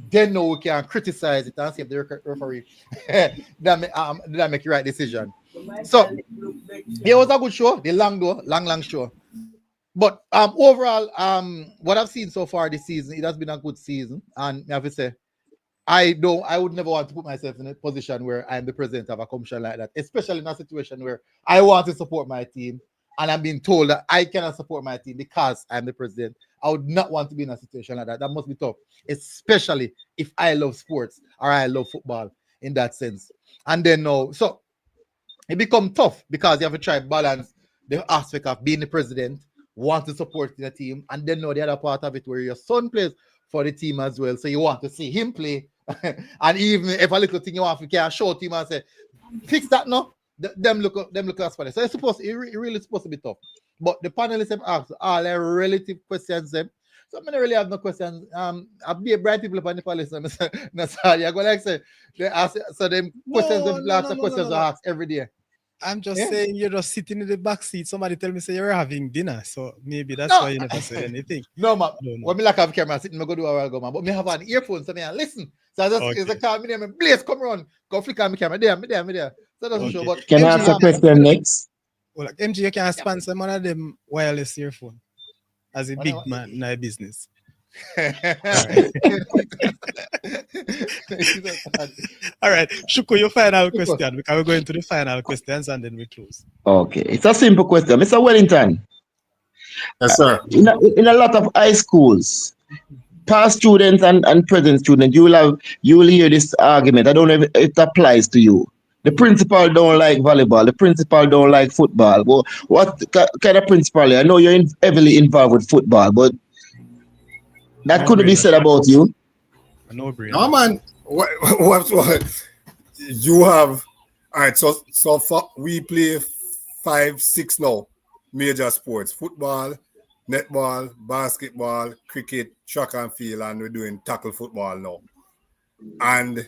Then now we can criticize it and see if the referee that make the right decision. So it was a good show, the long show. But overall, what I've seen so far this season, it has been a good season. And I have to say, I would never want to put myself in a position where I'm the president of a commission like that, especially in a situation where I want to support my team and I'm being told that I cannot support my team because I'm the president. I would not want to be in a situation like that. That must be tough, especially if I love sports or I love football in that sense. And then so it becomes tough because you have to try to balance the aspect of being the president, want to support the team, and then the other part of it where your son plays for the team as well. So you want to see him play. And even if a little thing you want to can show team and say, fix that no. Them look as funny. So it's really supposed to be tough. But the panelists have asked all their relative questions them. So I don't really have no questions. I'll be a bright people upon the panelists. I go like say they ask so them questions them lots of questions are asked every day.
I'm just saying you're just sitting in the back seat. Somebody tell me say you're having dinner, so maybe that's why you never said anything.
No, man. When me like have camera sitting, I go do a while go, man. But me have an earphone, so me listen. So I just is a call me there, Blaze come run, go flick on my camera. There. So that's sure. But
can I ask a question next?
Well, like MG, you can sponsor one of them wireless earphone as a big man in our business. All right, Shuko, your final question, because we're going to the final questions and then we close.
Okay, it's a simple question. Mr. Wellington.
Yes, sir.
In a lot of high schools, past students and present students, you will hear this argument. I don't know if it applies to you. The principal don't like volleyball. The principal don't like football. Well, what kind of principal? I know you're heavily involved with football, but that couldn't be said about you.
No brain.
No, man. What you have? All right. So we play 5, 6 now. Major sports: football, netball, basketball, cricket, track and field, and we're doing tackle football now. And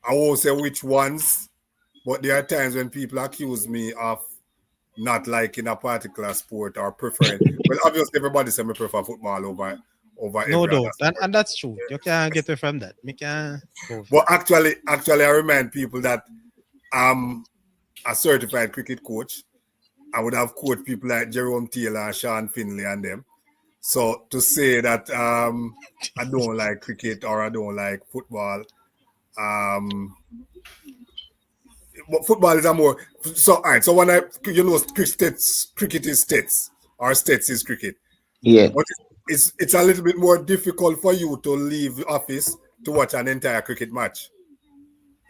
I won't say which ones, but there are times when people accuse me of not liking a particular sport or preferring. Well, obviously, everybody says I prefer football over
no doubt, and that's true. You can't get away from that. Me can't go
but actually, I remind people that I'm a certified cricket coach. I would have coached people like Jerome Taylor, Sean Finley, and them. So to say that I don't like cricket or I don't like football, but football is a more so. All right. So when cricket is states or states is cricket.
Yeah.
But it's a little bit more difficult for you to leave the office to watch an entire cricket match.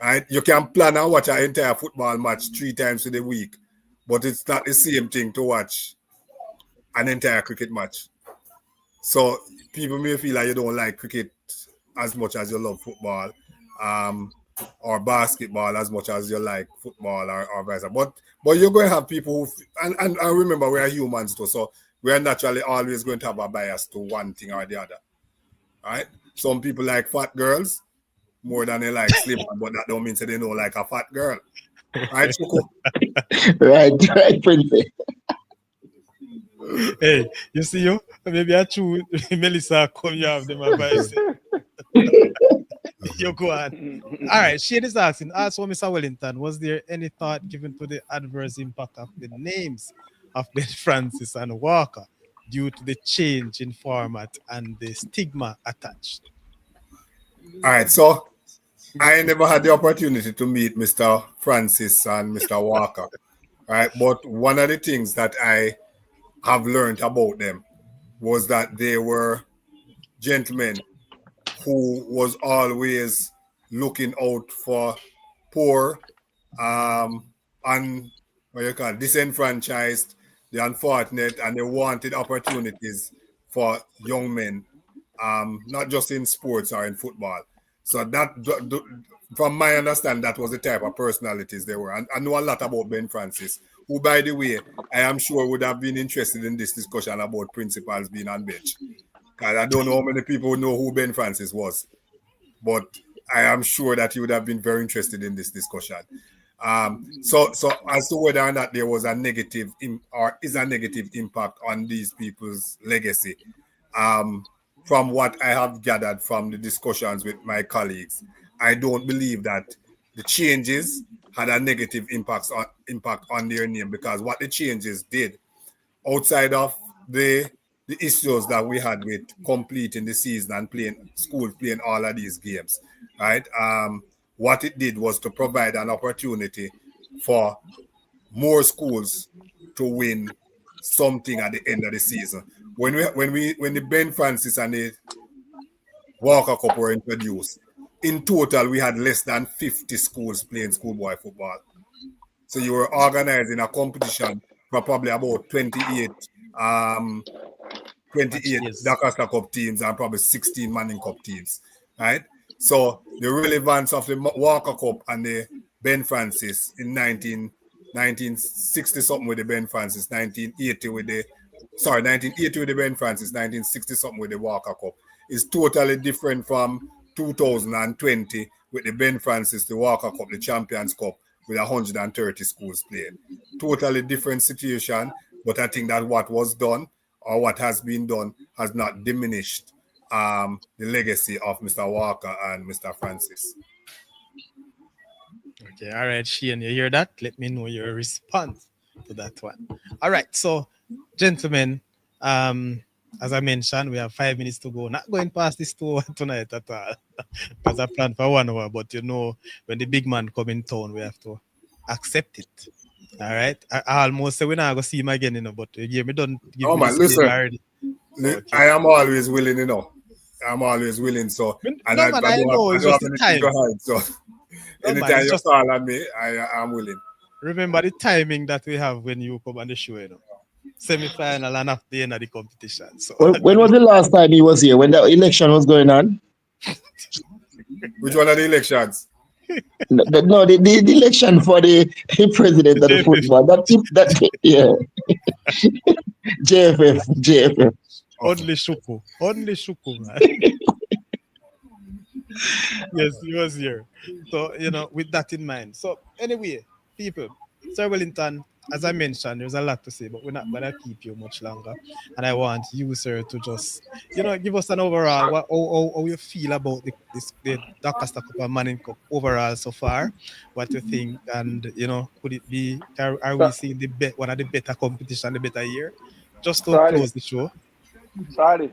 Right? You can plan and watch an entire football match 3 times in a week, but it's not the same thing to watch an entire cricket match. So people may feel like you don't like cricket as much as you love football, or basketball as much as you like football or vice versa. But you're going to have people who, and remember, we are humans too, so we are naturally always going to have a bias to one thing or the other. Right? Some people like fat girls more than they like slim, but that don't mean they don't like a fat girl. Right, Chuko?
Right, Prince.
Hey, you see you? Maybe I choose Melissa come you have them advice. You go on. All right, Shane is asking, for Mr. Wellington, was there any thought given to the adverse impact of the names of Ben Francis and Walker due to the change in format and the stigma attached?
All right, so I never had the opportunity to meet Mr. Francis and Mr. Walker, right? But one of the things that I have learned about them was that they were gentlemen who was always looking out for poor, and disenfranchised, the unfortunate, and they wanted opportunities for young men, not just in sports or in football. So that, from my understanding, that was the type of personalities they were. And I know a lot about Ben Francis, who, by the way, I am sure would have been interested in this discussion about principals being on bench. Because I don't know how many people know who Ben Francis was, but I am sure that he would have been very interested in this discussion. So as to whether or not there was a negative or is a negative impact on these people's legacy, from what I have gathered from the discussions with my colleagues, I don't believe that the changes had a negative impact on their name, because what the changes did, outside of the the issues that we had with completing the season and playing all of these games, right? What it did was to provide an opportunity for more schools to win something at the end of the season. When the Ben Francis and the Walker Cup were introduced, in total we had less than 50 schools playing schoolboy football. So you were organizing a competition for probably about 28 Dakar Cup teams and probably 16 Manning Cup teams, right? So the relevance of the Walker Cup and the Ben Francis in 1960 something with the Ben Francis, 1980 with the Ben Francis, 1960 something with the Walker Cup is totally different from 2020 with the Ben Francis, the Walker Cup, the Champions Cup with 130 schools playing. Totally different situation, but I think that what was done or what has been done has not diminished the legacy of Mr. Walker and Mr. Francis.
Okay, all right, Shane, you hear that? Let me know your response to that one. All right, so gentlemen, as I mentioned, we have 5 minutes to go. Not going past this 2 tonight at all, because I planned for 1 hour. But you know, when the big man come in town, we have to accept it. All right. I almost say we're not gonna see him again, you know. But you give me don't give me
listen.
already. Okay.
I am always willing, you know. I'm always willing. So
no, man, I know it's just the time.
So anytime you call on me, I'm willing.
Remember the timing that we have when you come on the show, you know. Semi-final and after the end of the competition. So
when was the last time he was here? When the election was going on?
Which one are the elections?
No, the election for the president of the football. Yeah. JFF.
Only Shuku, man. Yes, he was here. So, you know, with that in mind. So, anyway, people, Sir Wellington, as I mentioned, there's a lot to say, but we're not going to keep you much longer. And I want you, sir, to just, you know, give us an overall, how you feel about the Dakar Cup and Manning Cup overall so far, what you think, and, you know, could it be, are we seeing one of the better competition, the better year? Just to close the show.
Sorry.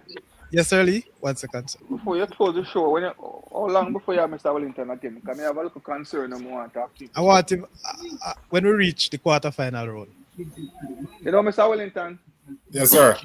Yes, sir, Lee. 1 second, sir.
Before you close the show, how long before you have Mr. Wellington again? Because I have a little concern I want to keep.
I want him when we reach the quarterfinal round.
You know, Mr. Wellington?
Yes, sir.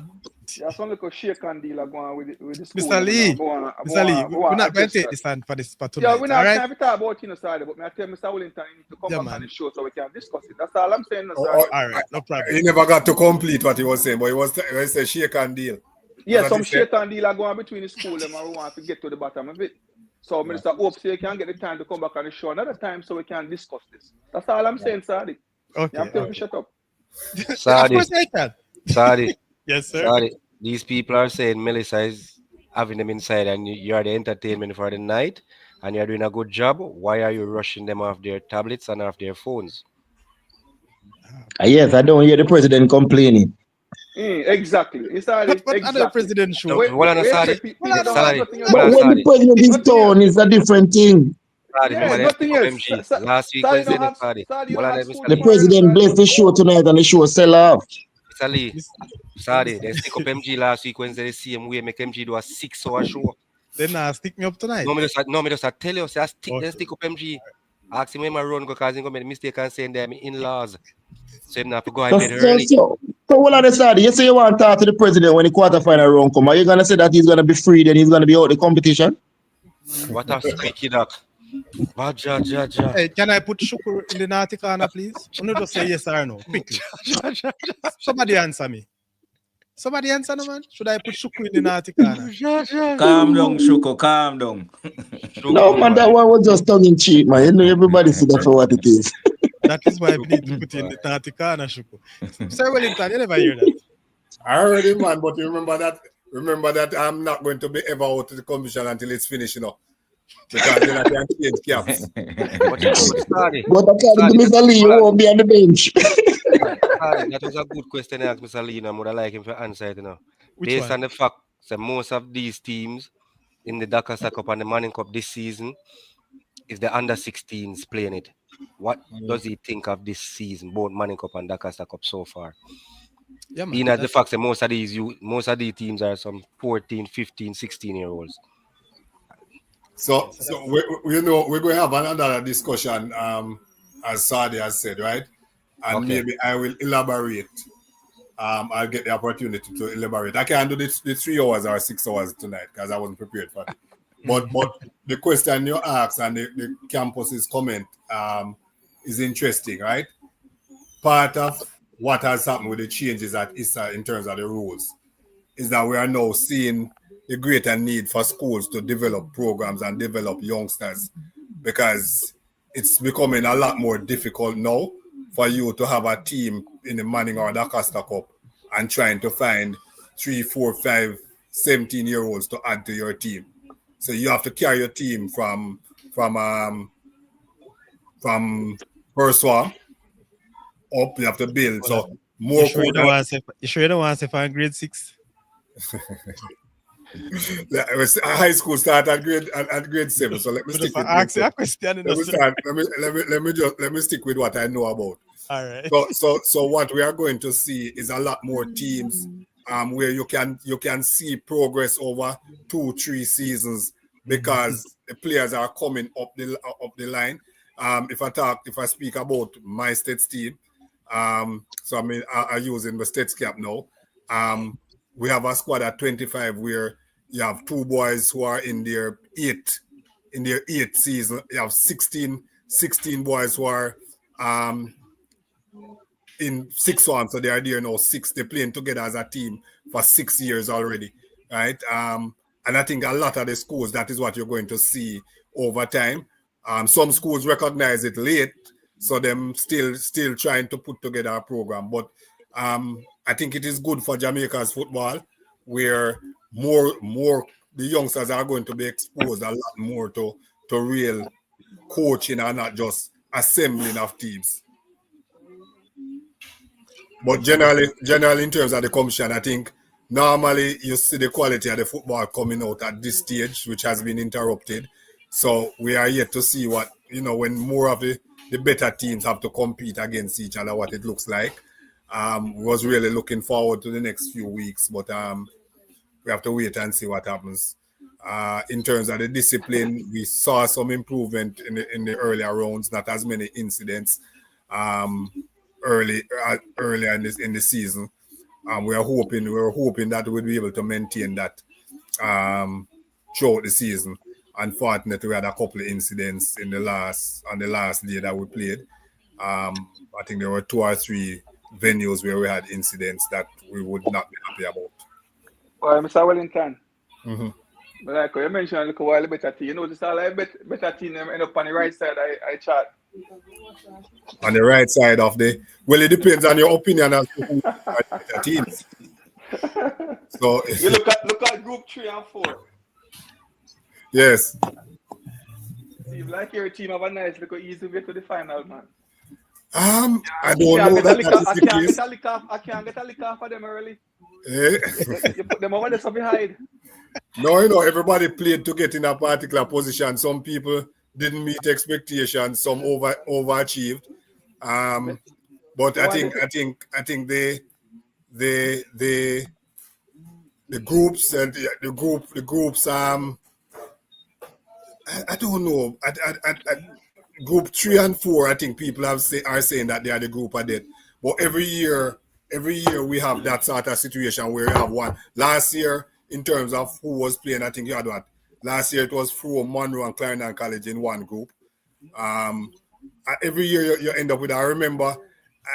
There's some little shake and deal going with the school.
Mr. Lee, we're not going to take this on for tonight.
Yeah, we're not going to talk about it, sorry, but I tell Mr. Wellington you need to come back on the show so we can discuss it. That's all I'm saying.
All right, no problem.
He never got to complete what he was saying, but he said shake and deal.
Yeah, some shake and deal are going between the school and we want to get to the bottom of it. So, Mr. Hope, so you can get the time to come back on the show another time so we can discuss this. That's all I'm saying, Sadi.
Okay.
You have to shut up.
Sadi. Of course I can.
Sadi.
Yes, sir.
Sadi. These people are saying Melissa is having them inside and you are the entertainment for the night and you're doing a good job. Why are you rushing them off their tablets and off their phones?
Yes, I don't hear the president complaining.
Exactly. It's
exactly. Other president show.
But when the president is town, it's a different thing.
Last week Wednesday,
the president blessed the show tonight and the show sell off.
Sorry, they stick up MG last week Wednesday the same way make MG do a 6-hour show.
Then stick me up tonight.
No, me just tell you, say stick up MG. Ask him when I run because he made a mistake and saying they're my in-laws. So him have to go and bed early.
So what are they saying? You say you want to talk to the president when the quarterfinal round come. Are you gonna say that he's gonna be free and he's gonna be out the competition?
What a squeaky duck.
Hey, can I put Shukur in the naughty corner, please? I'm not just say yes or no. Quickly. Somebody answer me. Somebody answer no, man. Should I put Shukur in the naughty corner?
Calm down, Shuko. Calm down.
No, man, that one was just tongue in cheek, man. You know, everybody see that for what it is.
That is why we need to put in the naughty corner, Shuko. Sir Wellington, you never hear that.
I heard it, man, but remember that I'm not going to be ever out of the competition until it's finished, you know. Because then I can change caps.
But according to Mr. Lee, you won't be on the bench.
That was a good question I asked Mr. Lee, and I would like him to answer it, you know. Based on the fact that most of these teams in the Dakar Cup and the Manning Cup this season is the under-16s playing it. What does he think of this season, both Manning Cup and Dakar Cup so far?
Yeah, man.
Being as the fact that most of these teams are some 14, 15, 16-year-olds.
So we know we're going to have another discussion, as Sadi has said, right? And
Okay.
maybe I will elaborate. I'll get the opportunity to elaborate. I can't do the 3 hours or 6 hours tonight because I wasn't prepared for it. But the question you asked and the campus's comment is interesting, right? Part of what has happened with the changes at ISSA in terms of the rules is that we are now seeing the greater need for schools to develop programs and develop youngsters, because it's becoming a lot more difficult now for you to have a team in the Manning or the Costa Cup and trying to find 3, 4, 5, 17-year-olds to add to your team. So you have to carry your team from Perswa up. You have to build. So more.
You sure you don't want to say for grade 6?
High school start at grade 7. So let me stick with
ask you a question.
Let me stick with what I know about.
All right.
So what we are going to see is a lot more teams where you can see progress over 2-3 seasons, because the players are coming up the line. If I speak about my state's team, so I mean I'm using the state's cap now. We have a squad at 25 where you have 2 boys who are in their 8th season. You have 16 boys who are in 6th one, so they are there now 6. They're playing together as a team for 6 years already, right? And I think a lot of the schools, that is what you're going to see over time. Some schools recognize it late, so them still trying to put together a program. But I think it is good for Jamaica's football, where more the youngsters are going to be exposed a lot more to real coaching and not just assembling of teams. But generally in terms of the commission, I think normally you see the quality of the football coming out at this stage, which has been interrupted. So we are yet to see what, when more of the better teams have to compete against each other, what it looks like. Was really looking forward to the next few weeks, but we have to wait and see what happens. In terms of the discipline, we saw some improvement in the earlier rounds, not as many incidents earlier in the season. We're hoping that we'll be able to maintain that throughout the season. Unfortunately, we had a couple of incidents on the last day that we played. I think there were 2 or 3 venues where we had incidents that we would not be happy about.
Well, Mr. Wellington,
Mm-hmm.
You mentioned a little while better team. You notice all better team end up on the right side. I chat.
On the right side of it depends on your opinion as to who are the better teams. So
you look at group 3 and 4.
Yes.
Seems like your team have a nice little easy way to the final, man.
I don't know that is the case.
I can't get a lick off of them early.
Eh?
You put them over there so behind.
No, everybody played to get in a particular position. Some people didn't meet expectations. Some overachieved. But I think the groups and the groups. I don't know. Group 3 and 4, I think people are saying that they are the group of death. But every year we have that sort of situation where you have one. Last year, in terms of who was playing, I think you had what? Last year it was Frome, Monroe, and Clarendon College in one group. Every year you end up with. I remember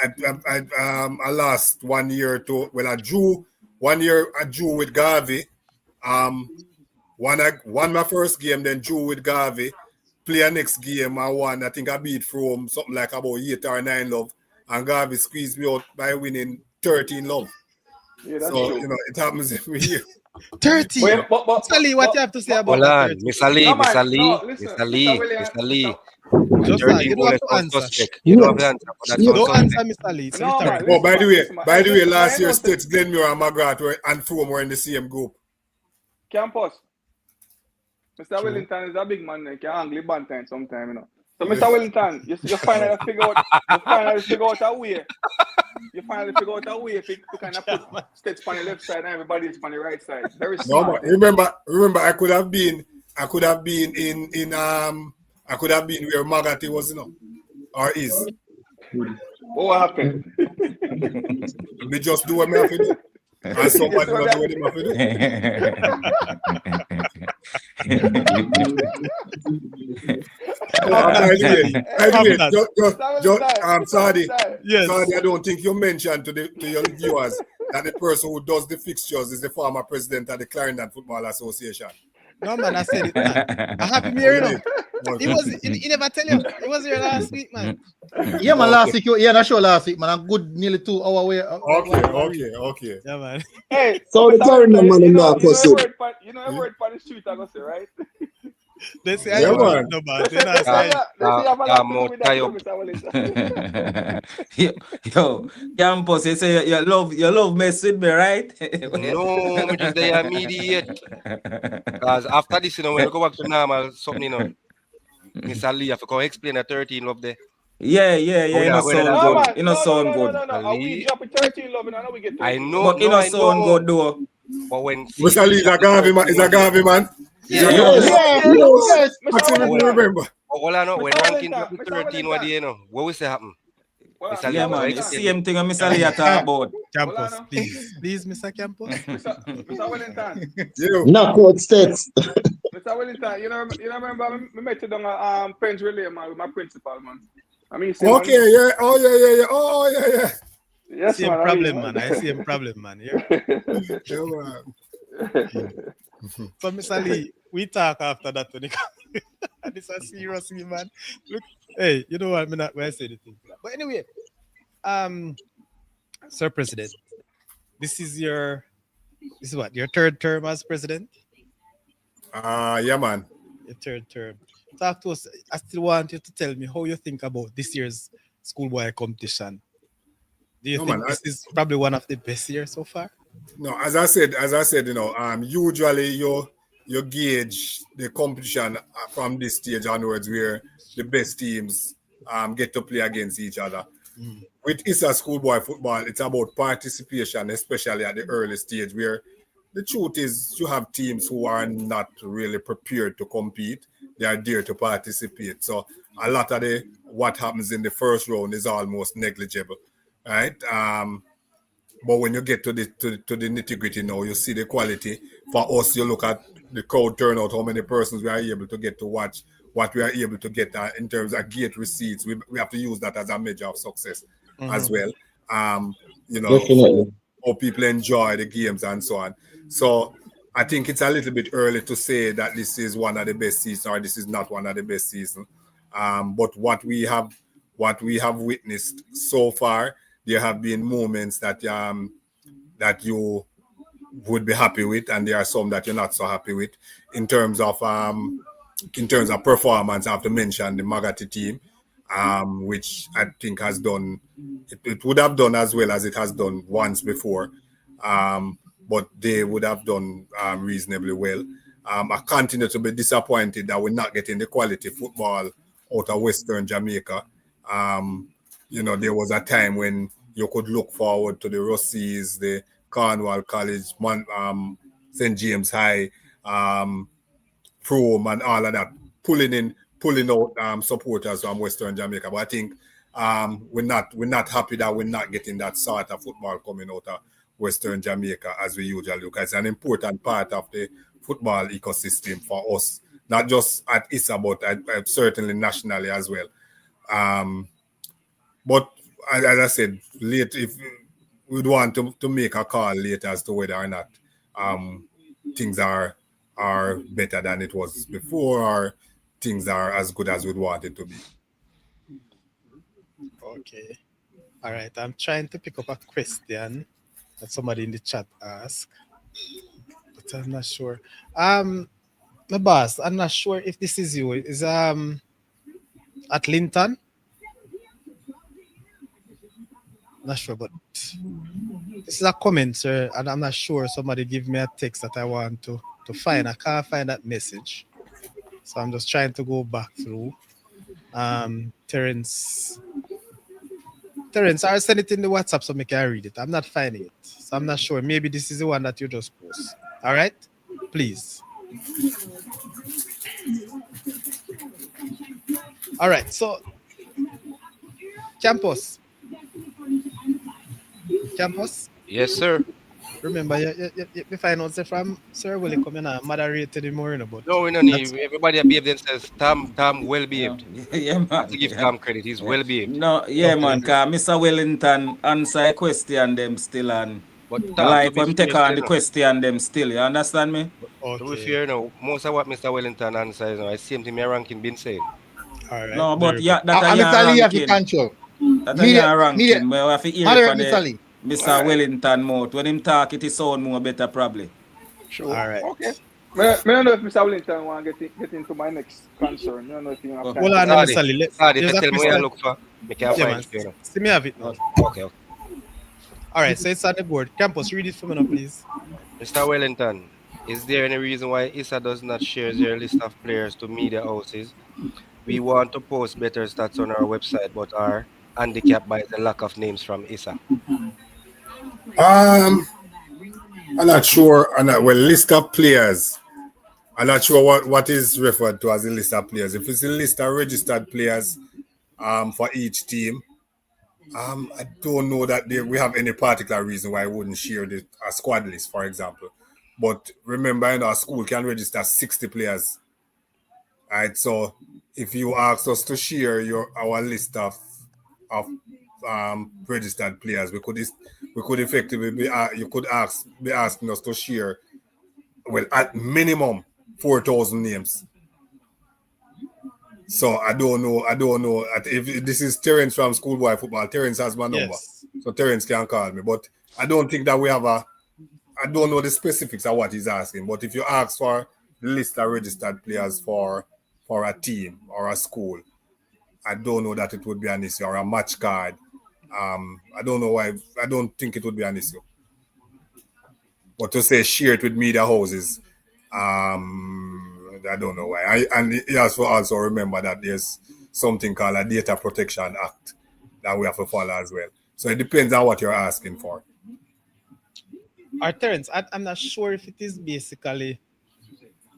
I lost 1 year to. Well, I drew 1 year. I drew with Garvey. Won my first game, then drew with Garvey. Play a next game, I won. I think I beat Frome something like about 8 or 9 love, and Garvey squeezed me out by winning 13 love.
Yeah, that's
so
true.
it happens every year.
30. Sally, what you have to say about that? 30?
Mr. Lee,
No, man,
Mr. Lee,
no, listen,
Mr. Lee,
William,
Mr. Lee.
Just
Dirty
that, you don't have
goal
to
is
answer.
suspect. You don't have to answer for that.
Don't
Suspect.
answer, Mr. Lee. It's
No, man,
rhetorical.
Oh, by the way, last
listen,
year
I
States, Glenmure and McGrath and Frome were in the same group.
Campus. Mr.
True.
Wellington is a big man. He can angle the bantine sometime, So, Mr. Wellington, you finally figure out a way. You finally figure out a way to kind of put Stets on the left side and everybody's on the right side. Very
No,
smart.
but remember, I could have been in I could have been where Magati was, or is.
What happened?
Me just do what me have to do. And somebody will do what they have to do. Sadi,
Yes.
Sadi, I don't think you mentioned to your viewers that the person who does the fixtures is the former president of the Clarendon Football Association.
No, man, I said it, man. I happy me here, He never tell you. He was here last week, man.
Yeah, man, last week, not sure last week, man. I'm good nearly 2 hours away.
Okay.
Yeah, man.
Hey,
So the Clarendon man
you
in
know
that was
a word for the street, I go say, right?
They say,
Yeah,
I
man.
don't know, man. They not say,
Yo, Campus, you say you love mess with me, right?
No, me just they immediate. Because after this, when we go back to normal, something, Mr. Lee, have to come explain the 13 love there.
Yeah. You know sound good. You know sound good.
No. We drop a 13 love and I know we get 13.
I know.
But you know sound good though.
But when
Mr. Lee is a Garvey man.
Yes.
Remember.
Hold on, when ranking drop to 13, what do you know? What will say happen?
Well,
Yeah, man. It's the same thing Mr. Lee talk about.
Campus, please, Mr. Campus.
Mr. Wellington.
Knock out Stets.
Mr. Wellington, you remember I met you down at Penn's Relay, man, with my principal, man. I mean,
Okay, yeah. Oh, yeah.
Yes,
Same
man.
problem, man. I see a problem, man. Yeah.
Yeah, man.
So, Mr. Lee, we talk after that when it comes. This is serious, man. Look, hey, you know what? I'm not going to say anything. But anyway, Sir President, this is your third term as president?
Yeah, man.
Your third term. Talk to us. I still want you to tell me how you think about this year's schoolboy competition. Do you think this is probably one of the best years so far?
No, as I said, usually you gauge the competition from this stage onwards, where the best teams get to play against each other. With ISSA schoolboy football, it's about participation, especially at the early stage, where the truth is you have teams who are not really prepared to compete. They are there to participate. So a lot of what happens in the first round is almost negligible, right? But when you get to the nitty-gritty now, you see the quality. For us, you look at the crowd turnout, how many persons we are able to get to watch, what we are able to get in terms of gate receipts. We have to use that as a measure of success as well.
Definitely.
How people enjoy the games and so on. So I think it's a little bit early to say that this is one of the best seasons or this is not one of the best seasons. But what we have witnessed so far, there have been moments that you would be happy with, and there are some that you're not so happy with. In terms of performance, I have to mention the Magati team, which I think has done. It would have done as well as it has done once before, but they would have done reasonably well. I continue to be disappointed that we're not getting the quality football out of Western Jamaica. There was a time when you could look forward to the Rossies, the Cornwall College, St. James High, Prom, and all of that, pulling out supporters from Western Jamaica. But I think we're not happy that we're not getting that sort of football coming out of Western Jamaica as we usually look. It's an important part of the football ecosystem for us, not just at ISSA, but certainly nationally as well. But as I said, late, if we'd want to make a call later as to whether or not things are better than it was before, or things are as good as we'd want it to be.
Okay. All right. I'm trying to pick up a question that somebody in the chat asked, but I'm not sure. The boss, I'm not sure if this is you. Is at Linton? Not sure, but this is a comment, sir, and I'm not sure. Somebody give me a text that I want to find. I can't find that message, so I'm just trying to go back through. Terence, I'll send it in the WhatsApp so I can read it. I'm not finding it, so I'm not sure. Maybe this is the one that you just post. All right, please. All right, so campus.
Yes, sir.
Remember, you find out say from Sir Willie coming and moderated him more, but
No, we don't
that's
need everybody behave themselves. Tom well
Yeah,
behaved.
yeah,
Have
man.
to give
Yeah.
Tom credit. He's
Yeah.
well behaved.
No, yeah,
okay.
man. Cause Mr. Wellington answer a question them still, and
But
I
Tom, to
like
be
when
fair,
take on
you
the
know,
question them still. You understand me?
to be
Okay.
fair, you know, most of what Mr. Wellington answers, you know, I same thing my ranking been saying.
All right.
No, but
Very good.
yeah, that a
And
your
Mr. Lee have to
ranking.
control.
That a
Media,
your
media,
ranking. But we have to hear it for
moderate
the
Mr. Lee.
Mr.
Alright.
Wellington mouth. When him talk, it is sound more better probably.
Sure.
All right.
Okay. I don't know if Mr. Wellington want to get into my next concern. I don't know if you have
Oh,
time
Hold
for
on,
that.
Mr. Lee.
Sadi, if
There's
you
a
tell me where I
question.
look for, me can
Yeah,
find
man.
it for you.
See me have it now.
Okay.
All right, so it's on the board. Campus, read it for me now, please.
Mr. Wellington, is there any reason why ISSA does not share their list of players to media houses? We want to post better stats on our website, but are handicapped by the lack of names from ISSA.
I'm not sure. Well, list of players. I'm not sure what is referred to as a list of players. If it's a list of registered players for each team, I don't know that we have any particular reason why I wouldn't share a squad list, for example. But remember, our school can register 60 players. All right, so if you ask us to share our list of registered players, we could effectively you could be asking us to share, well, at minimum 4,000 names. So I don't know. If this is Terence from Schoolboy Football, Terence has my number,
Yes.
so Terence can call me. But I don't think that we have I don't know the specifics of what he's asking. But if you ask for the list of registered players for a team or a school, I don't know that it would be an issue, or a match card. I don't know why. I don't think it would be an issue. But to say share it with media houses, I don't know why. And you have to also remember that there's something called a Data Protection Act that we have to follow as well. So it depends on what you're asking for.
Or Terence, I'm not sure if it is basically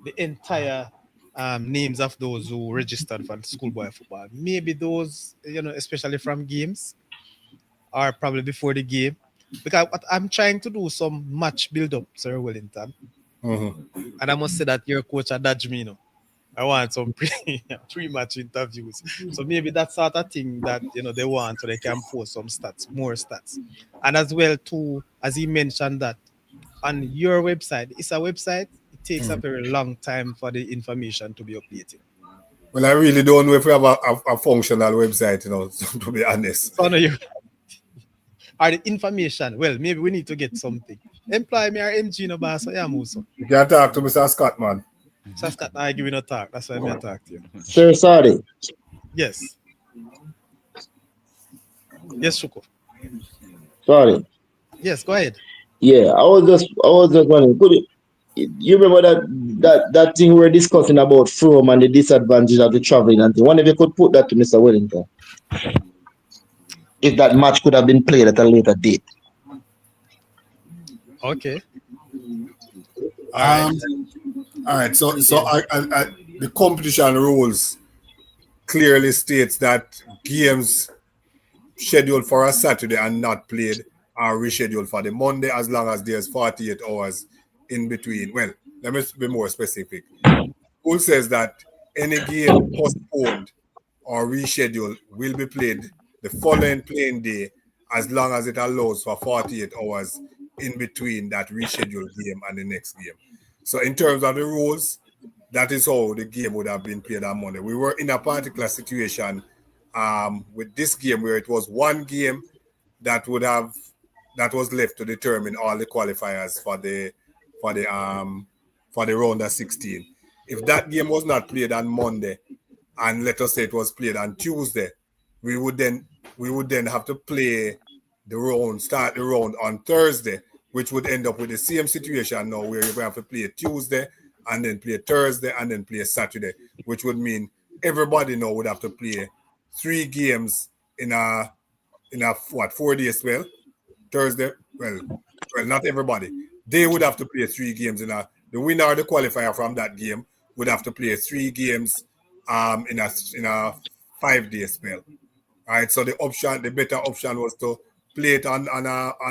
the entire names of those who registered for Schoolboy Football. Maybe those, especially from games, or probably before the game. Because what I'm trying to do some match build up, Sir Wellington.
Mm-hmm.
And I must say that your coach dodge me, I want some pre-match interviews. So maybe that sort of thing that they want, so they can post some stats, more stats. And as well too, as he mentioned that on your website, it's a website, it takes a very long time for the information to be updated.
Well, I really don't know if we have a functional website, to be honest.
So you are the information. Well, maybe we need to get something. Employ me or MG no boss, so yeah, Muso.
You can talk to Mr. Scott, man.
So Scott, I give you no talk. That's why I'm going to talk to you.
Sir Sadi.
Yes. Yes, Shuko.
Sorry.
Yes, go ahead.
Yeah, I was just wondering, you remember that thing we were discussing about From and the disadvantage of the traveling and thing? Wonder if you could put that to Mr. Wellington. If that match could have been played at a later date.
Okay.
All right. So the competition rules clearly states that games scheduled for a Saturday and not played are rescheduled for the Monday, as long as there's 48 hours in between. Well, let me be more specific. Rule says that any game postponed or rescheduled will be played the following playing day, as long as it allows for 48 hours in between that rescheduled game and the next game. So in terms of the rules, that is how the game would have been played on Monday. We were in a particular situation with this game where it was one game that was left to determine all the qualifiers for the round of 16. If that game was not played on Monday, and let us say it was played on Tuesday, we would then have to start the round on Thursday, which would end up with the same situation now, where you're going to have to play Tuesday and then play Thursday and then play Saturday, which would mean everybody now would have to play 3 games in a 4-day spell. Thursday, well, not everybody. They would have to play 3 games the winner or the qualifier from that game would have to play 3 games in a 5-day spell. All right, so the better option was to play it on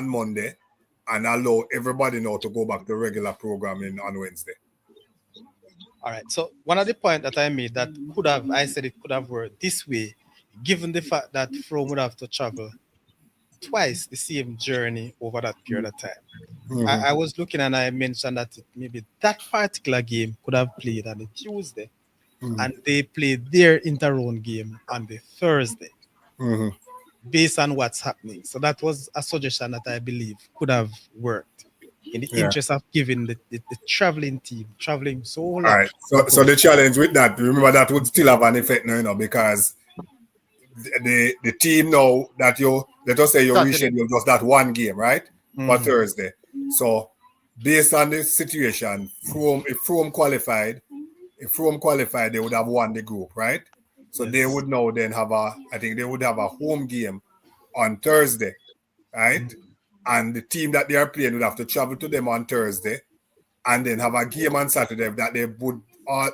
Monday and allow everybody now to go back to regular programming on Wednesday.
All right. So one of the points that I made that I said it could have worked this way, given the fact that From would have to travel twice the same journey over that period of time. I was looking and I mentioned that maybe that particular game could have played on the Tuesday, and they played their inter-round game on the Thursday, based on what's happening. So that was a suggestion that I believe could have worked in the interest of giving the traveling team traveling so long.
All right. So the challenge with that, remember, that would still have an effect now, because the team now that let us say you reschedule just that one game, right? For Thursday. So based on the situation, if From qualified, they would have won the group, right? So they would now then have they would have a home game on Thursday, right? And the team that they are playing would have to travel to them on Thursday and then have a game on Saturday that they would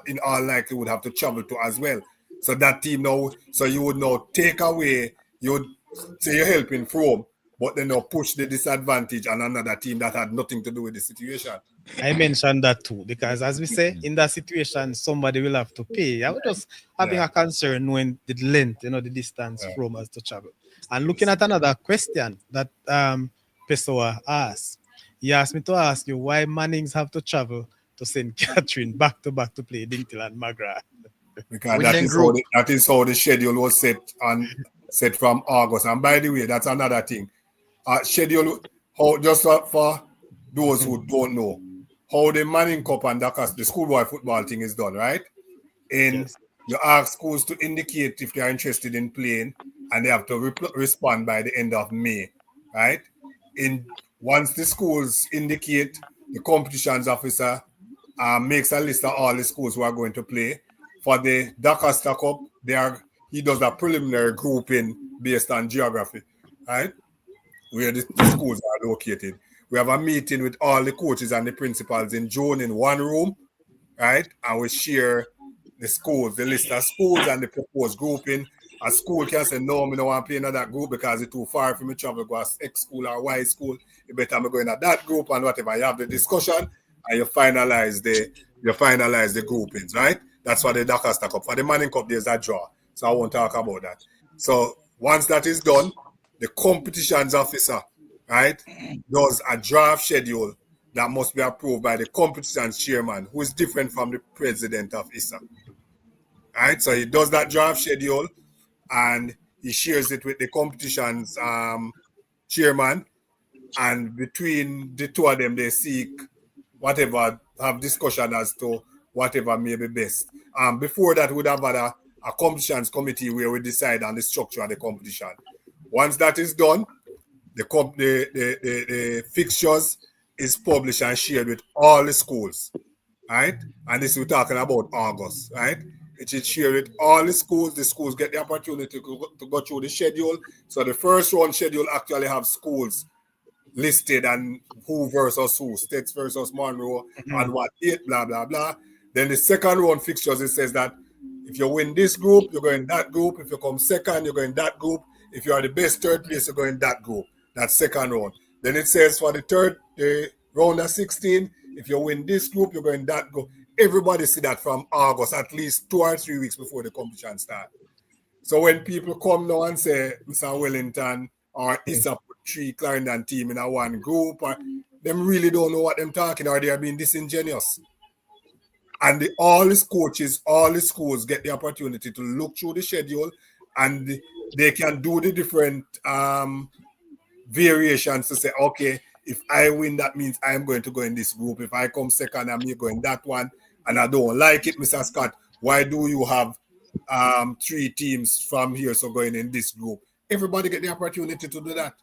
in all likelihood would have to travel to as well. So that team now, so you would now take away, you would say you're helping From, but then now push the disadvantage on another team that had nothing to do with the situation.
I mentioned that too, because as we say, in that situation, somebody will have to pay. I was just having a concern knowing the length, the distance From has to travel. And looking at another question that Pessoa asked, he asked me to ask you why Mannings have to travel to St. Catherine back to back to play Dintil and Magra.
Because that is how the schedule was set from August. And by the way, that's another thing. Schedule, just for those who don't know, how the Manning Cup and the schoolboy football thing is done, right? And you ask schools to indicate if they are interested in playing, and they have to respond by the end of May, right? Once the schools indicate, the competitions officer makes a list of all the schools who are going to play. For the Doncaster Cup, he does a preliminary grouping based on geography, right? Where the schools are located. We have a meeting with all the coaches and the principals in June in one room, right? And we share the schools, the list of schools and the proposed grouping. A school can say, no, I don't want to play in that group because it's too far for me to travel, go to X school or Y school. You better go in that group and whatever. You have the discussion and you finalize the groupings, right? That's for the Doncaster Cup. For the Manning Cup, there's a draw. So I won't talk about that. So once that is done, the competitions officer, right, does a draft schedule that must be approved by the competitions chairman, who is different from the president of ISSA. Right? So he does that draft schedule and he shares it with the competitions chairman, and between the two of them, they seek whatever, have discussion as to whatever may be best. Before that, we'd have had a competitions committee where we decide on the structure of the competition. Once that is done, the fixtures is published and shared with all the schools, right? And this we're talking about August, right? It is shared with all the schools. The schools get the opportunity to go through the schedule. So the first round schedule actually have schools listed and who versus who, States versus Monroe, and what date, blah, blah, blah. Then the second round fixtures, it says that if you win this group, you're going that group. If you come second, you're going that group. If you are the best third place, you're going that group. That's second round. Then it says for the round of 16, if you win this group, you're going that group. Everybody see that from August, at least 2 or 3 weeks before the competition starts. So when people come now and say, Mr. Wellington or ISSA put 3 Clarendon team in a one group, or them really don't know what they're talking, or they are being disingenuous. And all the coaches, all the schools get the opportunity to look through the schedule, and they can do the different variations to say, okay, if I win, that means I'm going to go in this group. If I come second, I'm going that one, and I don't like it, Mr. Scott. Why do you have 3 teams from here so going in this group? Everybody get the opportunity to do that.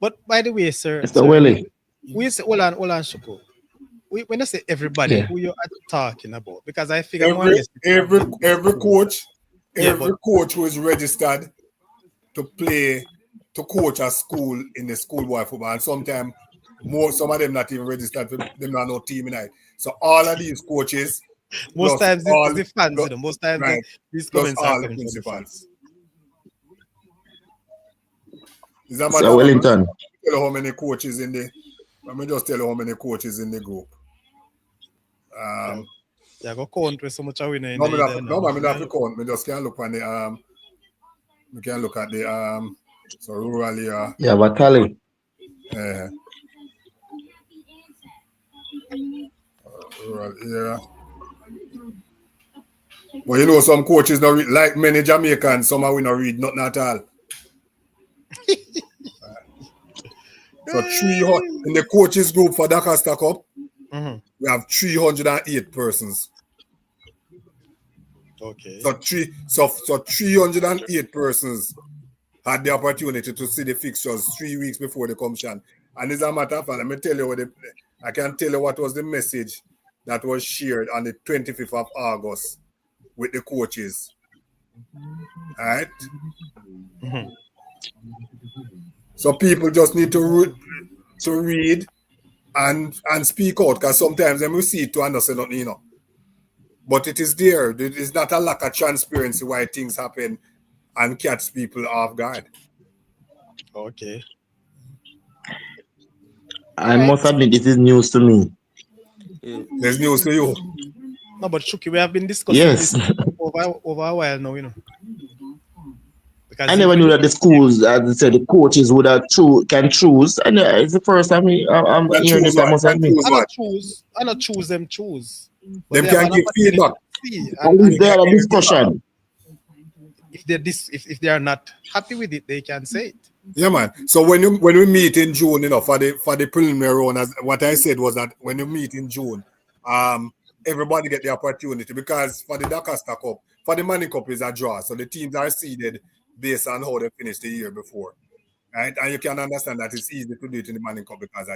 But by the way, sir,
Mr. Willie.
we say, hold on, Shuko. when I say everybody,
Yeah.
who you are talking about? Because I figure more or
Every
less.
every coach,
Yeah,
every coach who is registered to play to coach a school in the schoolboy football, and sometimes some of them not even registered. Them not no team in it. So all of these coaches,
most
plus
times it's the fans,
plus,
you know. Most times
right,
these
plus
comments are
all the
coming from the fans.
principals. Is that
So
matter?
Wellington.
Tell you how many coaches in the. Let me just tell you how many coaches in the group.
Yeah, go country so much we know in
No,
the
me not
either,
have to count. Me just can look on the we can look at the so rural area.
Yeah, but tally.
Rural area. Well, you know, some coaches don't read, like many Jamaicans, some we not read nothing at all. So 300 in the coaches group for Dakar Stack Up, we have 308 persons.
Okay.
So 308 persons had the opportunity to see the fixtures 3 weeks before the competition. And as a matter of fact, let me tell you I can tell you what was the message that was shared on the 25th of August with the coaches. All right. So people just need to read and speak out, because sometimes them will see it to understand nothing, you know. But it is there. It is not a lack of transparency why things happen and catch people off guard.
Okay.
I must admit, this is news to me.
There's news to you.
No, but Shuki, we have been discussing
Yes.
this over a while now, you know. Because
I never knew that the schools, as I said, the coaches would have can choose. And it's the first time I'm hearing this. I must admit.
I not choose them choose.
Them can give feedback.
At least they had a discussion.
If they are not happy with it, they can say it.
Yeah, man. So when we meet in June, you know, for the preliminary round, as what I said was that when you meet in June, everybody get the opportunity, because for the Dakar Stack Cup, for the Manning Cup is a draw, so the teams are seeded based on how they finished the year before, right? And you can understand that it's easy to do it in the Manning Cup because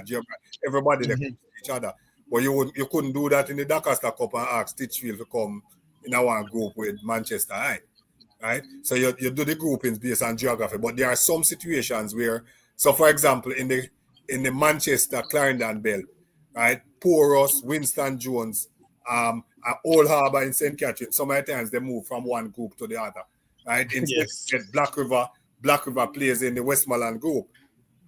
everybody they compete each other. But you couldn't do that in the Dakar Stack Cup and ask Stitchfield to come in our group with Manchester High. Right, so you do the groupings based on geography, but there are some situations where, so for example, in the Manchester Clarendon belt, right, Porus, Winston Jones, Old Harbour in St. Catherine, so many times they move from one group to the other, right? Instead, Black River plays in the Westmoreland group,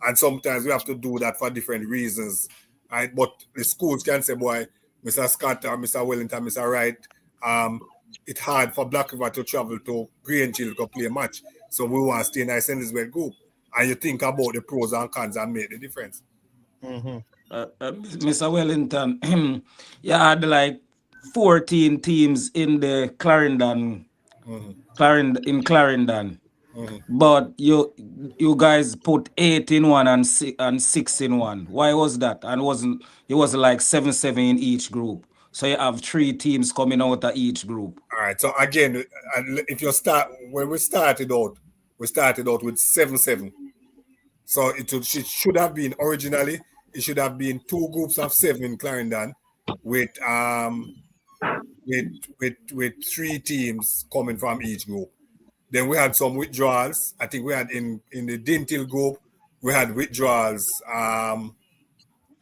and sometimes we have to do that for different reasons, right? But the schools can say, boy, Mr. Scott or Mr. Wellington, Mr. Wright, it's hard for Black River to travel to Greenfield to play a match. So we want to stay in the Sendiswell group. And you think about the pros and cons and make the difference.
Mr. Wellington, you had like 14 teams in the Clarendon, Clarendon. But you guys put 8 in one and 6 in one. Why was that? And it was like 7-7 in each group. So you have 3 teams coming out of each group.
All right. So again, if you when we started out with 7-7. So it should have been originally, it should have been 2 groups of 7 in Clarendon with 3 teams coming from each group. Then we had some withdrawals. I think we had in the Dintil group, we had withdrawals.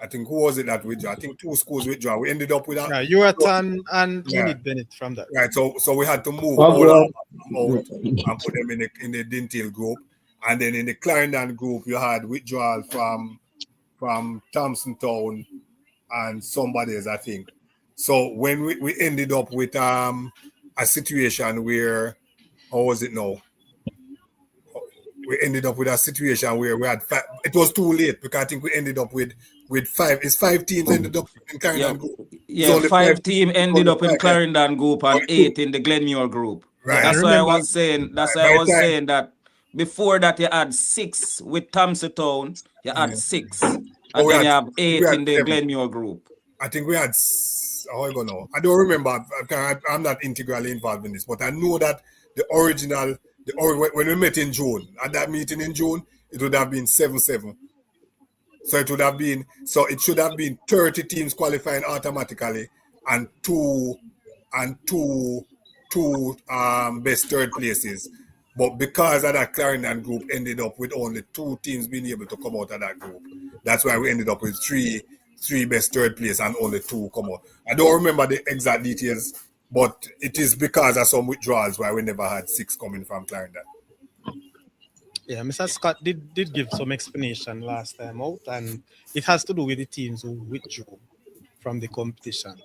I think who was it that withdrew? I think 2 schools withdraw. We ended up with
Uraton and Unit Bennett from that.
Right. So we had to move all out and put them in the Dintil group. And then in the Clarendon group, you had withdrawal from Thompson Town and somebody else, I think. So when we ended up with a situation where, how was it now? We ended up with a situation where we had 5. It was too late because I think we ended up with 5. It's 5 teams ended up in Clarendon group.
Yeah, 5 teams ended up in Clarendon group and 8 in the Glenmuir group.
Right.
That's why I was saying. That's why I was saying that before that you had 6 with Thompson Town. You had 6, and then you have 8 in the Glenmuir group.
I think we had. How I go now? I don't remember. I'm not integrally involved in this, but I know that the original. When we met in June, at that meeting in June, it would have been 7-7. So it should have been 30 teams qualifying automatically and two best third places. But because of that, Clarendon group ended up with only 2 teams being able to come out of that group. That's why we ended up with three best third place and only 2 come out. I don't remember the exact details, but it is because of some withdrawals why we never had 6 coming from Clarendon.
Yeah, Mr. Scott did give some explanation last time out, and it has to do with the teams who withdrew from the competition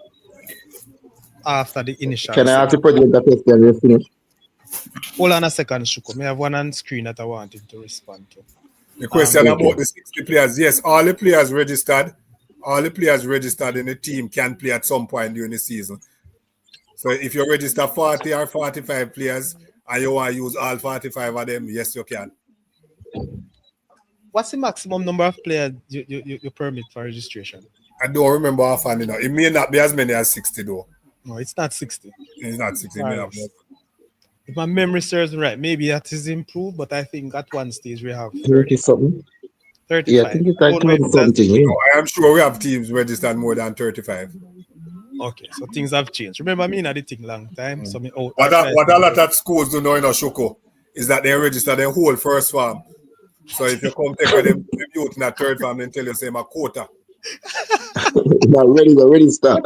after the initial.
Can I ask the president a question? You finish?
Hold on a second, Shuko. May I have one on screen that I wanted to respond to.
The question about the 60 players, yes, all the players registered in the team can play at some point during the season. So if you register 40 or 45 players and you want to use all 45 of them, yes, you can.
What's the maximum number of players you permit for registration?
I don't remember offhand. It may not be as many as 60 though.
No, it's not 60.
It's not 60. It may not be.
If my memory serves me right, maybe that is improved, but I think at one stage we have
30 something.
35.
Yeah, I think it's like 20 something. Yeah.
I am sure we have teams registered more than 35.
Okay, so things have changed. Remember me, I did think long time. So me out.
What a lot of schools do know in Shoko is that they register their whole first farm. So if you come take them youth in a third farm, then tell you say my quota.
Ready start.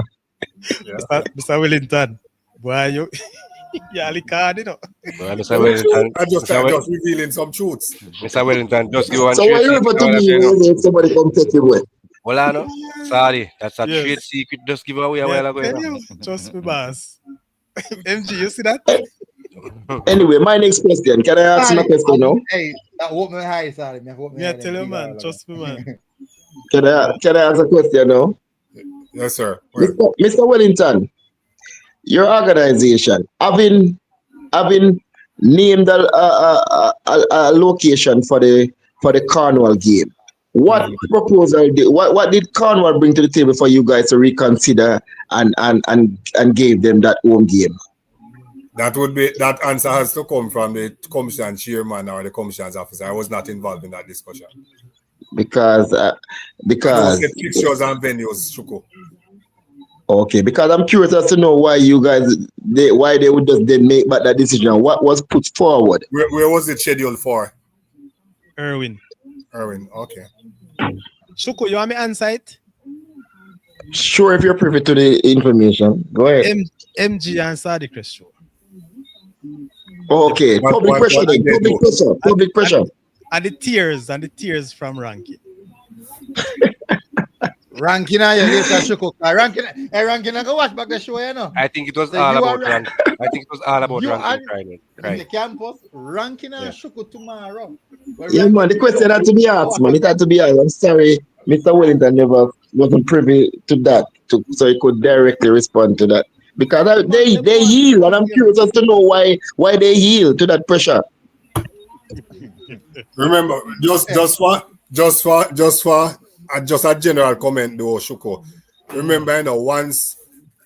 Yeah.
Mr. Wellington, boy, you Ali card, you know.
Well, Mr. Wellington,
I just revealing some truths.
Mr. Wellington, just give one
So why you refer to me if somebody come take you away?
Well, I know. Sorry, that's a
Yes.
trade secret. Just give away a while ago.
Tell you, trust me, boss. MG, you see that?
Anyway, my next question. Can I ask you a question now?
Hey, that woke me high, sorry.
Yeah, tell you, man. Trust me, man.
Can I ask a question now?
Yes, sir.
Mr. Wellington, your organization having named a location for the Cornwall game. What proposal what did Cornwall bring to the table for you guys to reconsider and gave them that home game?
That answer has to come from the commission chairman or the commission's officer. I was not involved in that discussion.
Because
I don't get fixtures and venues, Shuko.
Okay, because I'm curious as to know why you guys they would just then make back that decision. What was put forward?
Where was it scheduled for?
Irwin,
okay.
Shuko, you want me on site?
Sure, if you're privy to the information. Go ahead.
MG and Saudichress show.
Okay, public pressure. Public pressure.
And the tears from Rankin.
Ranking, you Shuko. Ranking, I go watch back the show, you know.
I think it was
So
all
you
about
are-
ranking. I think it was all about
You
ranking
are-
Friday.
In the
Right.
campus, Ranking and
Yeah.
Shuko tomorrow.
Yeah, man, the question had to be asked, man. It had to be asked. I'm sorry, Mr. Wellington never wasn't privy to that, so he could directly respond to that. Because they yield, and I'm curious as to know why they yield to that pressure.
Remember, just a general comment though, Shuko. Remember, once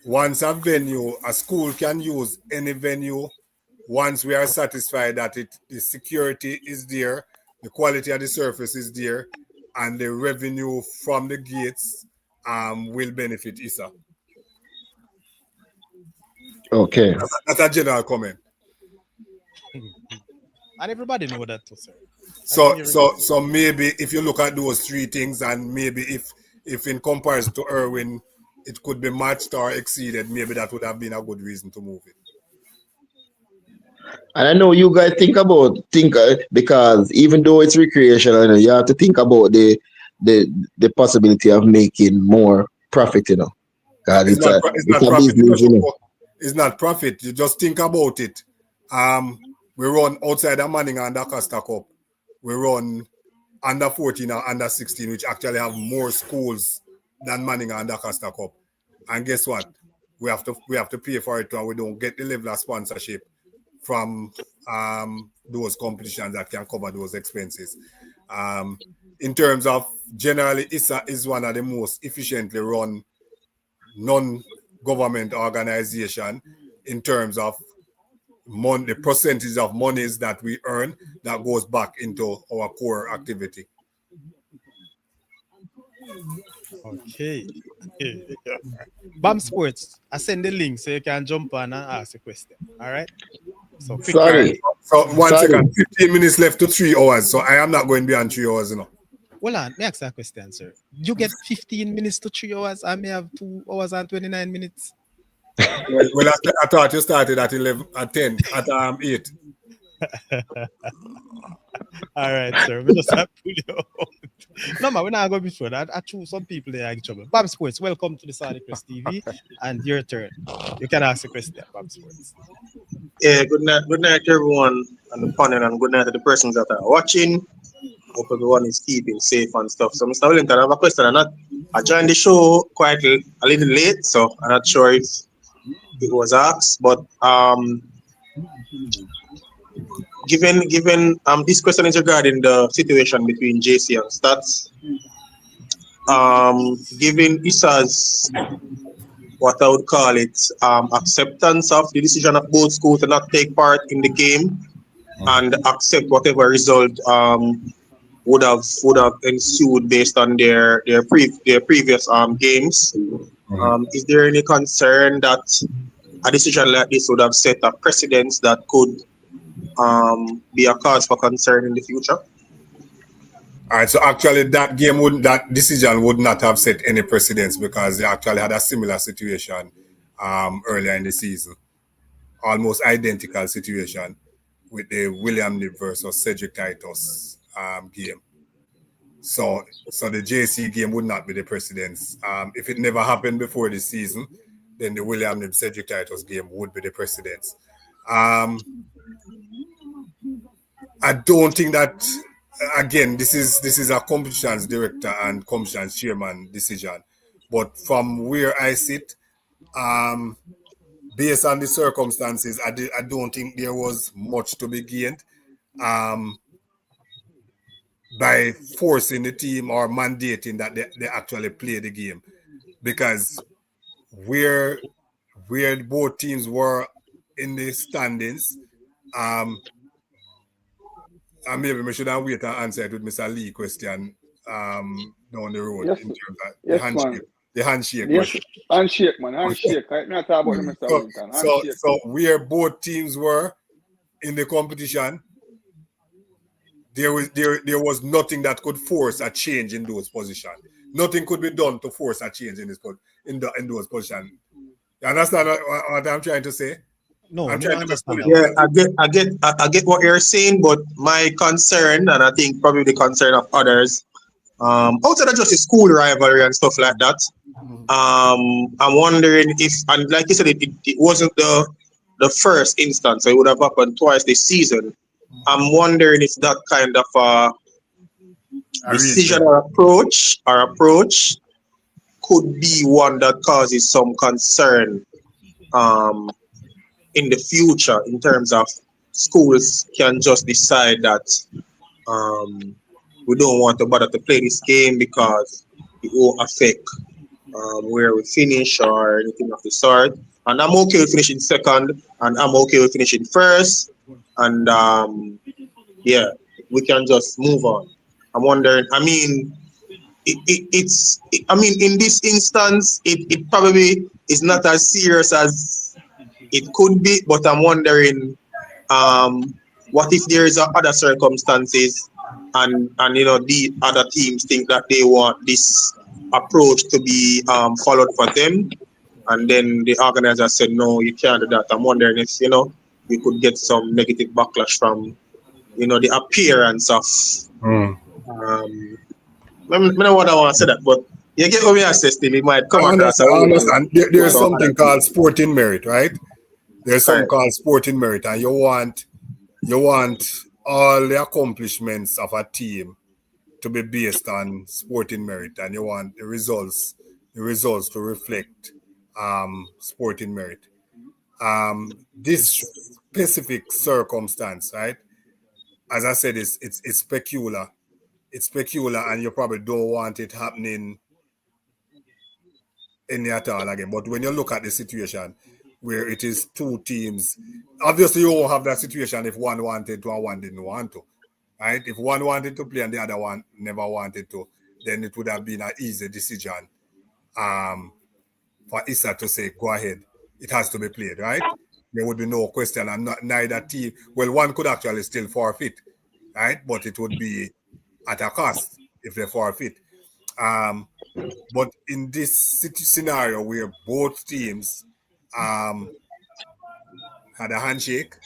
a school can use any venue, once we are satisfied that the security is there, the quality of the surface is there, and the revenue from the gates will benefit ISSA.
Okay.
That's a general comment.
And everybody know that too, sir.
So maybe if you look at those 3 things, and maybe if in comparison to Irwin, it could be matched or exceeded, maybe that would have been a good reason to move it.
And I know you guys think because even though it's recreational, you have to think about the possibility of making more profit, you know.
It's not profit.
business, you know.
It's not profit. You just think about it. We run outside of Manning and Costa Cup. We run under 14 or under 16, which actually have more schools than Manning and Costa Cup. And guess what? We have to pay for it, and we don't get the level of sponsorship from those competitions that can cover those expenses. In terms of generally, ISSA is one of the most efficiently run non-government organization in terms of the percentage of monies that we earn that goes back into our core activity.
Okay. BAM Sports, I send the link so you can jump on and ask a question. All right. So quick
All right.
Sorry,
So one
sorry.
second. 15 minutes left to 3 hours. So I am not going beyond 3 hours, you know.
Hold on, me ask that question, sir. You get 15 minutes to 3 hours. I may have 2 hours and 29 minutes.
Well, I thought you started at 11, at 10, at 8.
All right, sir. We just have to pull you out. No, man, we're not going before that. I choose some people there in trouble. BAM Sports, welcome to the Saudichress TV. And your turn. You can ask a question, BAM Sports.
Yeah, good night to everyone on the panel, and good night to the persons that are watching. Hope everyone is keeping safe and stuff. So, Mr. Wellington, I have a question. I joined the show quite a little late, so I'm not sure if it was asked. But given this question is regarding the situation between JC and Stats. Given ISSA's what I would call it acceptance of the decision of both schools to not take part in the game and accept whatever result would have ensued based on their previous games. Is there any concern that a decision like this would have set a precedence that could be a cause for concern in the future?
All right, so actually that decision would not have set any precedence because they actually had a similar situation earlier in the season. Almost identical situation with the William Nib versus Cedric Titus game. So the JC game would not be the precedence. If it never happened before the season, then the William Nib Cedric Titus game would be the precedence. I don't think that. Again, this is a competitions director and competitions chairman decision, but from where I sit, based on the circumstances, I don't think there was much to be gained by forcing the team or mandating that they actually play the game, because where both teams were in the standings, and maybe we should have wait and answer it with Mr. Lee question down the road
Yes,
in terms of
yes, man.
the handshake
Yes,
question.
handshake, man. Handshake. Right? Not talk about the Mr. Wellington. Handshake.
So where both teams were in the competition, there was nothing that could force a change in those positions. Nothing could be done to force a change in those positions. You understand what I'm trying to say?
No,
I'm
I
trying
don't
to
understand.
Yeah, I get what you're saying, but my concern, and I think probably the concern of others, outside of just the school rivalry and stuff like that, I'm wondering if, and like you said, it wasn't the first instance. It would have happened twice this season. I'm wondering if that kind of decision or approach could be one that causes some concern in the future, in terms of schools can just decide that we don't want to bother to play this game because it won't affect where we finish or anything of the sort. And I'm okay with finishing second, and I'm okay with finishing first, and yeah, we can just move on. I'm wondering. I mean, I mean, in this instance, it probably is not as serious as it could be, but I'm wondering, what if there is other circumstances, and the other teams think that they want this approach to be followed for them, and then the organizer said no, you can't do that. I'm wondering if we could get some negative backlash from the appearance of I don't know what I want to say that, but you get what we are saying. Still, it might come
I
across.
understand. There's something called sporting merit, right? There's something called sporting merit, and you want all the accomplishments of a team to be based on sporting merit, and you want the results to reflect sporting merit. This specific circumstance, right? As I said, it's peculiar. It's peculiar, and you probably don't want it happening any at all again. But when you look at the situation where it is two teams, obviously you won't have that situation if one wanted to and one didn't want to, right? If one wanted to play and the other one never wanted to, then it would have been an easy decision for ISSA to say, go ahead, it has to be played, right? There would be no question, and neither team, well, one could actually still forfeit, right? But it would be at a cost if they forfeit. But in this scenario where both teams had a handshake,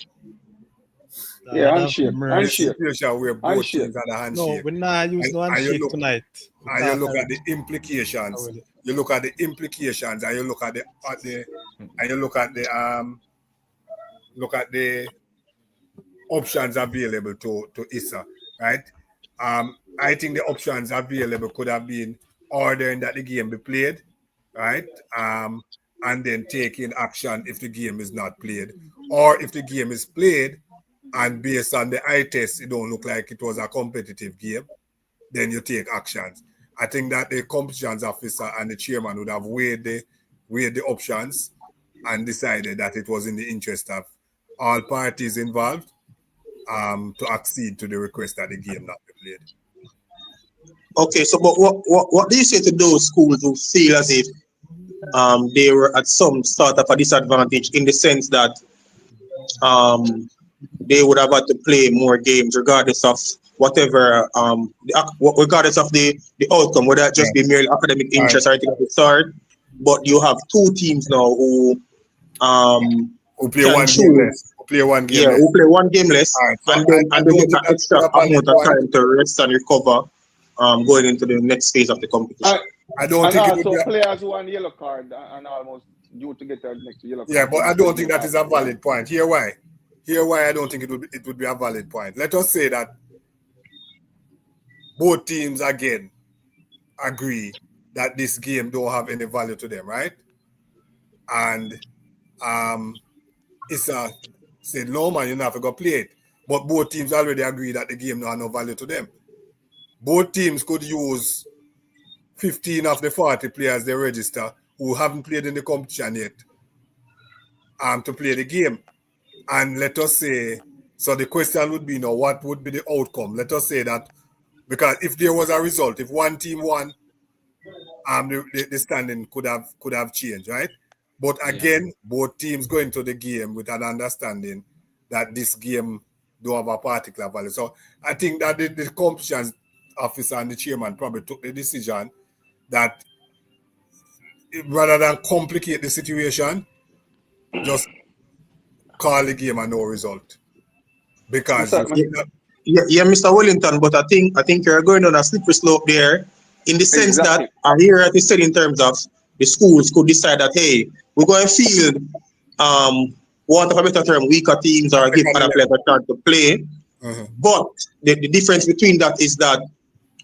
Yeah, handshake.
this situation where both teams had a
No,
handshake,
we're not using no
and you
handshake
look,
tonight.
and you look at the implications. You look at the implications, and you look at the options available to ISSA, right? I think the options available could have been ordering that the game be played, right? And then taking action if the game is not played, or if the game is played and based on the eye test, it don't look like it was a competitive game, then you take actions. I think that the competitions officer and the chairman would have weighed the options and decided that it was in the interest of all parties involved to accede to the request that the game not be played.
Okay, so but what do you say to those schools who feel as if they were at some sort of a disadvantage in the sense that they would have had to play more games regardless of whatever regardless of the outcome, whether it just be merely academic interest or anything of the sort. But you have two teams now who
play one game less. Who play one game less.
Who play one game less,
right, so
and then they get an extra amount of time to rest and recover going into the next phase of the competition.
I don't think
also
it would be
players who on yellow card and almost due to get their next yellow card.
Yeah, but I don't think that is a valid point. Here why I don't think it would be a valid point. Let us say that both teams again agree that this game don't have any value to them, right? And ISSA said, no man, you don't have to go play it. But both teams already agree that the game don't have no value to them. Both teams could use 15 of the 40 players they register who haven't played in the competition yet to play the game. And let us say, so the question would be now, what would be the outcome? Let us say that, because if there was a result, if one team won, the standing could have changed, right? But again, both teams go into the game with an understanding that this game don't have a particular value. So I think that the competition officer and the chairman probably took the decision that rather than complicate the situation, just call the game and no result. Because
Mr. Wellington, but I think you're going on a slippery slope there, in the sense that I hear it said in terms of the schools could decide that, hey, we're going to field want of a better term, weaker teams or give other players a chance to play. But the difference between that is that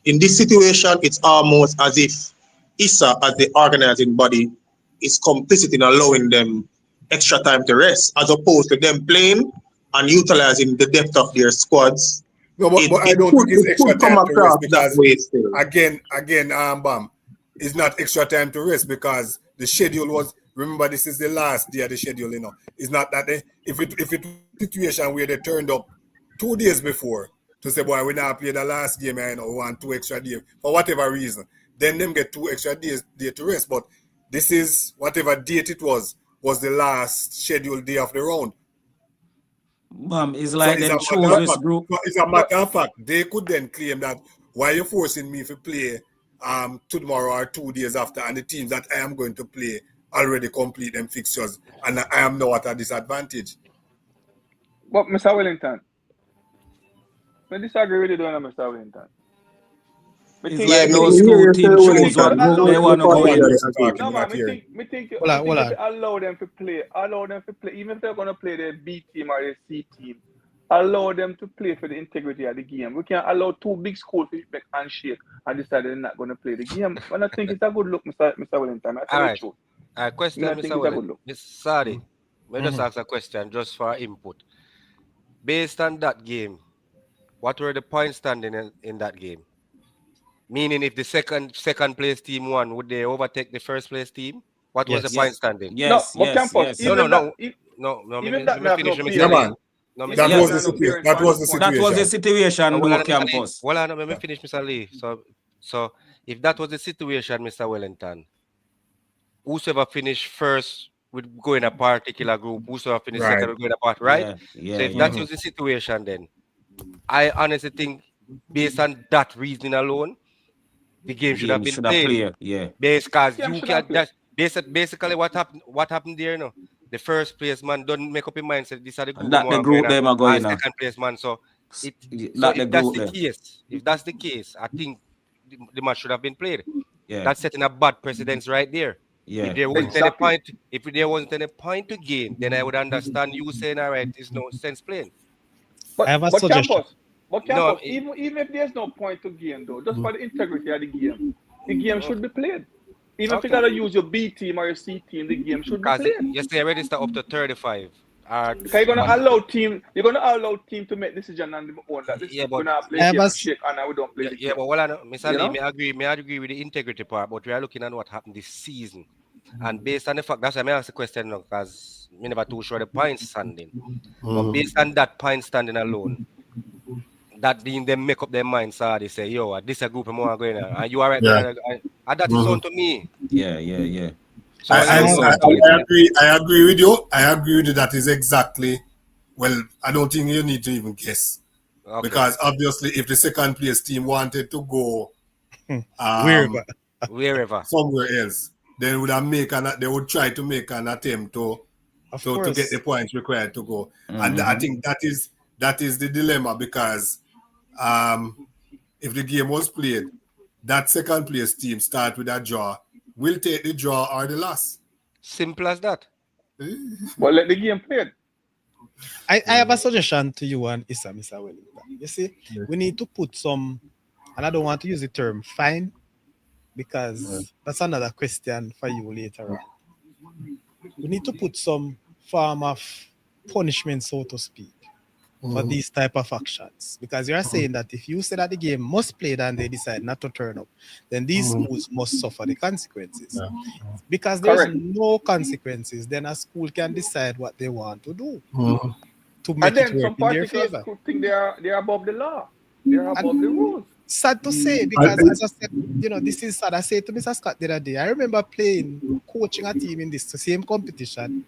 in this situation, it's almost as if ISSA, as the organizing body, is complicit in allowing them extra time to rest, as opposed to them playing and utilizing the depth of their squads.
No, but I don't think it's extra time to rest because again, Bam, it's not extra time to rest because the schedule was. Remember, this is the last day of the schedule. It's not that if it situation where they turned up 2 days before to say, boy, we now play the last game, we want 2 extra days for whatever reason. Then them get 2 extra days to rest. But this is whatever date it was the last scheduled day of the round.
It's like they chose this group.
It's a matter of fact, they could then claim that why you're forcing me to play tomorrow or 2 days after, and the teams that I am going to play already complete them fixtures, and I am now at a disadvantage.
But Mr. Wellington, I disagree with you, Mr. Wellington.
It's like those two teams choose what they want to go in.
No, man, I think if allow them to play, even if they're going to play the B team or the C team, allow them to play for the integrity of the game. We can't allow 2 big schools to make handshake and decide they're not going to play the game. And I think it's a good look, Mr. Wellington.
All right. Question, Mr. Wellington. Sorry, let me just ask a question just for input. Based on that game, what were the points standing in that game? Meaning, if the second place team won, would they overtake the first place team? What was the point standing?
Yes. No.
That was the situation.
Well, let me finish, Mr. Lee. So if that was the situation, Mr. Wellington, whosoever finished first would go in a particular group, whosoever finished second would go in a part, right?
Yeah,
So if
yeah.
that was the situation, then I honestly think, based on that reasoning alone, the game should have been
should have
played.
played. Yeah.
Because
Game
you
should
can
have played.
that basically what happened there, you know. The first place man don't make up your mind, say this are the
And
group
that the
I'm
group
going
them are
and
going
second place man. So so
that the
if that's
group
the
them.
case, I think the match should have been played.
Yeah.
That's setting a bad precedence right there.
Yeah.
If there wasn't any point, if there wasn't any point to gain, then I would understand you saying, all right, there's no sense playing.
I have a
But
suggestion.
Campus, even if there's no point to gain though, just for the integrity of the game should be played. Even if you gotta use your B team or your C team, the game should be
Because
played.
yesterday I registered up to 35.
Because you're gonna allow team to make decision on their own that this
Yeah,
is
but
gonna play
I have
game
a
and shake and we don't play the
yeah,
game.
but well, I know, Mr.
You
Lee,
know?
may I agree with the integrity part, but we are looking at what happened this season. And based on the fact, that's why I asked the question now, because we never too sure the point standing. But based on that point standing alone, that being them make up their minds, so they say, yo, this a group of more going on. And you are right,
Yeah.
and that is on to me.
Yeah.
So
I agree. I agree with you. I agree with you. That is exactly. Well, I don't think you need to even guess, because obviously, if the second place team wanted to go
wherever
somewhere else, they would they would try to make an attempt to get the points required to go. And I think that is the dilemma, because if the game was played, that second place team start with a draw, will take the draw or the loss.
Simple as that.
But let the game play.
I have a suggestion to you and ISSA, Mr. Wellington. You see, we need to put some, and I don't want to use the term fine, because that's another question for you later on. We need to put some form of punishment, so to speak, for these type of actions. Because you're saying that if you say that the game must play and they decide not to turn up, then these schools must suffer the consequences. Because there's no consequences, then a school can decide what they want to do to make it work in their favor.
Some think they are above the law. They are above the rules.
Sad to say, because as I said, this is sad. I said to Mr. Scott the other day, I remember coaching a team in this same competition,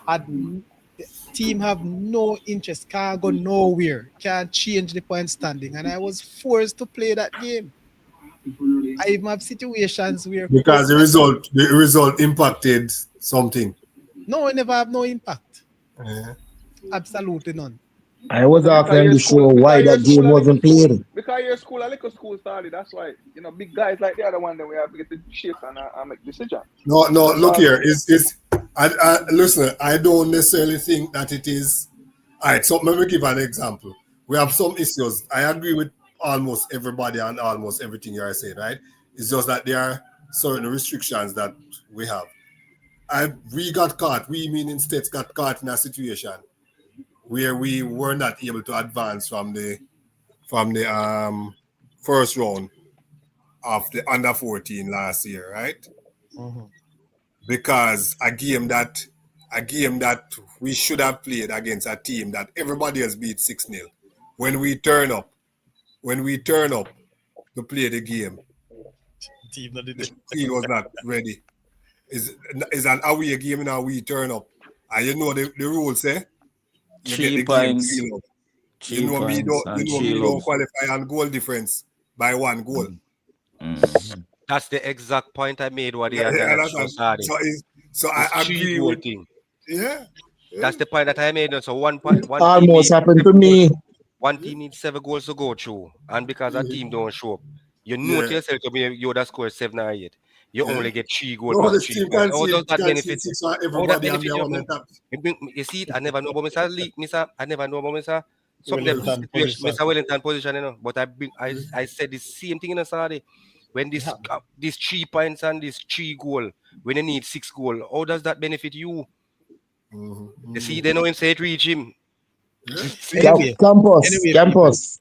and the team have no interest, can't go nowhere, can't change the point standing, and I was forced to play that game. I even have situations where
because the result impacted something.
No, I never have no impact. Absolutely none.
I was asking the show why that game wasn't played.
Because your school, a little school started. That's why, big guys like the other one, then we have to get the shift and make decision.
No, look here. Listen, I don't necessarily think that it is. All right, so let me give an example. We have some issues. I agree with almost everybody and almost everything you are saying, right? It's just that there are certain restrictions that we have. We got caught. We, meaning states, got caught in a situation where we were not able to advance from the first round of the under 14 last year, right? Because a game that we should have played against a team that everybody has beat 6-0. When we turn up to play the game, the team was not ready. It's an away game now. We turn up, and the rules say you
3
get the
points.
game sealed up. You know me don't qualify on goal difference by 1 goal.
That's the exact point I made. What the other
so I agree with
thing.
Yeah.
That's the point that I made. So one
Almost happened to me.
One team needs 7 goals to go through, and because a team don't show up, you know to yourself to be you that score 7 or 8. You only get 3 goals.
No, this team can
How does that benefit?
Everybody and
You see it, I never know about Mr. Lee, I never know about Mr. Mr. Wellington position, but I said the same thing in the Saudi. When these 3 points and this 3 goal, when you need 6 goal, how does that benefit you? You see, they know him say it reach him.
Campus.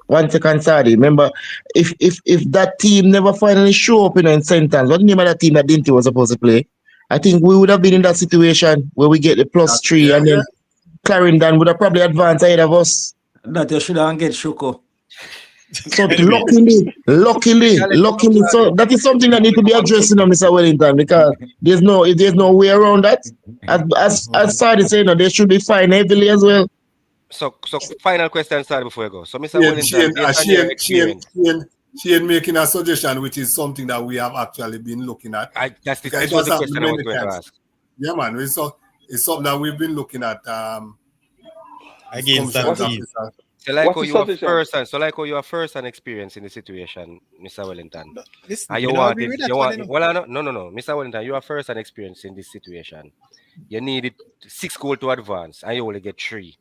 1 second, sorry. Remember, if that team never finally show up in sentence, what the name of that team that Dinty was supposed to play? I think we would have been in that situation where we get the +3 and then Clarendon would have probably advanced ahead of us.
That you should have get Shuko.
So
Anyway,
luckily, so that is something that need to be addressed, Mr. Wellington, because there's no way around that. As Sadi said, they should be fined heavily as well.
So final question, sorry, before you go. So, Mr.
Shane,
Wellington, based on your experience,
Shane making a suggestion, which is something that we have actually been looking at.
this
Because it
was
has
the
happened
question I was
many
going to
times.
ask.
Yeah, man. It's something that we've been looking at.
against that
commission's
team.
officer.
So like
What's
how
the
you are
suggestion?
first, so like how you are first and experience in the situation, Mr. Wellington.
Listen,
And
you
you
know,
want
agree
it,
with that
you
one,
want
you know.
well, no, Mr. Wellington, you are first and experience in this situation. You needed 6 goals to advance, and you only get 3.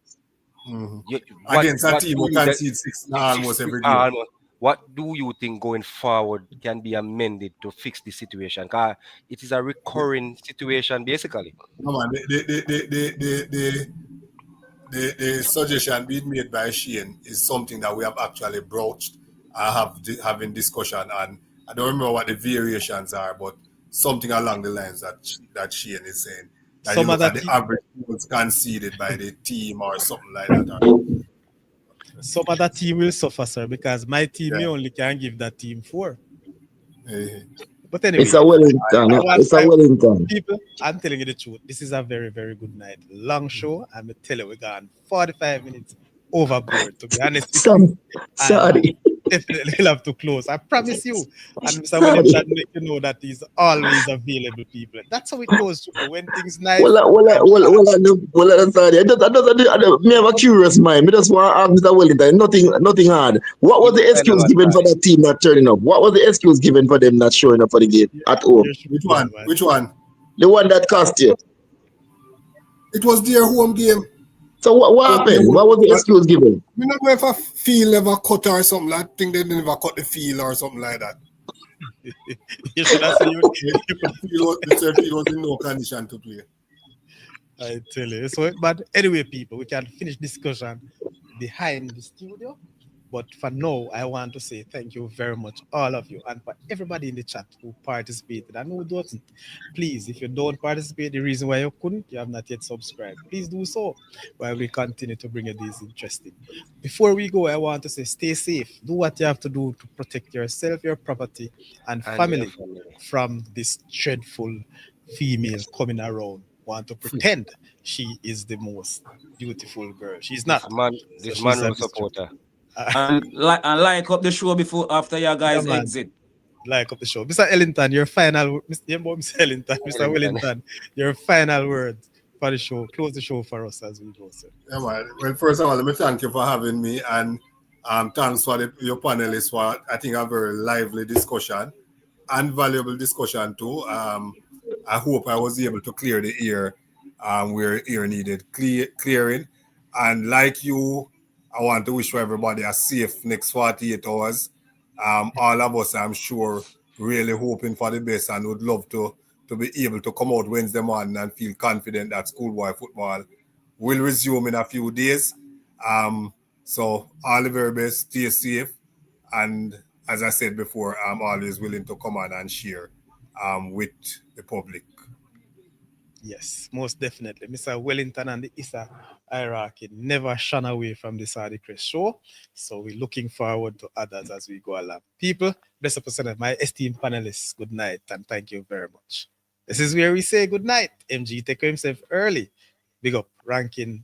Mhm.
You,
Against a
what
team
do
who
you that
concede six
six,
almost every game.
almost, what do you think going forward can be amended to fix the situation? Because it is a recurring situation, basically.
No, man, the suggestion being made by Shane is something that we have actually broached. I have having discussion, and I don't remember what the variations are, but something along the lines that Shane is saying. That
Some
you look
other
at the
team,
average goals conceded by the team or something like that.
some other team will suffer, sir, because my team
Yeah.
me only can give that team 4.
Eh,
But
It's
anyway,
a Wellington. It's a Wellington.
people, I'm telling you the truth. This is a very, very good night. Long show. I'm tell you, we gone 45 minutes overboard, to be honest with you.
Sorry.
Definitely will have to close. I promise you. And Mr.
Sorry.
Wellington make you know that he's always available, people. That's how it goes. Through. When things nice.
Sorry. Me have a curious mind. Me just want to ask Mr. Wellington. Nothing hard. What was the excuse given for that team not turning up? What was the excuse given for them not showing up for the game at home?
Which one? Which one?
The one that cost you.
It was their home game.
So what happened? What was the excuse given?
We not going for field never cut or something. I think they never cut the field or something like that.
You should have seen
The field was in no condition to play.
I tell you. So, but anyway, people, we can finish discussion behind the studio. But for now, I want to say thank you very much, all of you, and for everybody in the chat who participated and who doesn't. Please, if you don't participate, the reason why you couldn't, you have not yet subscribed. Please do so while we continue to bring you these interesting. Before we go, I want to say stay safe. Do what you have to do to protect yourself, your property, and family from this dreadful female coming around. Want to pretend she is the most beautiful girl. She's not.
This
So
man
she's a
will supporter.
And like up the show before after your guys
Yeah, man.
exit.
Like up the show. Mr. Ellington, your final Mr. Ellington, Mr. Wellington, your final words for the show. Close the show for us as we go, sir.
Yeah, man. Well, first of all, let me thank you for having me, and thanks for your panelists for I think a very lively discussion and valuable discussion too. I hope I was able to clear the air where air needed clearing, and like you, I want to wish for everybody a safe next 48 hours. All of us, I'm sure, really hoping for the best and would love to be able to come out Wednesday morning and feel confident that schoolboy football will resume in a few days. So all the very best, stay safe, and as I said before, I'm always willing to come on and share with the public.
Yes, most definitely. Mr. Wellington and the ISSA hierarchy never shun away from the Saudichress show. So we're looking forward to others as we go along. People, bless up, my esteemed panelists, good night and thank you very much. This is where we say good night. MG take care of himself early. Big up, ranking